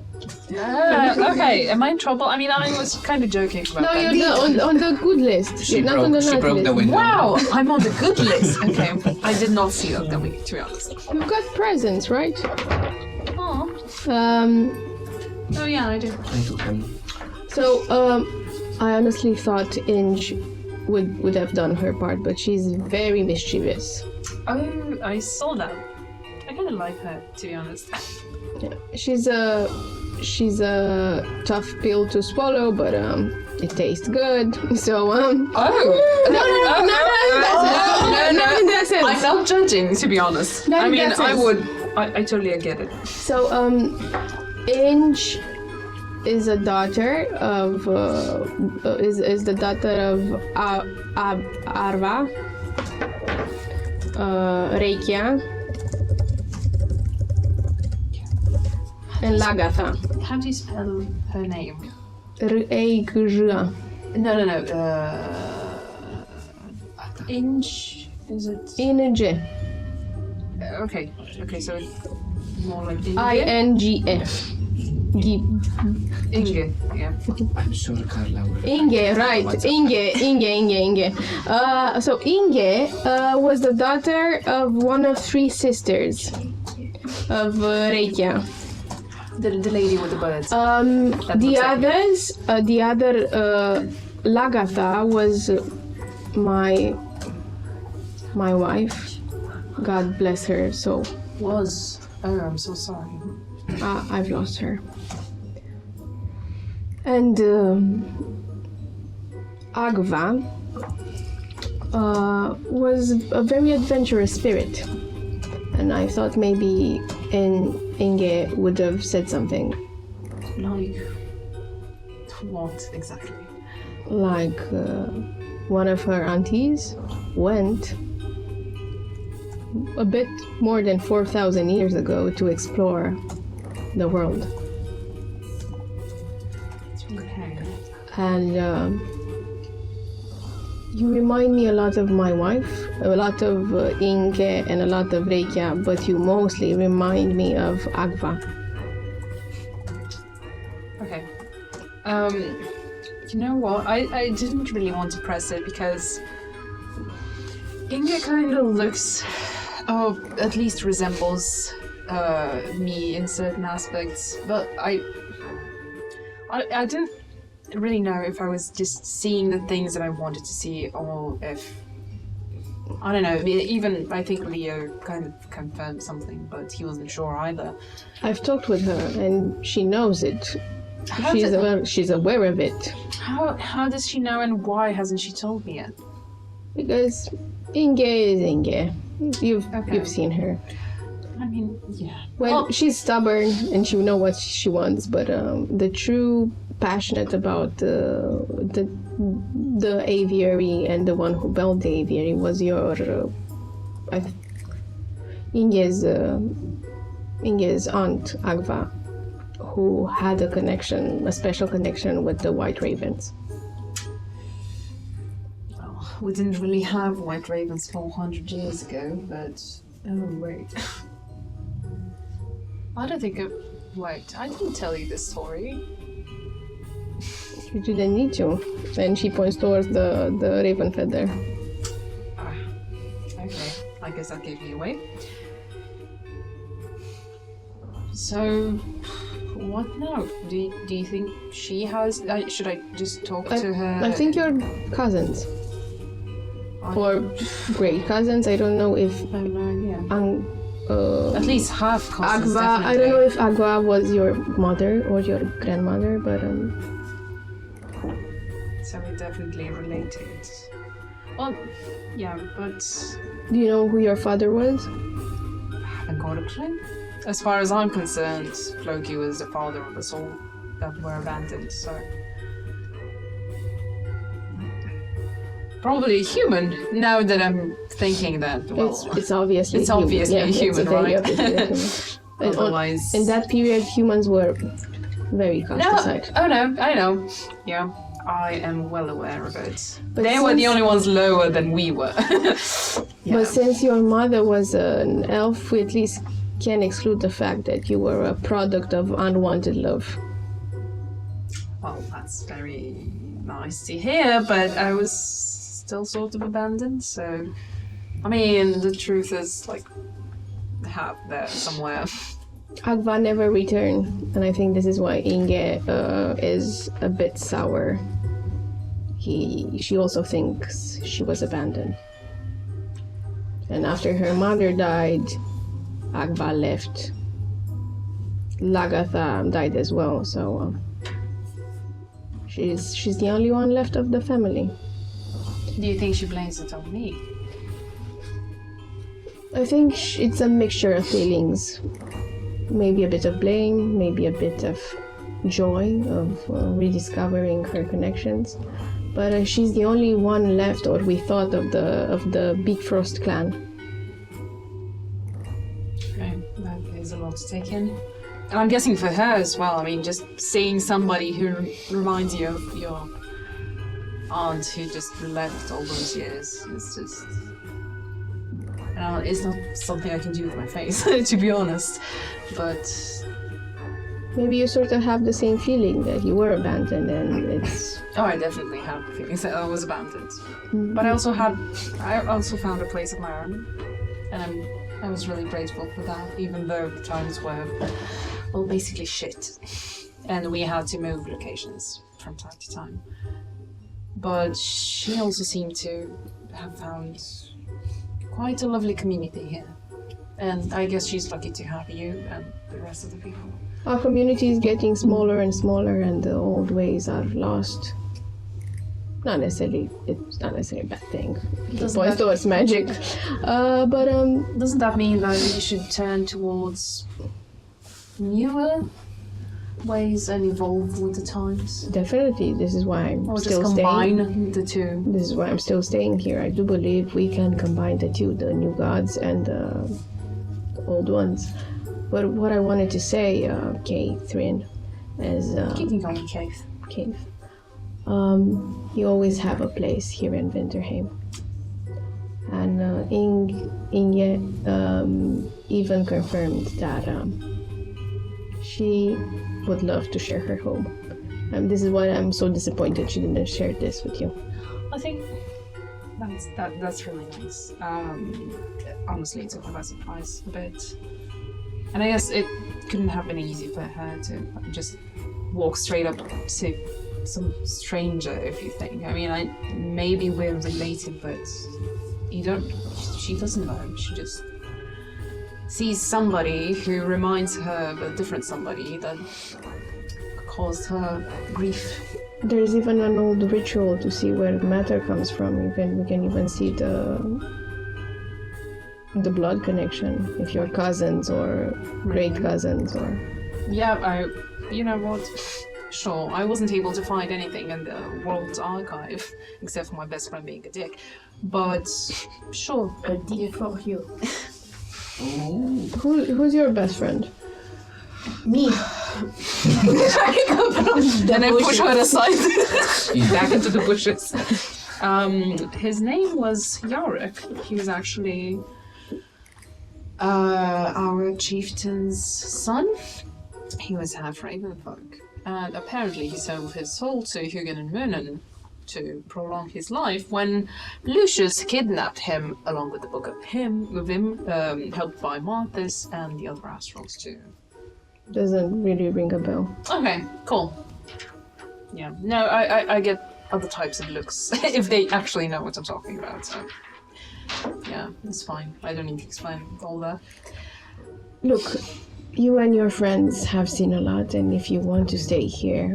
Okay, am I in trouble? I mean, I was kind of joking about No, that. you're on the good list. She You're not on the broke naughty the list. window. Wow, I'm on the good list. Okay, I did not see that coming, to be honest. You've got presents, right? Oh, Um, yeah, I do. I took them. so, I honestly thought Inge would have done her part, but she's very mischievous. Oh, I saw that. I kind of like her, to be honest. Yeah. She's a tough pill to swallow, but it tastes good. So Oh! no, in that sense. I'm not judging, to be honest. Not I in mean, that I sense. would. I totally get it. So Inge is a daughter of is the daughter of Arva, Reikia, and Lagatha. How do you spell her name? Reikja. No. Inge, is it? Inge. Okay, so it's more like Inge. Inge. Inge, yeah. I'm sure Karla will. Inge, right. Inge. So Inge was the daughter of one of three sisters of Reikia. The lady with the birds. The other Lagatha was my wife. God bless her. So Was. Oh, I'm so sorry. I've lost her. And Agva was a very adventurous spirit, and I thought maybe Inge would have said something Like. What exactly? like one of her aunties went a bit more than 4,000 years ago to explore the world. Okay. And you remind me a lot of my wife, a lot of Inge and a lot of Reikia, but you mostly remind me of Agva. Okay. You know what? I didn't really want to press it because Inge kind of looks, at least resembles me in certain aspects, but I didn't really know if I was just seeing the things that I wanted to see or if, I don't know, even I think Leo kind of confirmed something, but he wasn't sure either. I've talked with her and she knows it. How She's aware of it. How does she know and why hasn't she told me yet? Because Inge is Inge. You've seen her. I mean, yeah. Well, she's stubborn and she knows what she wants, but the true passionate about the aviary and the one who built the aviary was your Inge's aunt Agva, who had a special connection with the White Ravens. Well, we didn't really have white ravens 400 years ago, but oh wait. I don't think wait, I didn't tell you this story. You didn't need to. And she points towards the raven feather. Okay, I guess that gave me away. So, what now? Do you think she has? Should I just talk to her? I think you're cousins. Or great cousins. I don't know if I have no idea. At least half cousins. Agva. I don't know if Agva was your mother or your grandmother, but So we're definitely related. Well, yeah, but do you know who your father was? I haven't got a clue. As far as I'm concerned, Floki was the father of us all that were abandoned, so... Probably a human, now that I'm thinking that, well... It's obviously it's obviously a human, very right? obviously a human. And Otherwise... in that period, humans were very cast aside. Oh no, I know. Yeah, I am well aware of it. But they were the since- only ones lower than we were. Yeah. But since your mother was an elf, we at least can't exclude the fact that you were a product of unwanted love. Well, that's very nice to hear, but I was still sort of abandoned, so... I mean, the truth is, like, out there somewhere. Agva never returned, and I think this is why Inge is a bit sour. She also thinks she was abandoned. And after her mother died, Agva left. Lagatha died as well, so she's the only one left of the family. Do you think she blames it on me? I think it's a mixture of feelings. Maybe a bit of blame, maybe a bit of joy of rediscovering her connections. But she's the only one left, or we thought, of the Big Frost clan. Okay, that is a lot to take in. And I'm guessing for her as well, I mean, just seeing somebody who reminds you of your aunt who just left all those years, it's just... it's not something I can do with my face, to be honest, but... Maybe you sort of have the same feeling that you were abandoned, and it's... Oh, I definitely had the feelings that I was abandoned. But I also found a place of my own, and I was really grateful for that, even though the times were, well, basically shit. And we had to move locations from time to time. But she also seemed to have found quite a lovely community here. And I guess she's lucky to have you and the rest of the people. Our community is getting smaller and smaller, and the old ways are lost. It's not necessarily a bad thing. It points towards magic. But doesn't that mean that we should turn towards newer ways and evolve with the times? Definitely. This is why I'm or still just staying. combine the two. This is why I'm still staying here. I do believe we can combine the two, the new gods and the old ones. But what I wanted to say, Catherine, is... You can call me Cave. Cave. You always have a place here in Winterheim. And Inge even confirmed that she would love to share her home. And this is why I'm so disappointed she didn't share this with you. I think that's really nice. Honestly, it took me by surprise a bit. And I guess it couldn't have been easy for her to just walk straight up to some stranger, if you think. I mean, maybe we're related, but she doesn't know. She just sees somebody who reminds her of a different somebody that caused her grief. There's even an old ritual to see where matter comes from. We can even see the blood connection, if you're cousins or great cousins or... Yeah, you know what? Sure, I wasn't able to find anything in the world's archive, except for my best friend being a dick. But, sure. A dick for you. Who's your best friend? Me. Then I push her aside, back into the bushes. His name was Rareș. He was actually our chieftain's son. He was half Ravenfolk, and apparently he sold his soul to Hugin and Munin to prolong his life when Lucius kidnapped him along with the Book of VIM, helped by Marthas and the other astrals too. Doesn't really ring a bell. Okay, cool. Yeah, no, I get other types of looks if they actually know what I'm talking about, so yeah, it's fine. I don't need to explain all that. Look, you and your friends have seen a lot, and if you want to stay here,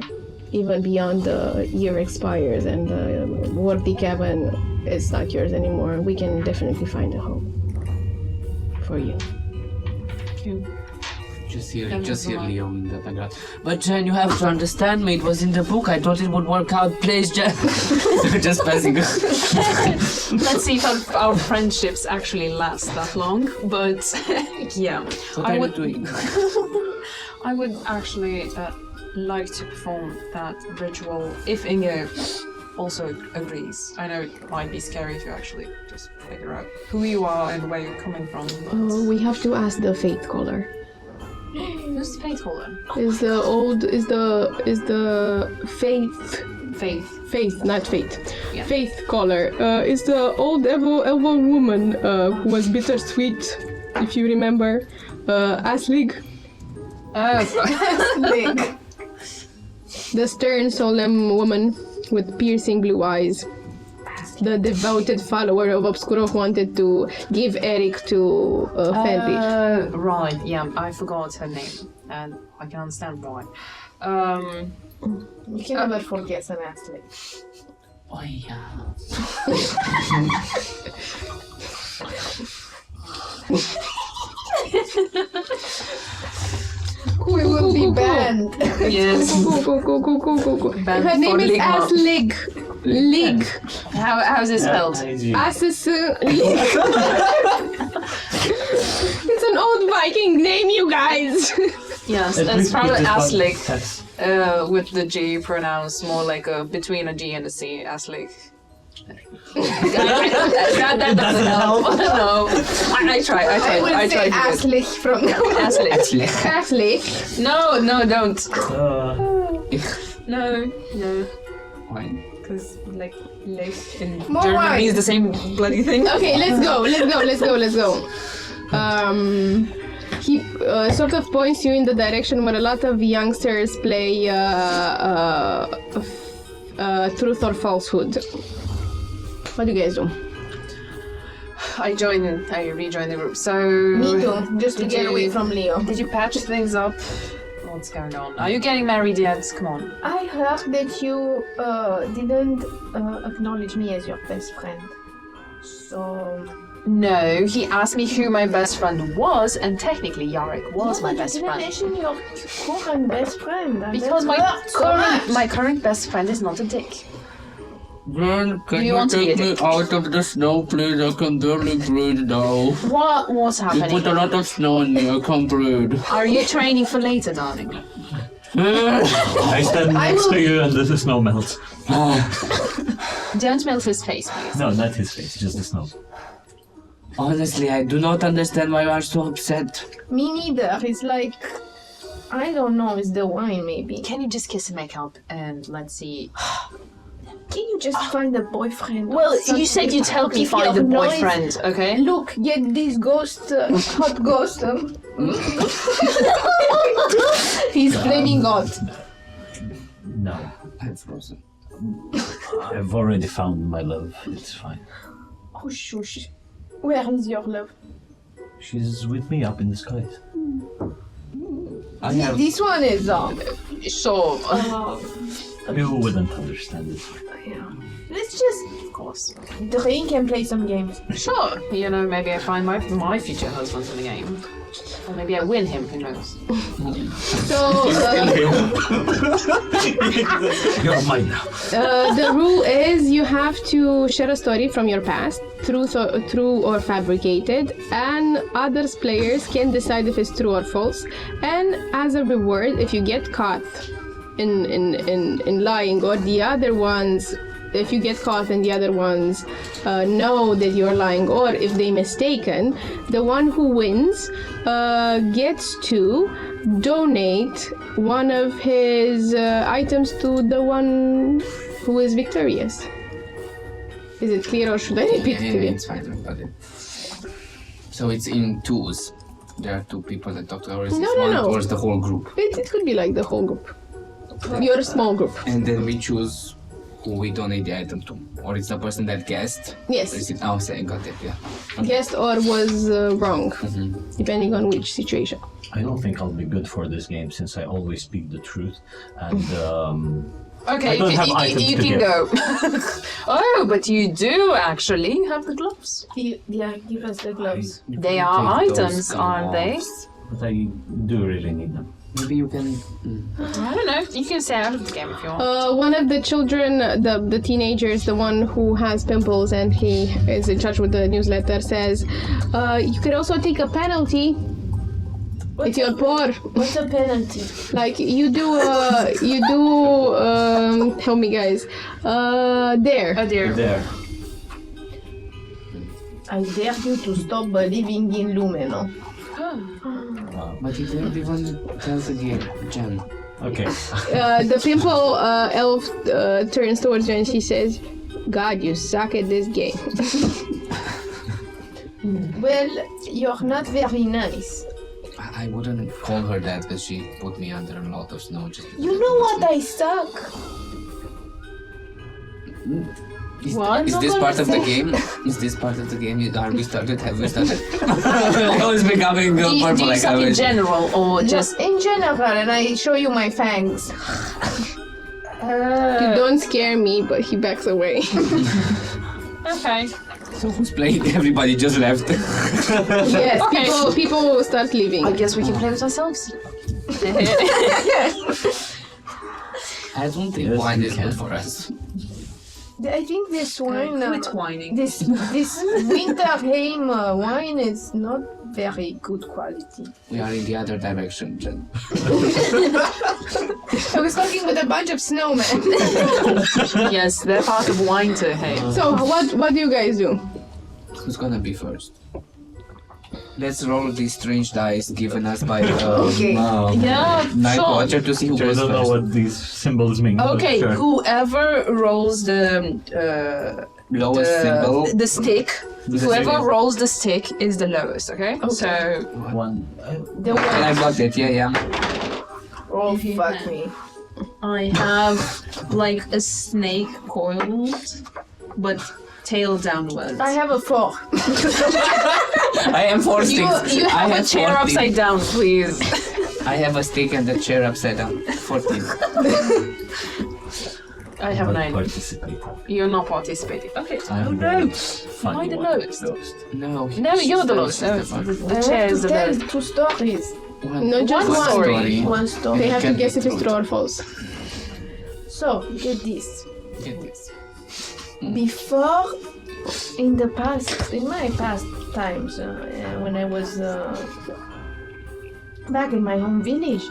even beyond the year expires and the worthy cabin is not yours anymore, we can definitely find a home for you. Thank you. Just hear Leo in the background. But Jen, you have to understand me. It was in the book. I thought it would work out. Please, Jen. Just passing. Let's see if our friendships actually last that long. But yeah, What are you doing? I would actually like to perform that ritual if Inge also agrees. I know it might be scary if you actually just just figure out who you are and where you're coming from. We have to ask the faith caller. Who's the faith caller? Is the faith, not fate. Yeah. Faith caller. Is the old evil woman who was bittersweet, if you remember. Aslig. Aslig. The stern, solemn woman with piercing blue eyes. The devoted follower of Obscuro who wanted to give Eric to Fenrir. Right, yeah, I forgot her name, and I can understand why. You can never forget an Aslig. Oh yeah. We will be banned. Yes. Go. Banned Her name for is legal. Aslig. Lig. How's it spelled? It's an old Viking name, you guys. Yes, it's probably Aslik. With the G pronounced more like between a G and a C. Aslik. that doesn't help. No, I try. I will say to do it. Aslig from now on. Aslik. Aslig. No, don't. No. Why? Because like in More German wine. means the same bloody thing. Okay, let's go. He sort of points you in the direction where a lot of youngsters play truth or falsehood. What do you guys do? I rejoined the group. So Me too, just to Did get you- away from Leo. did you patch things up? What's going on? Are you getting married yet? Come on. I heard that you didn't acknowledge me as your best friend. So... No, he asked me who my best friend was, and technically Yarek was my best You friend. didn't mention your current best friend. and Because that hurts so much. my current best friend is not a dick. Then can you you want to take be a me dick? out of the snow, please? I can barely breathe now. What's You happening? put a lot of snow on me, I can't breathe. Are you training for later, darling? I stand next to you and the snow melts. Don't melt his face, please. No, not his face, just the snow. Honestly, I do not understand why you are so upset. Me neither. It's like... I don't know, it's the wine maybe. Can you just kiss and make up and let's see? Can you just find a boyfriend? or Well, you something? said you'd help me Keep find your a noise. boyfriend, okay? Look, get this ghost, hot ghost. He's flaming hot. No, I'm frozen. I've already found my love. It's fine. Oh, shush. Where is your love? She's with me up in the skies. I have This one is Sure. You wouldn't understand it. yeah. Let's just Of course. drink and play some games. Sure. You know, maybe I find my future husband in the game. Or maybe I win him, who knows? So You're mine now. the rule is you have to share a story from your past, true or fabricated, and others players can decide if it's true or false. And as a reward, if you get caught in lying, or the other ones, if you get caught and the other ones know that you're lying, or if they mistaken, the one who wins gets to donate one of his items to the one who is victorious. Is it clear, or should I repeat it again? It's fine, I got it. So it's in twos. There are two people that talk to ours. No, It's no, one no. towards the whole group. It could be like the whole group. You're a small group. And then we choose who we donate the item to. Or it's the person that guessed. Or is Yes, it, oh, I got it, yeah. guessed or was wrong, depending on which situation. I don't think I'll be good for this game since I always speak the truth. And Okay, I don't have items you to can give. go. Oh, but you do actually have the gloves. Yeah, give us the gloves. They are Take those items, aren't they? gloves. but I do really need them. Maybe you can. I don't know. You can stay out of the game if you want. One of the children, the teenagers, the one who has pimples and he is in charge with the newsletter, says, you could also take a penalty if you're poor. What's a penalty? Like you do, help me guys. There. Oh dear. There. I dare you to stop believing in Lumeno. But it everyone tells again, Jen. Okay. The pimple elf turns towards you and she says, God, you suck at this game. Well, you're not very nice. I wouldn't call her that because she put me under a lot of snow. Just You know what? I suck. Is not this gonna part of the say- game? Is this part of the game? Are we started? Have we started? I was becoming Do you purple like I suck in was. general or just... In general, and I show you my fangs. You don't scare me, but he backs away. Okay. So who's playing? Everybody just left. Yes, Okay. people will start leaving. I guess we can play with ourselves. I don't think Yes, wine you is can. good for us. I think this wine, Quit whining. this Winterheim wine is not very good quality. We are in the other direction, Jen. I was talking with a bunch of snowmen. Yes, they're part of winter, hey. So what do you guys do? Who's gonna be first? Let's roll these strange dice given us by Okay. Yeah, Night sure. Watcher to see who I goes don't know first. what these symbols mean. but Okay, sure. whoever rolls Lowest symbol. the stick, The whoever stick. rolls the stick is the lowest, okay? So, One. The And I one. got it, yeah. Oh, fuck me. I have like a snake coiled, but tail downwards. I have a 4. I am 4 sticks. You I have a have chair 14. upside down, please. I have a stick and a chair upside down. 14. I have Not 9. participating. You're not participating. Okay. I'm Oh very no. funny Am I the one. lowest? No, No, you're the lowest. No, the chair is the tell lowest. 2 stories. No, just One one. story. One story. They have to Can guess be if it's true or false. So, get this. Get this. Before, in the past, in my past times, when I was back in my home village,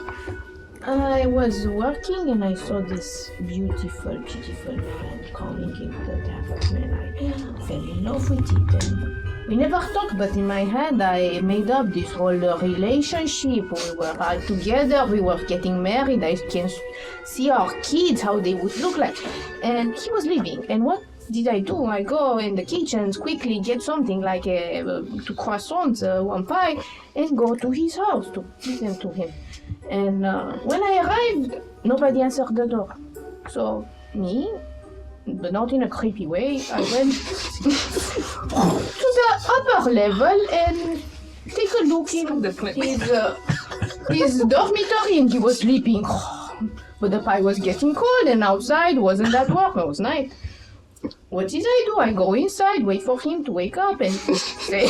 I was working and I saw this beautiful man coming in the apartment. I fell in love with it. And we never talked, but in my head I made up this whole relationship. We were all together, we were getting married. I can see our kids, how they would look like. And he was leaving. And what did I do? I go in the kitchen, quickly get something like two croissants, one pie, and go to his house to listen to him. And when I arrived, nobody answered the door. So me, but not in a creepy way, I went to the upper level and take a look in his dormitory, and he was sleeping. But the pie was getting cold, and outside wasn't that warm. It was night. What did I do? I go inside, wait for him to wake up, and say,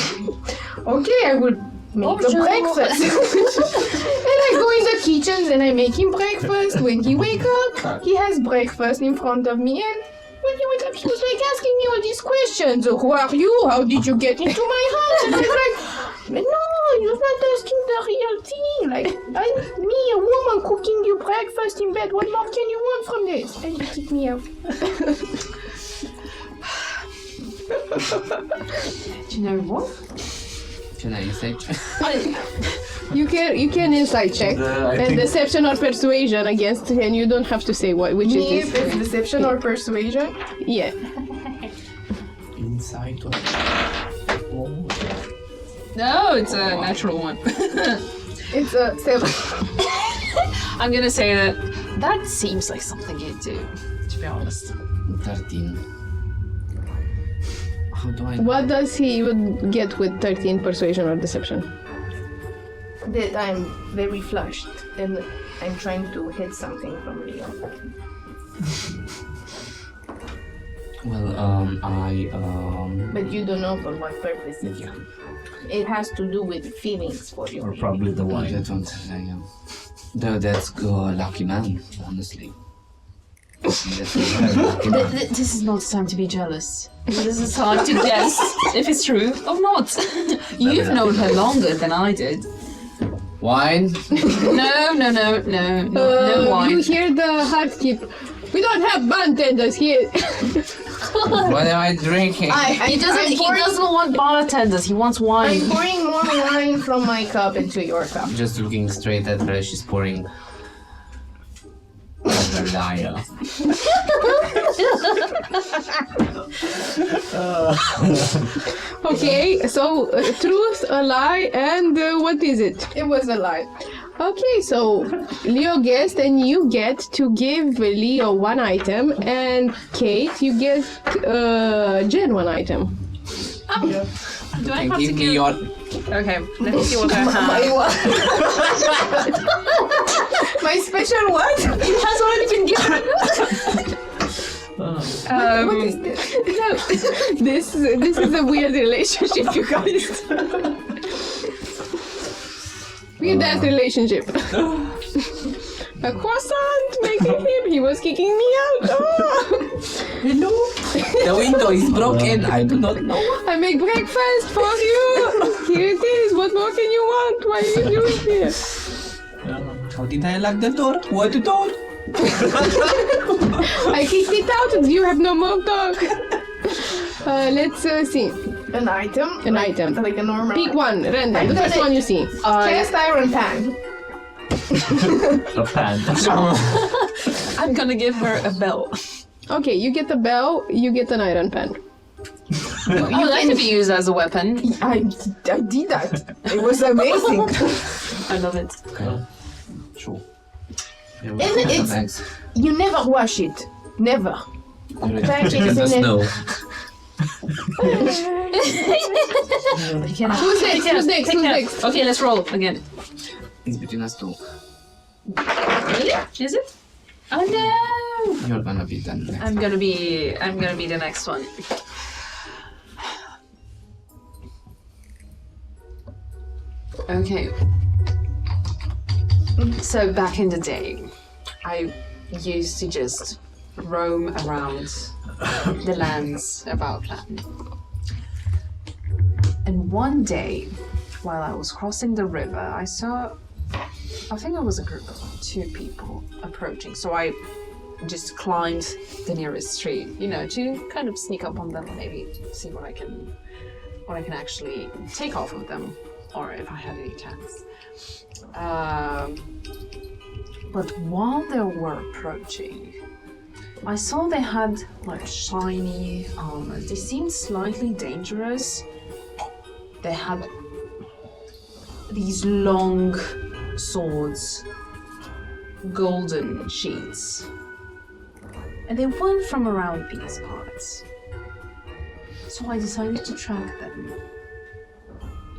"Okay, I will make a breakfast." And I go in the kitchen and I make him breakfast. When he wake up, he has breakfast in front of me, and when he wake up, he was like asking me all these questions. Who are you? How did you get into my house? And I was like, no, you're not asking the real thing. Like, me, a woman, cooking you breakfast in bed. What more can you want from this? And he kicked me out. Do you know what? Can I say? You can insight check I and think- deception or persuasion against, and you don't have to say which Me, it if is. it's deception or persuasion. Yeah. Inside or... No, it's a natural one. It's a 7. I'm gonna say that seems like something you do, to be honest. 13. How do I... What does he would get with 13 persuasion or deception? That I'm very flushed and I'm trying to hit something from Leo. Well, But you don't know for what purpose it is. It has to do with feelings for you. Or probably the I wine. don't... That's lucky man, honestly. That's a very lucky man. This is not time to be jealous. This is time to guess if it's true or not. You've known her longer than I did. Wine? No wine. You hear the heart keep. We don't have bartenders here. What am I drinking? He doesn't want bartenders. He wants wine. I'm pouring more wine from my cup into your cup. Just looking straight at her, she's pouring. A liar. Okay, so truth, a lie, and what is it? It was a lie. Okay, so Leo guessed, and you get to give Leo one item, and Kate, you give Jen one item. Do I And have give to me give? your. Okay, let me see what I have. My special what? It has already been given. What is this? No, this is a weird relationship, you guys. Weird ass relationship. A croissant making him. He was kicking me out. Oh. Hello? The window is broken. I do not know. I make breakfast for you. Here it is. What more can you want? Why are you doing here? How did I lock the door? What door? I kicked it out. You have no more dog. Let's see. An item? An item. Like a normal. Pick one, random. I'm The first gonna- one you see. Cast iron pan. A pan. I'm gonna give her a bell. Okay, you get the bell. You get an iron pen. Oh, that could be used as a weapon. I did that. It was amazing. I love it. Sure. And it's you never wash it. Never. Thank you, The Sinead. snow. Who's next? Who's next? Who's next? Okay, let's roll again. It's between us two. Really? Is it? Oh no! You're gonna be done next. I'm gonna be the next one. Okay. So back in the day, I used to just roam around the lands of our clan. And one day, while I was crossing the river, I saw, I think it was a group of 2 people approaching. So I just climbed the nearest tree, you know, to kind of sneak up on them, maybe see what I can actually take off of them, or if I had any chance. But while they were approaching, I saw they had like shiny armor. They seemed slightly dangerous. They had these long swords, golden sheaths, and they weren't from around these parts. So I decided to track them.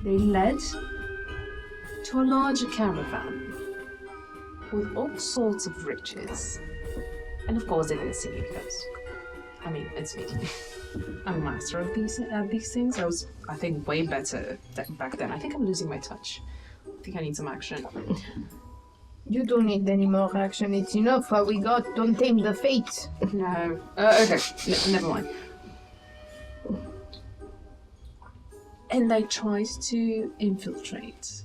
They led to a larger caravan with all sorts of riches. And of course, they didn't see me because, I mean, it's me. I'm a master of these things. I think, way better back then. I think I'm losing my touch. I think I need some action. You don't need any more action. It's enough. What we got. Don't tame the fates. No. Okay. Never mind. And they tried to infiltrate.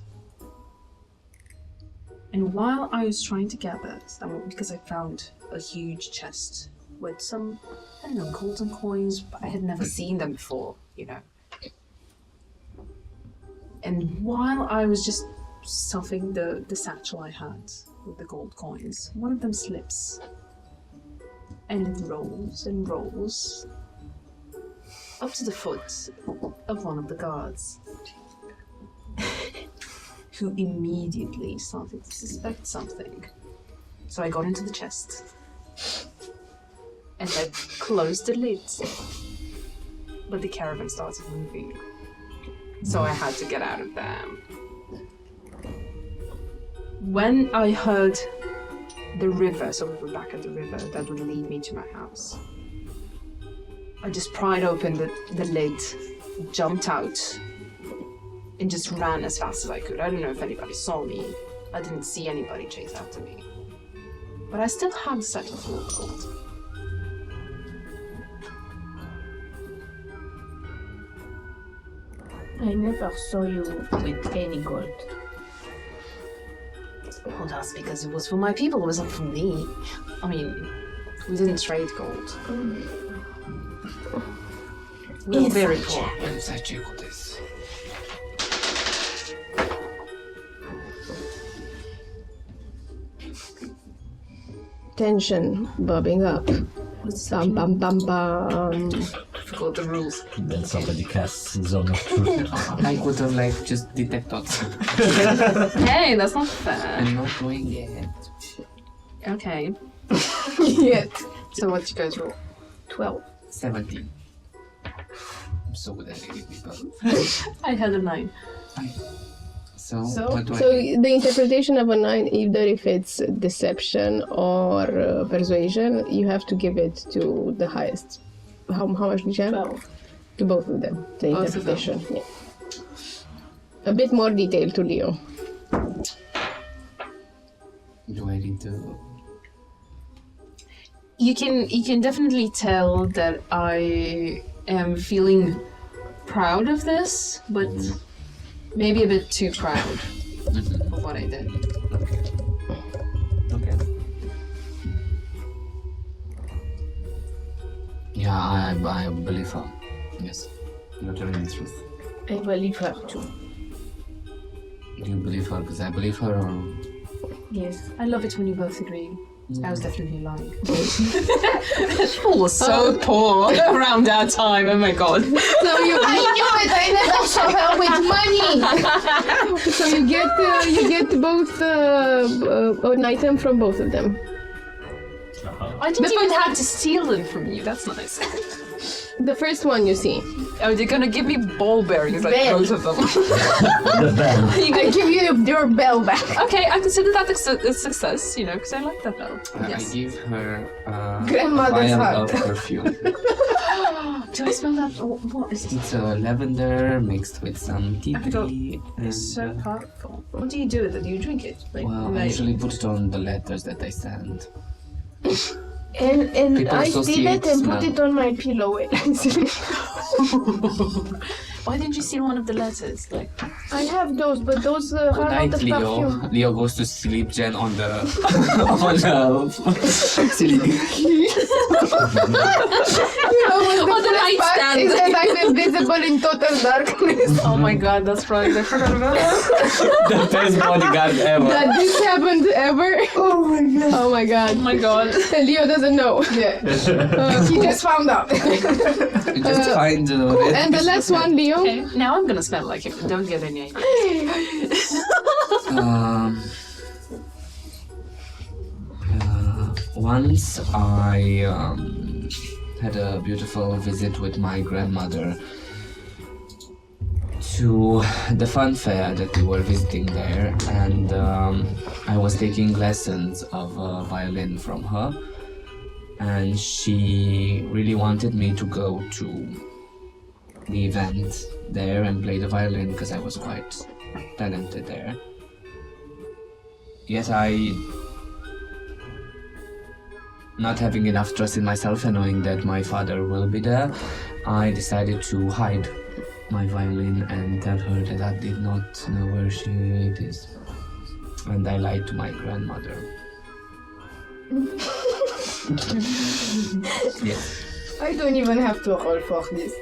And while I was trying to gather some, because I found a huge chest with some, I don't know, golden coins, but I had never seen them before, you know. And while I was just stuffing the satchel I had with the gold coins, one of them slips. And it rolls and rolls up to the foot of one of the guards, who immediately started to suspect something. So I got into the chest and I closed the lid, but the caravan started moving, so I had to get out of there. When I heard the river, so we were back at the river that would lead me to my house, I just pried open the lid, jumped out, and just ran as fast as I could. I don't know if anybody saw me. I didn't see anybody chase after me. But I still had the satchel full of gold. I never saw you with any gold. Well, that's because it was for my people, it wasn't for me. I mean, we didn't trade gold. We're very poor. Inside check on this. Tension bubbling up. Bum bum bum bum. Forgot the rules. Then somebody casts Zone of Truth. I could have like just detect thoughts. Hey, that's not fair. I'm not doing it. Okay. Yet. So what you guys roll? 12. 17. I'm so good at reading people. I had a 9. So So- what do So I the interpretation of a 9, either if it's deception or persuasion, you have to give it to the highest. How much did you have? 12. To both of them. The Both of them. interpretation. Yeah. A bit more detail to Leo. do I need to? You can definitely tell that I am feeling proud of this, but maybe a bit too proud of what I did. Okay. Yeah, I believe her. Yes, you're telling the truth. I believe her too. Do you believe her? Because I believe her, or Yes. I love it when you both agree. I was definitely lying. People were so poor around that time. Oh my god. So you I knew it! I never saw her with money! so you get both an item from both of them. I didn't even have to steal them from you. That's nice. The first one you see. Oh, they're gonna give me ball bearings, like Bell. both of them. The bell. I give you your bell back. Okay, I consider that a success, you know, because I like that bell. I Yes. give her Grandmother's vial heart. of perfume. Do I smell that? What is it? It's lavender mixed with some tea tree. And, It's so powerful. What do you do with it? Do you drink it? Like, well, I like- usually put it on the letters that I send. And People I steal associate it and smell. put it on my pillow. Why didn't you steal one of the letters? Like, I have those, but those Good are not night, the Leo. perfume. Leo goes to sleep, Jen, on the on the sleep. on the nightstand. Is that I'm invisible in total darkness. Oh my god, that's right. I forgot about that. The best bodyguard ever. That this happened ever? Oh my god. Oh my god. Oh my god. Leo doesn't know. Yeah. He just found out. Just find And the last one, Leo. Okay, now I'm gonna smell like it. Don't get any ideas. Once I had a beautiful visit with my grandmother to the fun fair that we were visiting there, and I was taking lessons of violin from her, and she really wanted me to go to the event there and play the violin because I was quite talented there. Yet not having enough trust in myself and knowing that my father will be there, I decided to hide my violin and tell her that I did not know where it is. And I lied to my grandmother. Yes. I don't even have to roll for this.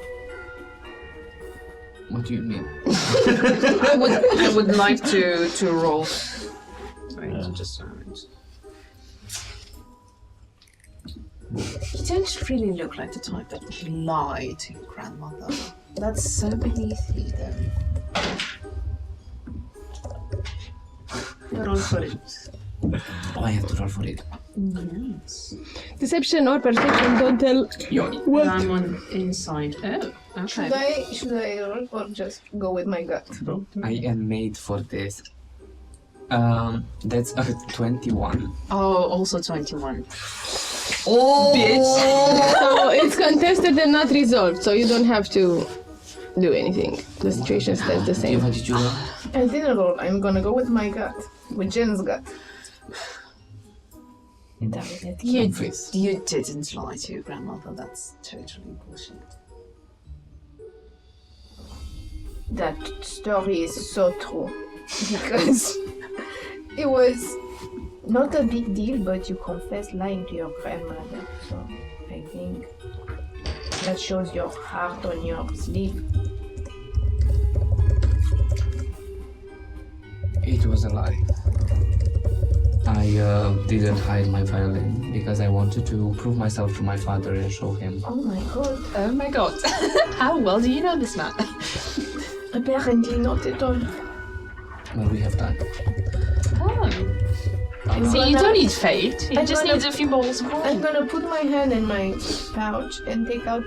What do you mean? I would like to roll. Wait, just a moment. You don't really look like the type that would lie to your grandmother. That's so beneath you, then. Roll for it. Oh, I have to roll for it. Yes. Deception or perception, don't tell. What? I'm on inside. Oh, okay. Should I roll or just go with my gut? I am made for this. That's a 21. Oh, also 21. Oh! Bitch! So it's contested and not resolved, so you don't have to do anything. The situation stays the same. What did you roll? I didn't roll. I'm gonna go with my gut. With Jen's gut. You Face. didn't lie to your grandmother. That's totally bullshit. That story is so true. Because it was not a big deal, but you confessed lying to your grandmother. So I think that shows your heart on your sleeve. It was a lie. I didn't hide my violin because I wanted to prove myself to my father and show him. Oh my god. Oh my god. How well do you know this man? Apparently not at all. What we have done. Oh. See, you don't need fate. You just need a few balls of I'm coin. gonna put my hand in my pouch and take out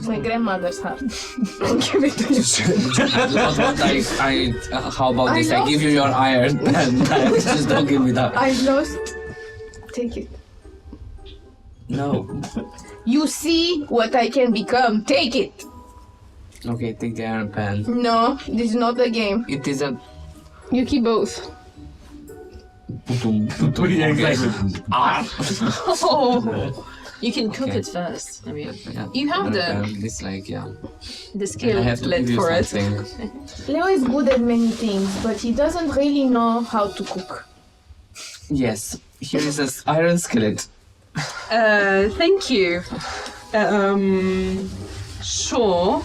my grandmother's heart. I'll give it to you. How about this? I give you your iron and just don't give me that. I lost. Take it. No. You see what I can become. Take it. Okay, take the iron pen. No, this is not a game. It is a... You keep both. Oh. You can cook it first. I mean, Yeah, you have It's like, yeah. the I skill have to led give you for it. something. Leo is good at many things, but he doesn't really know how to cook. Yes, here is this iron skillet. Thank you. Sure.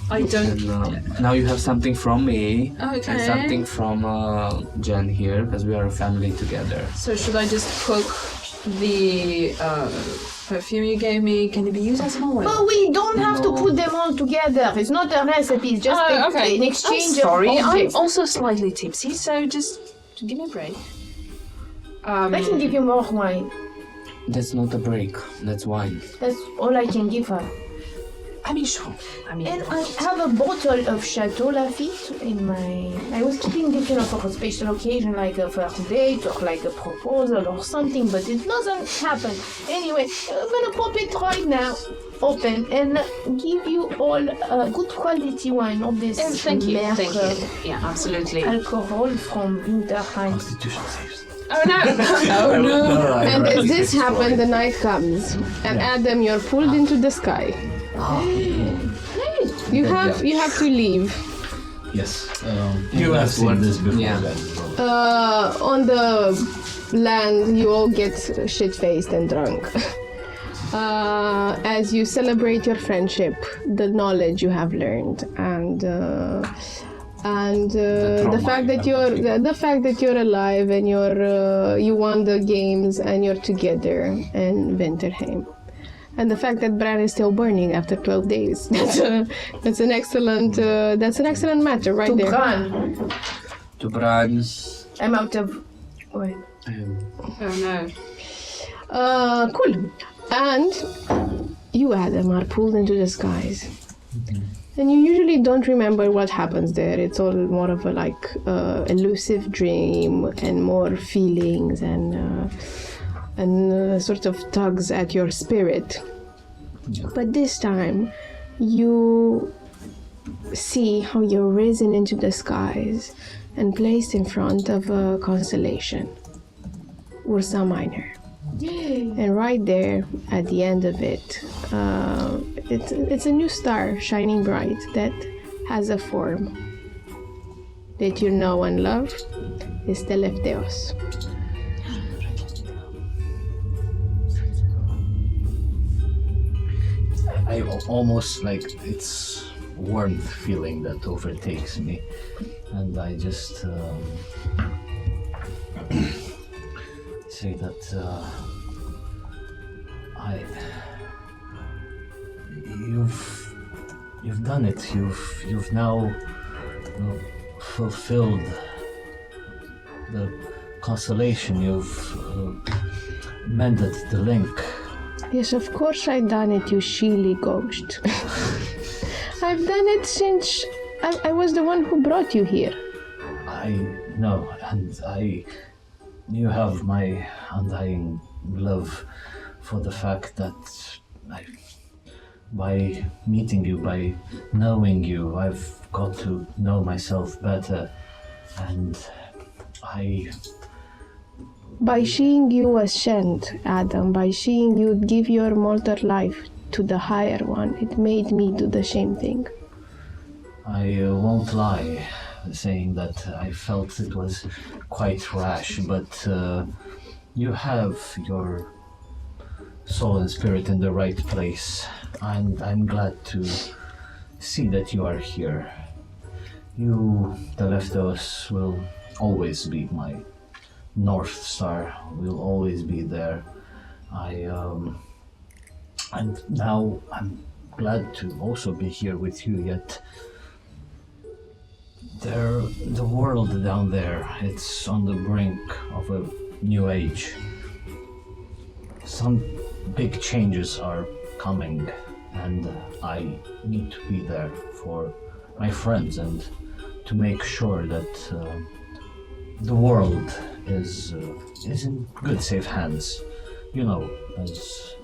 I don't. And now you have something from me Okay. and something from Jen here because we are a family together. So should I just cook the perfume you gave me? Can it be used as an oil? But we don't have to put them all together. It's not a recipe. It's just an exchange I'm sorry, of I'm objects. also slightly tipsy, so just give me a break. I can give you more wine. That's not a break, that's wine. That's all I can give her. I mean, sure. I mean, And I have a bottle of Chateau Lafite in my... I was keeping this, for a special occasion, like a first date or like a proposal or something, but it doesn't happen. Anyway, I'm gonna pop it right now, open, and give you all good quality wine of this thank you, Merck, thank you. Yeah, absolutely. alcohol from Winterheim. Constitution saves. Oh no! Oh no! And as this happens, the night comes, and Adam, you're pulled into the sky. You have to leave. Yes. You I've have seen one. this before. Yeah. That. On the land, you all get shit-faced and drunk. As you celebrate your friendship, the knowledge you have learned, and the fact that you're alive and you won the games and you're together in Winterheim. And the fact that Bran is still burning after 12 days. That's an excellent matter right there. Bran. To Bran. I'm out of... Wait. Oh no! Cool. And you, Adam, are pulled into the skies. And you usually don't remember what happens there. It's all more of a elusive dream and more feelings and sort of tugs at your spirit. But this time, you see how you're risen into the skies and placed in front of a constellation, Ursa Minor. And right there, at the end of it, it's a new star shining bright that has a form that you know and love. It's Telephtheos. I almost like it's warmth feeling that overtakes me, and I just say that you've done it. You've now fulfilled the constellation. You've mended the link. Yes, of course I've done it, you shilly ghost. I've done it since I was the one who brought you here. I know, and you have my undying love for the fact that by meeting you, by knowing you, I've got to know myself better, and By seeing you ascend, Adam, by seeing you give your mortal life to the higher one, it made me do the same thing. I won't lie, saying that I felt it was quite rash, but you have your soul and spirit in the right place. And I'm glad to see that you are here. You, the Leftos, will always be my North Star. Will always be there. And now I'm glad to also be here with you, yet the world down there, it's on the brink of a new age. Some big changes are coming, and I need to be there for my friends and to make sure that the world is in good, safe hands. You know, as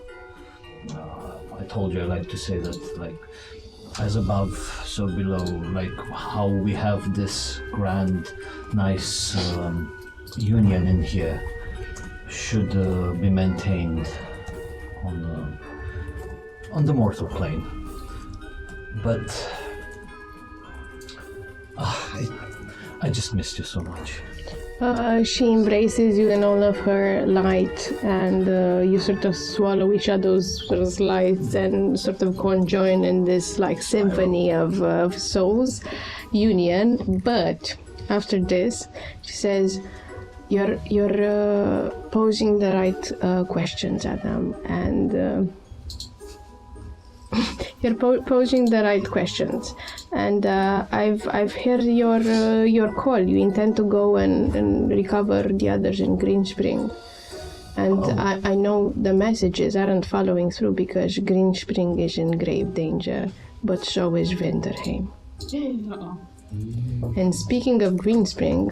I told you, I like to say that, like, as above, so below, like how we have this grand, nice union in here should be maintained on the mortal plane. But I just missed you so much. She embraces you in all of her light, and you sort of swallow each other's sort of lights and sort of conjoin in this like symphony of souls union. But after this, she says, "You're posing the right questions at them, and you're posing the right questions. And I've heard your call. You intend to go and recover the others in Green Spring. And I know the messages aren't following through because Green Spring is in grave danger, but so is Winterheim. And speaking of Green Spring,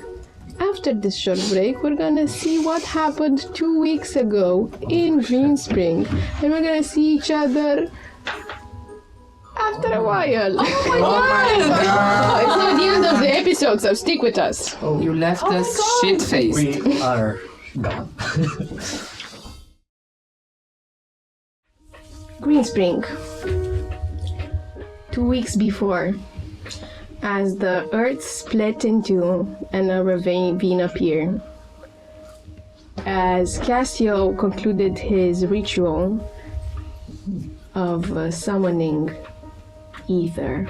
after this short break, we're gonna see what happened 2 weeks ago in Green Spring. And we're gonna see each other after a while. Oh my god! It's not the end of the episode, so stick with us. You left us shit-faced. We are gone. Green Spring. 2 weeks before, as the earth split in two and a ravine appeared. As Cassio concluded his ritual of summoning ether,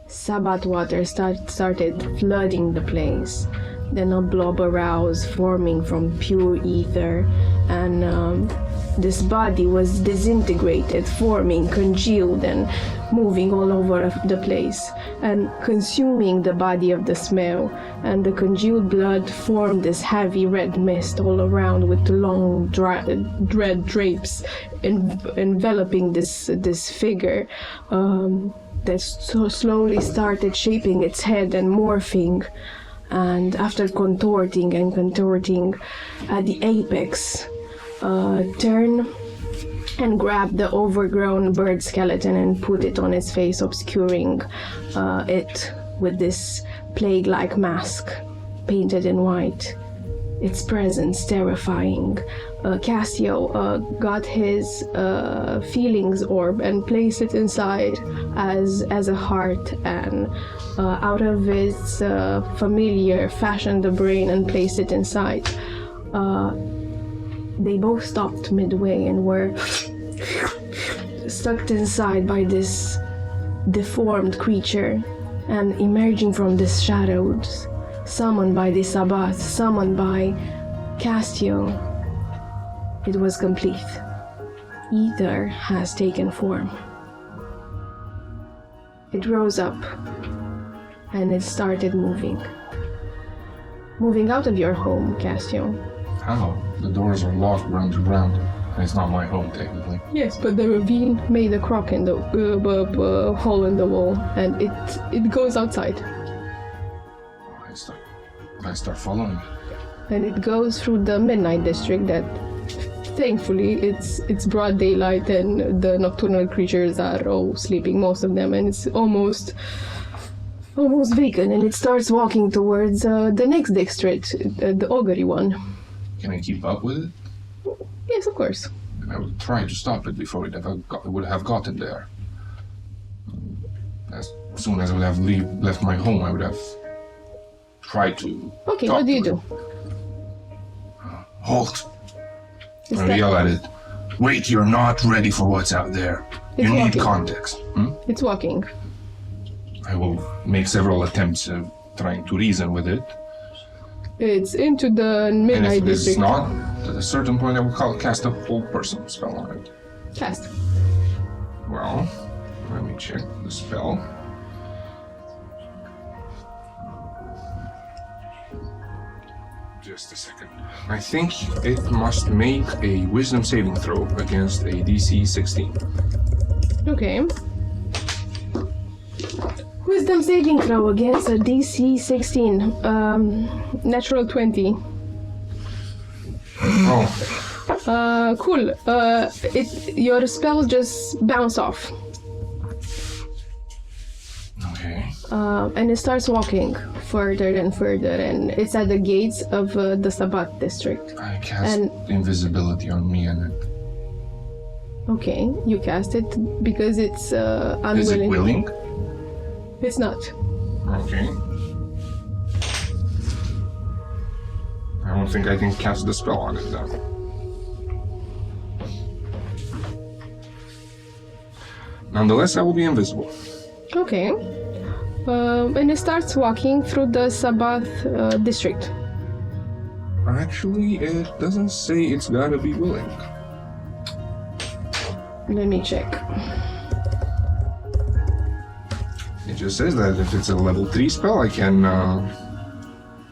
Sabbath water started flooding the place. Then a blob arose, forming from pure ether, and this body was disintegrated, forming, congealed, and moving all over the place, and consuming the body of the smell. And the congealed blood formed this heavy red mist all around, with long red drapes enveloping this figure that so slowly started shaping its head and morphing. And after contorting at the apex, turn and grab the overgrown bird skeleton and put it on its face, obscuring it with this plague-like mask painted in white. Its presence terrifying. Cassio got his feelings orb and placed it inside as a heart, and out of its familiar fashioned the brain and placed it inside. They both stopped midway and were sucked inside by this deformed creature, and emerging from the shadows, summoned by the Sabbath, summoned by Cassio. It was complete. Ether has taken form. It rose up and it started moving. Moving out of your home, Cassio. How? The doors are locked round to ground. And it's not my home, technically. Yes, but the ravine made a crack in the hole in the wall, and it goes outside. I start following. And it goes through the midnight district that, thankfully, it's broad daylight and the nocturnal creatures are all sleeping, most of them, and it's almost vacant, and it starts walking towards the next district, the augury one. Can I keep up with it? Yes, of course. And I would try to stop it before it would have gotten there. As soon as I would have left my home, I would have tried to. Okay, what do you do? Halt! I yell at it. Wait, you're not ready for what's out there. It's You need walking. context. It's walking. I will make several attempts of trying to reason with it. It's into the And midnight if it's district. not, at a certain point I will cast a whole person spell on it. Cast. Well, let me check the spell. Just a second. I think it must make a wisdom saving throw against a DC 16. Okay. Wisdom saving throw against a DC 16. Natural 20. Oh, Cool. Your spell just bounce off. okay. And it starts walking further and further, and it's at the gates of the Sabbath district. I cast And- invisibility on me and it. Okay, you cast it because it's unwilling. Is it willing? It's not. Okay. I don't think I can cast the spell on it then. Nonetheless, I will be invisible. Okay. And it starts walking through the Sabbath district. Actually, it doesn't say it's gotta be willing. Let me check. It just says that if it's a level 3 spell, I can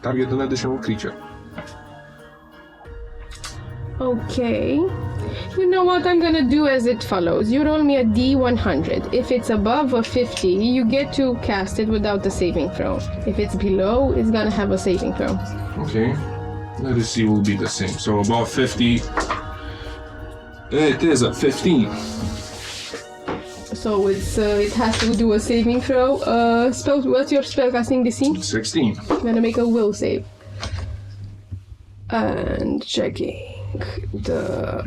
target an additional creature. Okay. You know what? I'm gonna do as it follows. You roll me a D100. If it's above a 50, you get to cast it without a saving throw. If it's below, it's gonna have a saving throw. Okay. Let us see, will be the same. So above 50. It is a 15. So it has to do a saving throw. What's your spellcasting DC? 16. I'm gonna make a will save. And checking the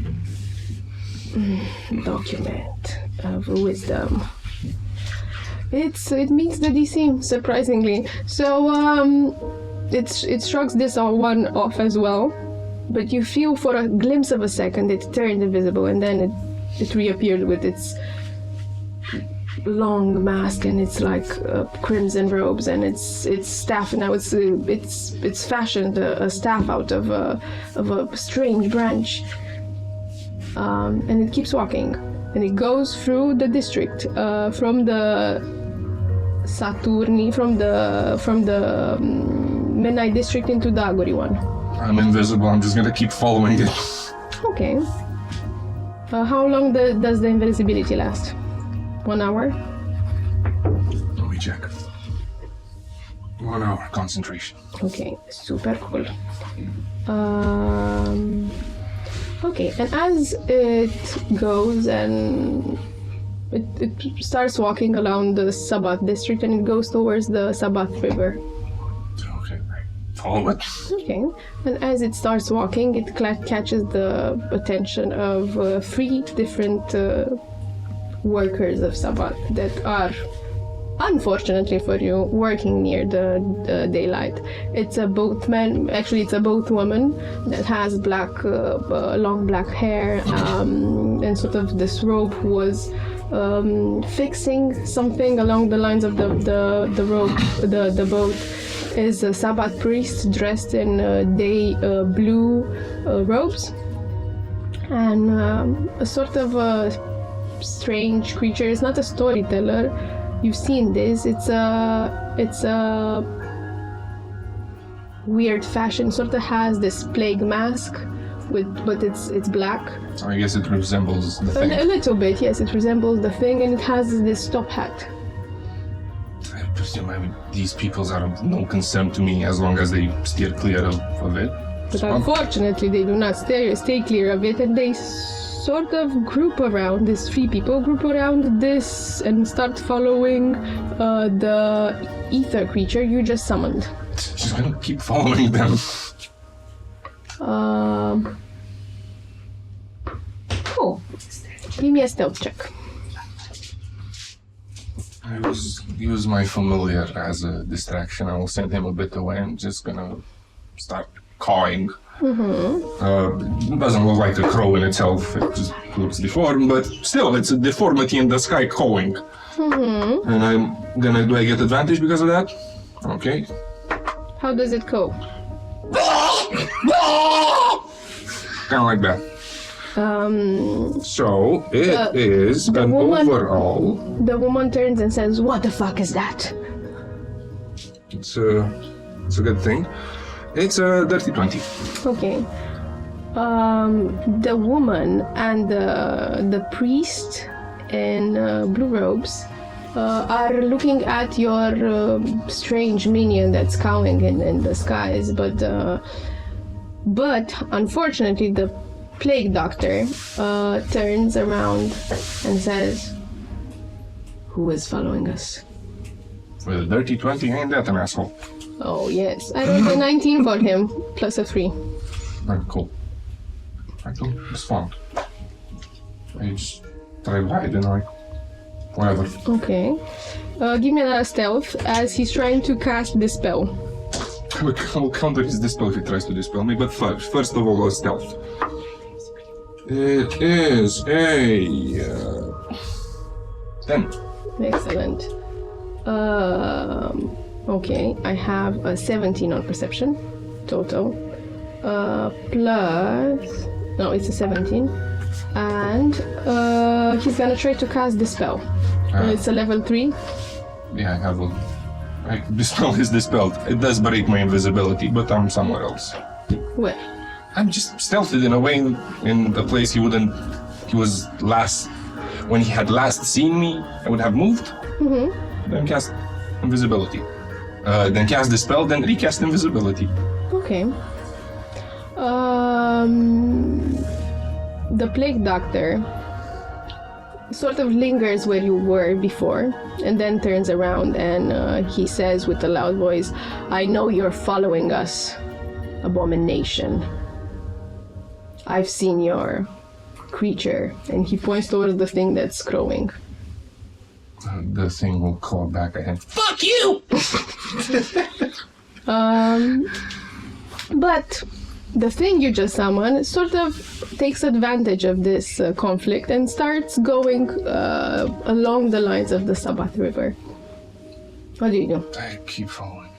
document of wisdom. It meets the DC, surprisingly. So it shrugs this one off as well. But you feel for a glimpse of a second it turned invisible, and then it reappeared with its long mask and it's like crimson robes and its staff. Now it's fashioned a staff out of a strange branch, and it keeps walking and it goes through the district from the Saturni, from the midnight district into the Agori one. I'm invisible, I'm just gonna keep following it. Okay. How long does the invisibility last? 1 hour? Let me check. 1 hour concentration. Okay, super cool. Okay, and as it goes and it starts walking around the Sabbath district and it goes towards the Sabbath River. Okay, follow it. Okay, and as it starts walking, it catches the attention of 3 different workers of Sabbath that are, unfortunately for you, working near the daylight. It's a boatman, actually it's a boatwoman that has long black hair, and sort of this rope was fixing something along the lines of the rope, the boat. Is a Sabbath priest dressed in day blue robes, and a sort of a strange creature. It's not a storyteller. You've seen this. It's a weird fashion. Sort of has this plague mask, but it's black. I guess it resembles the thing. A little bit, yes. It resembles the thing, and it has this top hat. I presume these peoples are of no concern to me as long as they steer clear of it. But unfortunately, they do not stay clear of it, and they sort of group around. These 3 people group around this and start following the ether creature you just summoned. She's gonna keep following them. Cool. Give me a stealth check. I will use my familiar as a distraction. I will send him a bit away. I'm just gonna start cawing It doesn't look like a crow in itself, it just looks deformed, but still, it's a deformity in the sky cawing. And do I get advantage because of that? Okay. How does it go? Kind of like that. So, it is the an woman- overall. The woman turns and says, "What the fuck is that?" It's a good thing. It's a dirty 20. Okay. The woman and the priest in blue robes are looking at your strange minion that's cowing in the skies, but unfortunately the plague doctor turns around and says, "Who is following us?" With a dirty 20, ain't that an asshole? Oh yes, I rolled a 19 for him, plus a 3. Very cool. I don't respond. I just try to hide and whatever. Okay. Give me another stealth as he's trying to cast Dispel. I will counter his dispel if he tries to dispel me, but first of all, stealth. It is a 10. Excellent. Okay, I have a 17 on perception total. Plus... No, it's a 17. And he's gonna try to cast Dispel. It's a level 3. Yeah, I have a... Dispel is dispelled. It does break my invisibility, but I'm somewhere else. Where? I'm just stealthed in a way in the place he wouldn't... He was last... When he had last seen me, I would have moved. Then cast invisibility. Then cast Dispel, then recast invisibility. Okay. The plague doctor sort of lingers where you were before and then turns around and he says with a loud voice, "I know you're following us, abomination. I've seen your creature," and he points towards the thing that's crowing. The thing will call back at him. Fuck you! But the thing you just summoned sort of takes advantage of this conflict and starts going along the lines of the Sabbath River. What do you do? I keep following.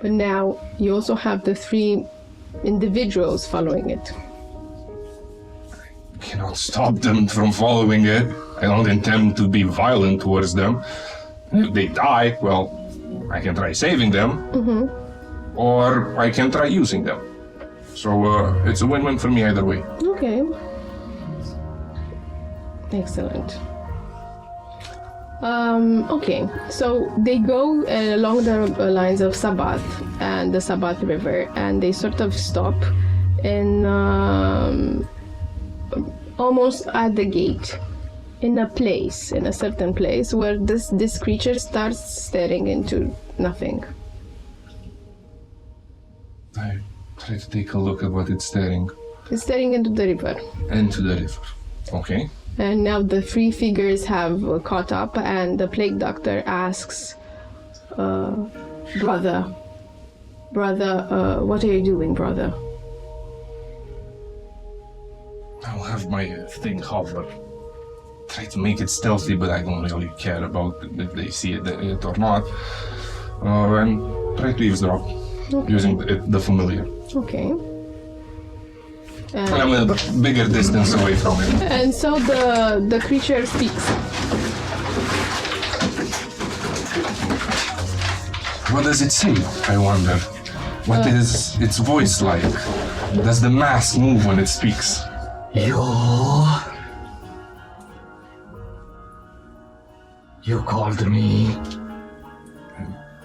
But now you also have the 3 individuals following it. I cannot stop them from following it. I don't intend to be violent towards them. If they die, well, I can try saving them. Or I can try using them. So it's a win-win for me either way. Okay. Excellent. Okay, so they go along the lines of Sabbath and the Sabbath River, and they sort of stop in almost at the gate, in a certain place where this creature starts staring into nothing. I try to take a look at what it's staring. It's staring into the river. Into the river. Okay. And now the 3 figures have caught up, and the plague doctor asks, brother, what are you doing, brother? I'll have my thing hover. Try to make it stealthy, but I don't really care about if they see it or not. And try to eavesdrop using the familiar. Okay. And I'm a bigger distance away from it. And so the creature speaks. What does it say, I wonder? What is its voice like? Does the mask move when it speaks? You called me.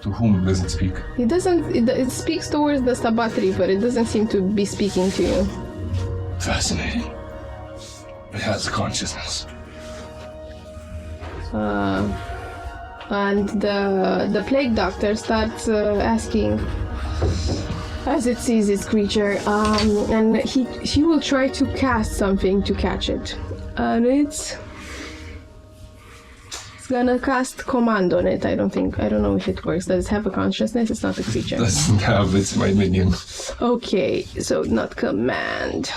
To whom does it speak? It doesn't. It speaks towards the Sabbath River. It doesn't seem to be speaking to you. Fascinating. It has consciousness. And the plague doctor starts asking, as it sees its creature, and he will try to cast something to catch it, and it's Gonna cast command on it. I don't know if it works. Does it have a consciousness? It's not a creature. Doesn't have, it's my minion. Okay, so not command.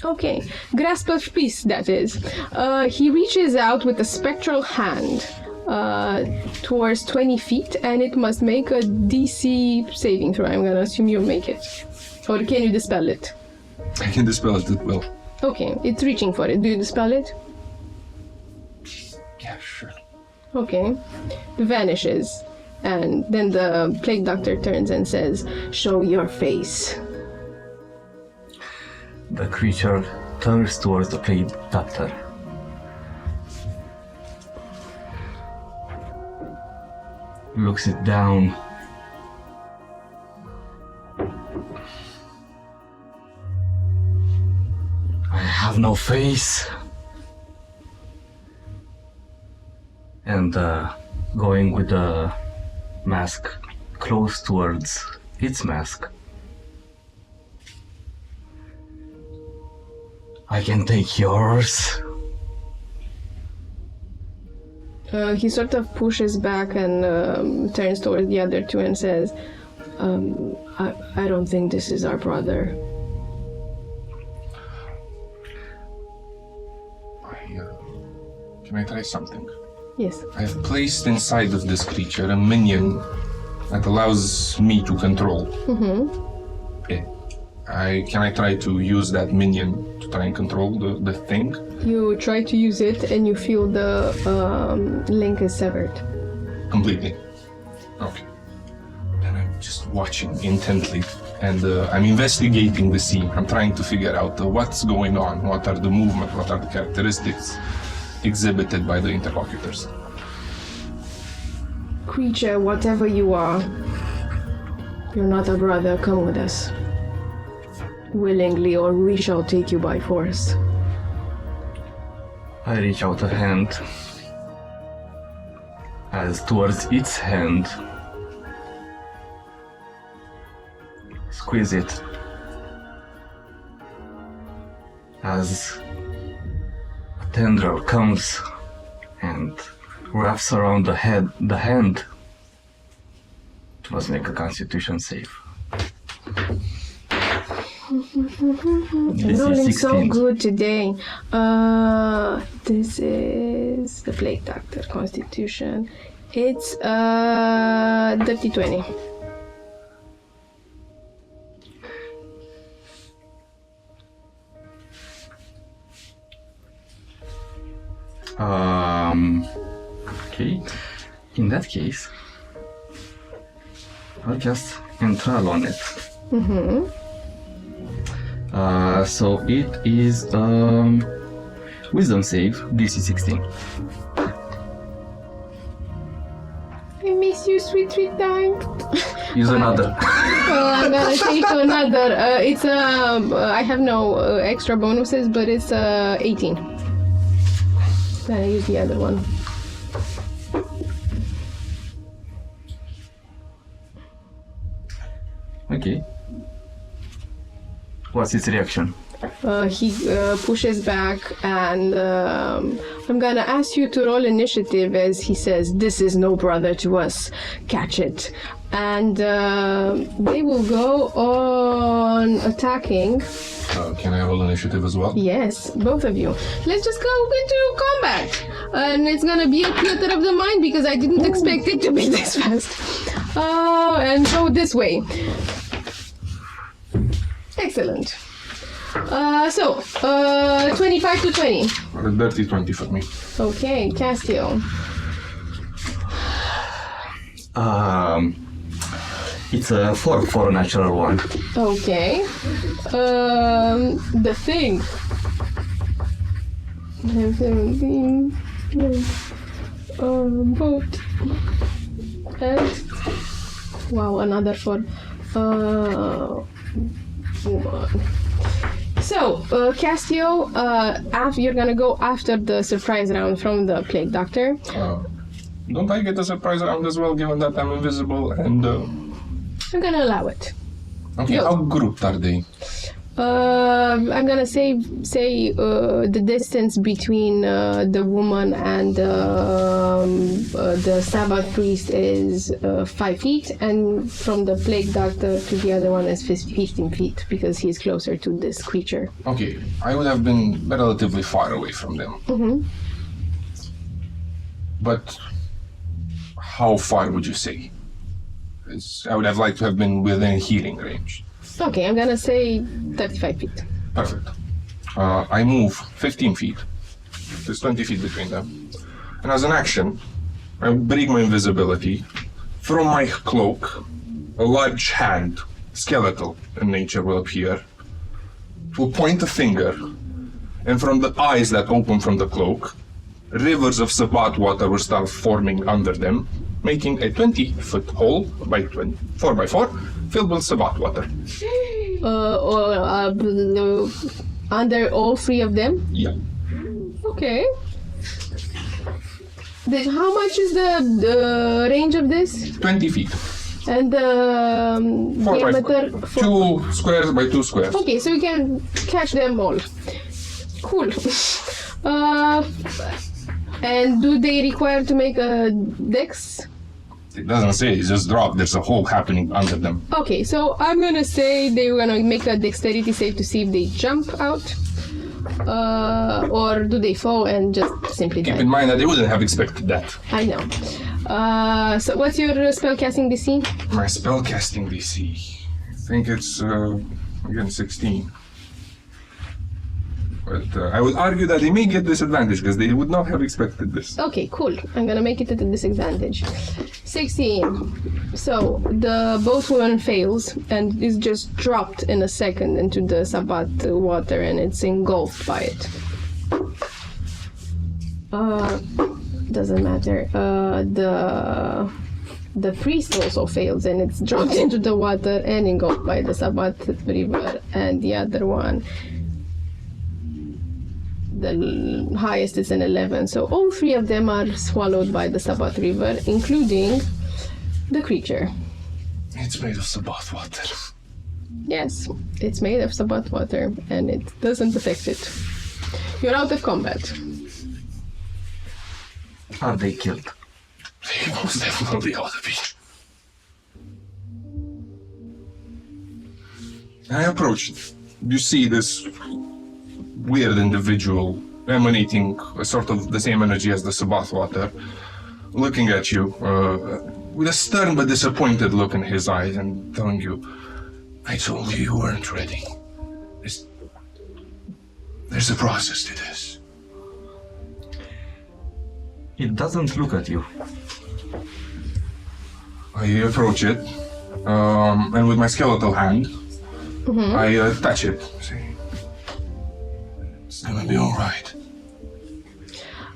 Okay, grasp of peace, that is. He reaches out with a spectral hand towards 20 feet, and it must make a DC saving throw. I'm gonna assume you'll make it. Or can you dispel it? I can dispel it at will. Okay, it's reaching for it. Do you dispel it? Yeah, sure. Okay. It vanishes. And then the plague doctor turns and says, "Show your face." The creature turns towards the plague doctor. Looks it down. I have no face. And going with the mask close towards its mask. I can take yours. He sort of pushes back and turns towards the other two and says, I don't think this is our brother. Can I try something? Yes. I've placed inside of this creature a minion that allows me to control. Can I try to use that minion to try and control the thing? You try to use it and you feel the link is severed. Completely. Okay. And I'm just watching intently, and I'm investigating the scene. I'm trying to figure out what's going on, what are the movement, what are the characteristics exhibited by the interlocutors. Creature, whatever you are, you're not a brother. Come with us. Willingly, or we shall take you by force. I reach out a hand. As towards its hand, squeeze it. As a tendril comes and wraps around the hand, it must make a Constitution save. This Rolling is so 16. good today. This is the Plague Doctor Constitution. It's dirty 20. Okay. In that case, I'll cast Entral on it. So it is Wisdom save, DC 16. I miss you, sweet, sweet time. Use another. I'm gonna take another. It's I have no extra bonuses, but it's 18. Then I use the other one. Okay. What's its reaction? He pushes back, and I'm gonna ask you to roll initiative as he says, "This is no brother to us. Catch it." And they will go on attacking. Can I roll initiative as well? Yes, both of you. Let's just go into combat. And it's gonna be a theater of the mind because I didn't expect it to be this fast. And go this way. Excellent. 25 to 20. Or a dirty 20 for me. Okay, Castile. It's a 4 for a natural one. Okay. The thing. 17. Boat. And wow, another 4. Move on. So, Castile, you're gonna go after the surprise round from the Plague Doctor. Don't I get a surprise round as well, given that I'm invisible and... I'm gonna allow it. Okay, Go. how grouped are they? I'm gonna say the distance between the woman and the Sabbath priest is 5 feet, and from the plague doctor to the other one is 15 feet because he's closer to this creature. Okay, I would have been relatively far away from them. Mm-hmm. But how far would you say? I would have liked to have been within healing range. Okay, I'm gonna say 35 feet. Perfect. I move 15 feet. There's 20 feet between them. And as an action, I break my invisibility. From my cloak, a large hand, skeletal in nature, will appear. Will point a finger, and from the eyes that open from the cloak, rivers of Sabbat water will start forming under them, making a 20-foot hole by 4 by 4, filled with Sabbat water. Under all 3 of them? Yeah. Okay. How much is the range of this? 20 feet. And the 4 by diameter? 2 squares by 2 squares. Okay, so we can catch them all. Cool. And do they require to make a dex? It doesn't say, it's just drop. There's a hole happening under them. Okay, so I'm gonna say they're gonna make a dexterity save to see if they jump out. Or do they fall and just simply die? Keep in mind that they wouldn't have expected that. I know. So what's your spellcasting DC? My spellcasting DC, I think it's, again, 16. But I would argue that they may get disadvantage because they would not have expected this. Okay, cool. I'm gonna make it at a disadvantage. 16. So the boat woman fails and is just dropped in a second into the Sabbat water and it's engulfed by it. Doesn't matter. The priest also fails and it's dropped into the water and engulfed by the Sabbat river, and the other one, the highest is an 11, so all 3 of them are swallowed by the Sabbat river, including the creature. It's made of Sabbat water. Yes, it's made of Sabbat water, and it doesn't affect it. You're out of combat. Are they killed? They most definitely ought to be. I approach. You see this weird individual emanating a sort of the same energy as the Sabbath water, looking at you with a stern but disappointed look in his eyes and telling you, I told you weren't ready. There's a process to this. It doesn't look at you. I approach it, and with my skeletal hand, I touch it. Say, it's gonna be all right.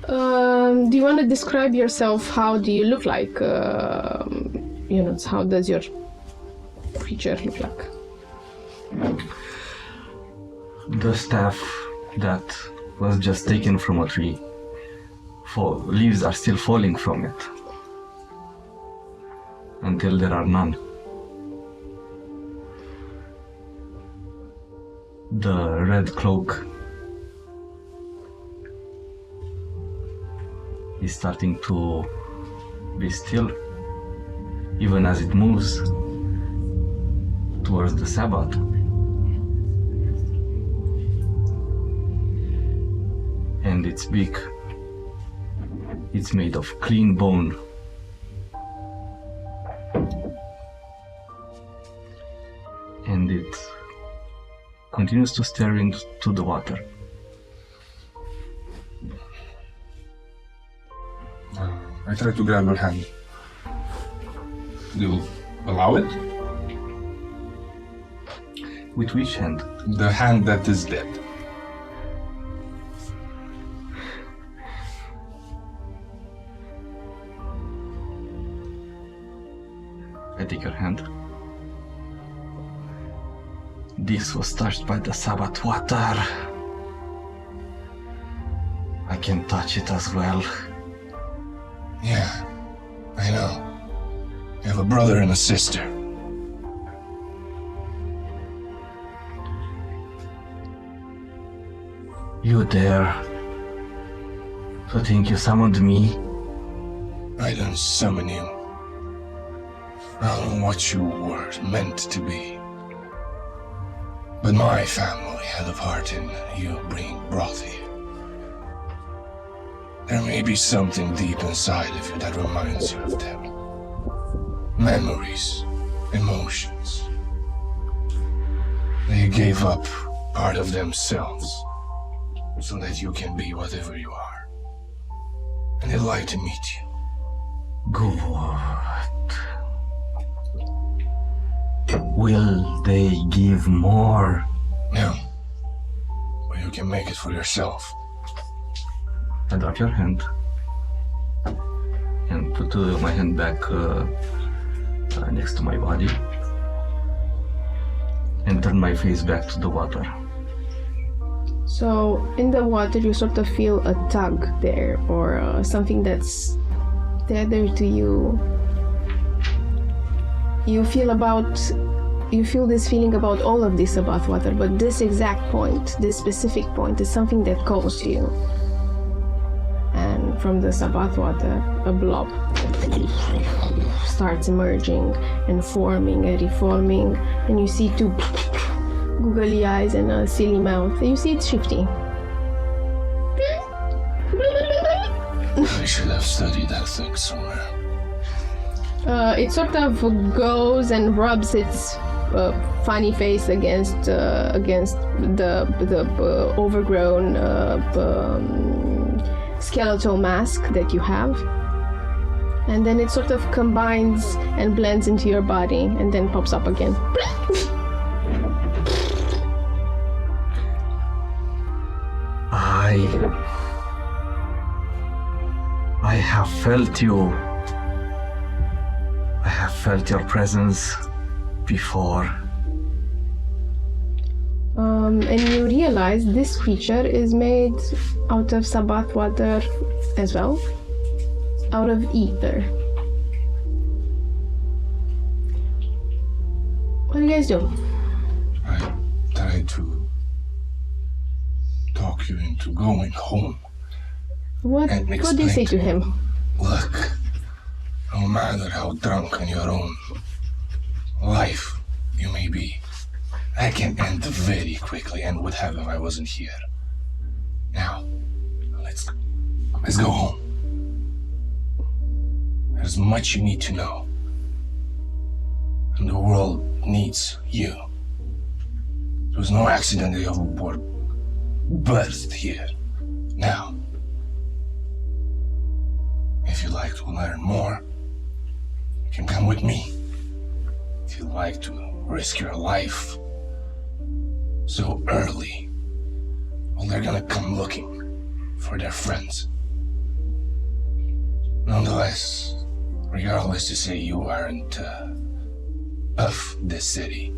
Do you want to describe yourself? How do you look like? How does your creature look like? The staff that was just taken from a tree. Leaves are still falling from it. Until there are none. The red cloak is starting to be still, even as it moves towards the Sabbath. And its beak, it's made of clean bone. And it continues to stare into the water. I try to grab her hand. Do you allow it? With which hand? The hand that is dead. I take your hand. This was touched by the Sabbath water. I can touch it as well. Yeah, I know. You have a brother and a sister. you dare to think you summoned me? I didn't summon you. I don't know what you were meant to be. But my family had a part in you being brought here. There may be something deep inside of you that reminds you of them. Memories, emotions. They gave up part of themselves so that you can be whatever you are. And they'd like to meet you. Good. Will they give more? No. But you can make it for yourself. I drop your hand and put my hand back next to my body and turn my face back to the water. So in the water you sort of feel a tug there, or something that's tethered to you. You feel this feeling about all of this about water, but this exact point, this specific point, is something that calls to you. And from the Sabbath water, a blob starts emerging and forming and reforming, and you see two googly eyes and a silly mouth. And you see it's shifty. I should have studied that thing somewhere. It sort of goes and rubs its funny face against the overgrown skeletal mask that you have, and then it sort of combines and blends into your body and then pops up again. I have felt you. I have felt your presence before. And you realize this creature is made out of Sabbath water as well, out of ether. What do you guys do? I tried to talk you into going home. What And do you say explain to him? Look, no matter how drunk on your own life you may be, that can end very quickly and would have if I wasn't here. Now, let's go home. There's much you need to know. And the world needs you. It was no accident that you were birthed here. Now, if you'd like to learn more, you can come with me. If you'd like to risk your life so early, well, they're gonna come looking for their friends. Nonetheless, regardless to say you aren't of this city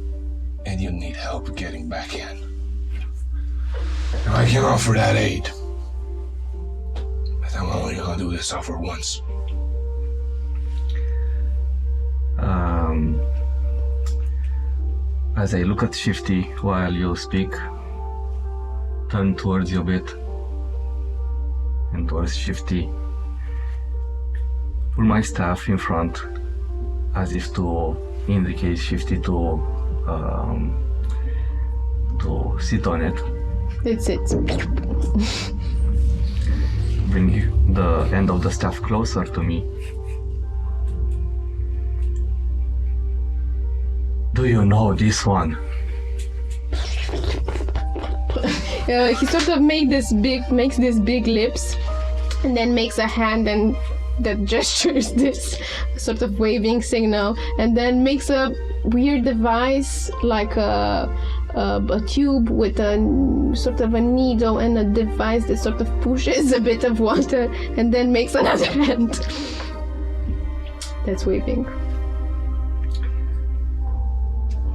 and you need help getting back in, I can offer that aid. But I'm only gonna do this offer once. As I look at Shifty while you speak, turn towards you a bit, and towards Shifty, pull my staff in front, as if to indicate Shifty to sit on it. It sits. Bring the end of the staff closer to me. Do you know this one? He sort of makes this big lips, and then makes a hand and that gestures this sort of waving signal, and then makes a weird device like a tube with a sort of a needle and a device that sort of pushes a bit of water, and then makes another hand that's waving.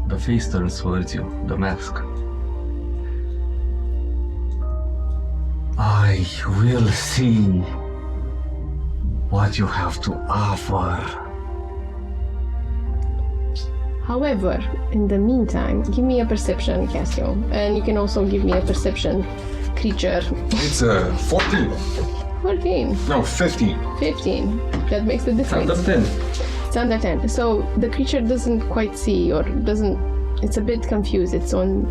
The face turns towards you, the mask. I will see what you have to offer. However, in the meantime, give me a perception, Cassio, and you can also give me a perception, creature? It's 14. 14. No, 15. 15. That makes the difference. Under 10. It's under 10. So the creature doesn't quite see or doesn't. It's a bit confused. It's on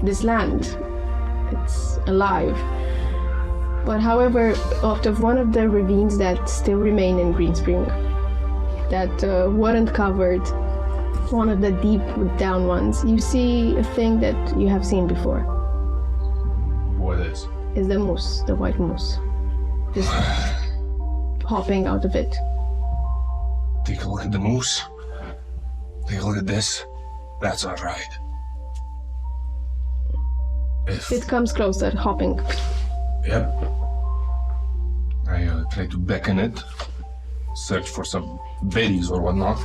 this land. It's alive. But however, out of one of the ravines that still remain in Greenspring, that weren't covered, one of the deep down ones, you see a thing that you have seen before. What is? Is the moose, the white moose. Just hopping out of it. Take a look at the moose. Take a look at this. That's alright. It comes closer, hopping. Yep. I try to beckon it. Search for some berries or whatnot.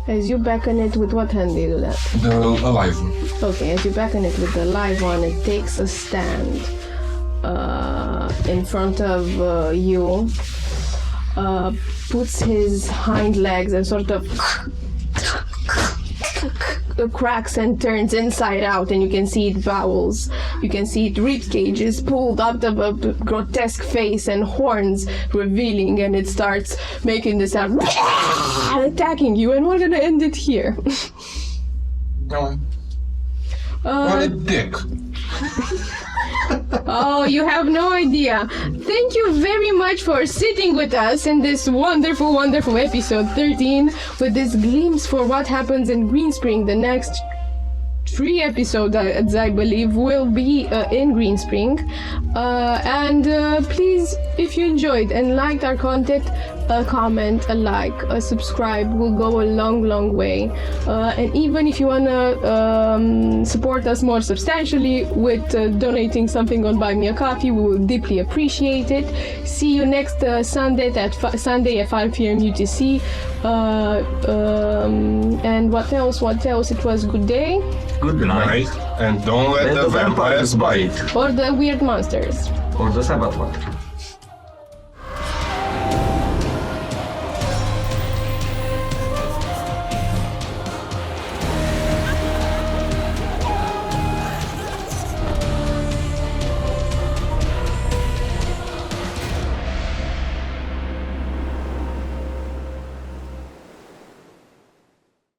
As you beckon it, with what hand do you do that? The alive one. Okay, as you beckon it with the live one, it takes a stand in front of you, puts his hind legs and sort of cracks and turns inside out, and you can see it bowels. You can see it rib cages pulled out of a grotesque face and horns revealing, and it starts making the sound attacking you, and we're gonna end it here. No. What a dick. Oh, you have no idea. Thank you very much for sitting with us in this wonderful, wonderful episode 13 with this glimpse for what happens in Greenspring. The next 3 episodes, I believe, will be in Greenspring. And please, if you enjoyed and liked our content, a comment, a like, a subscribe will go a long, long way. And even if you want to support us more substantially with donating something on Buy Me a Coffee, we will deeply appreciate it. See you next Sunday at 5 p.m. UTC. And what else? It was good day. Good night. And don't let the vampires bite. Or the weird monsters. Or the Sabbath one.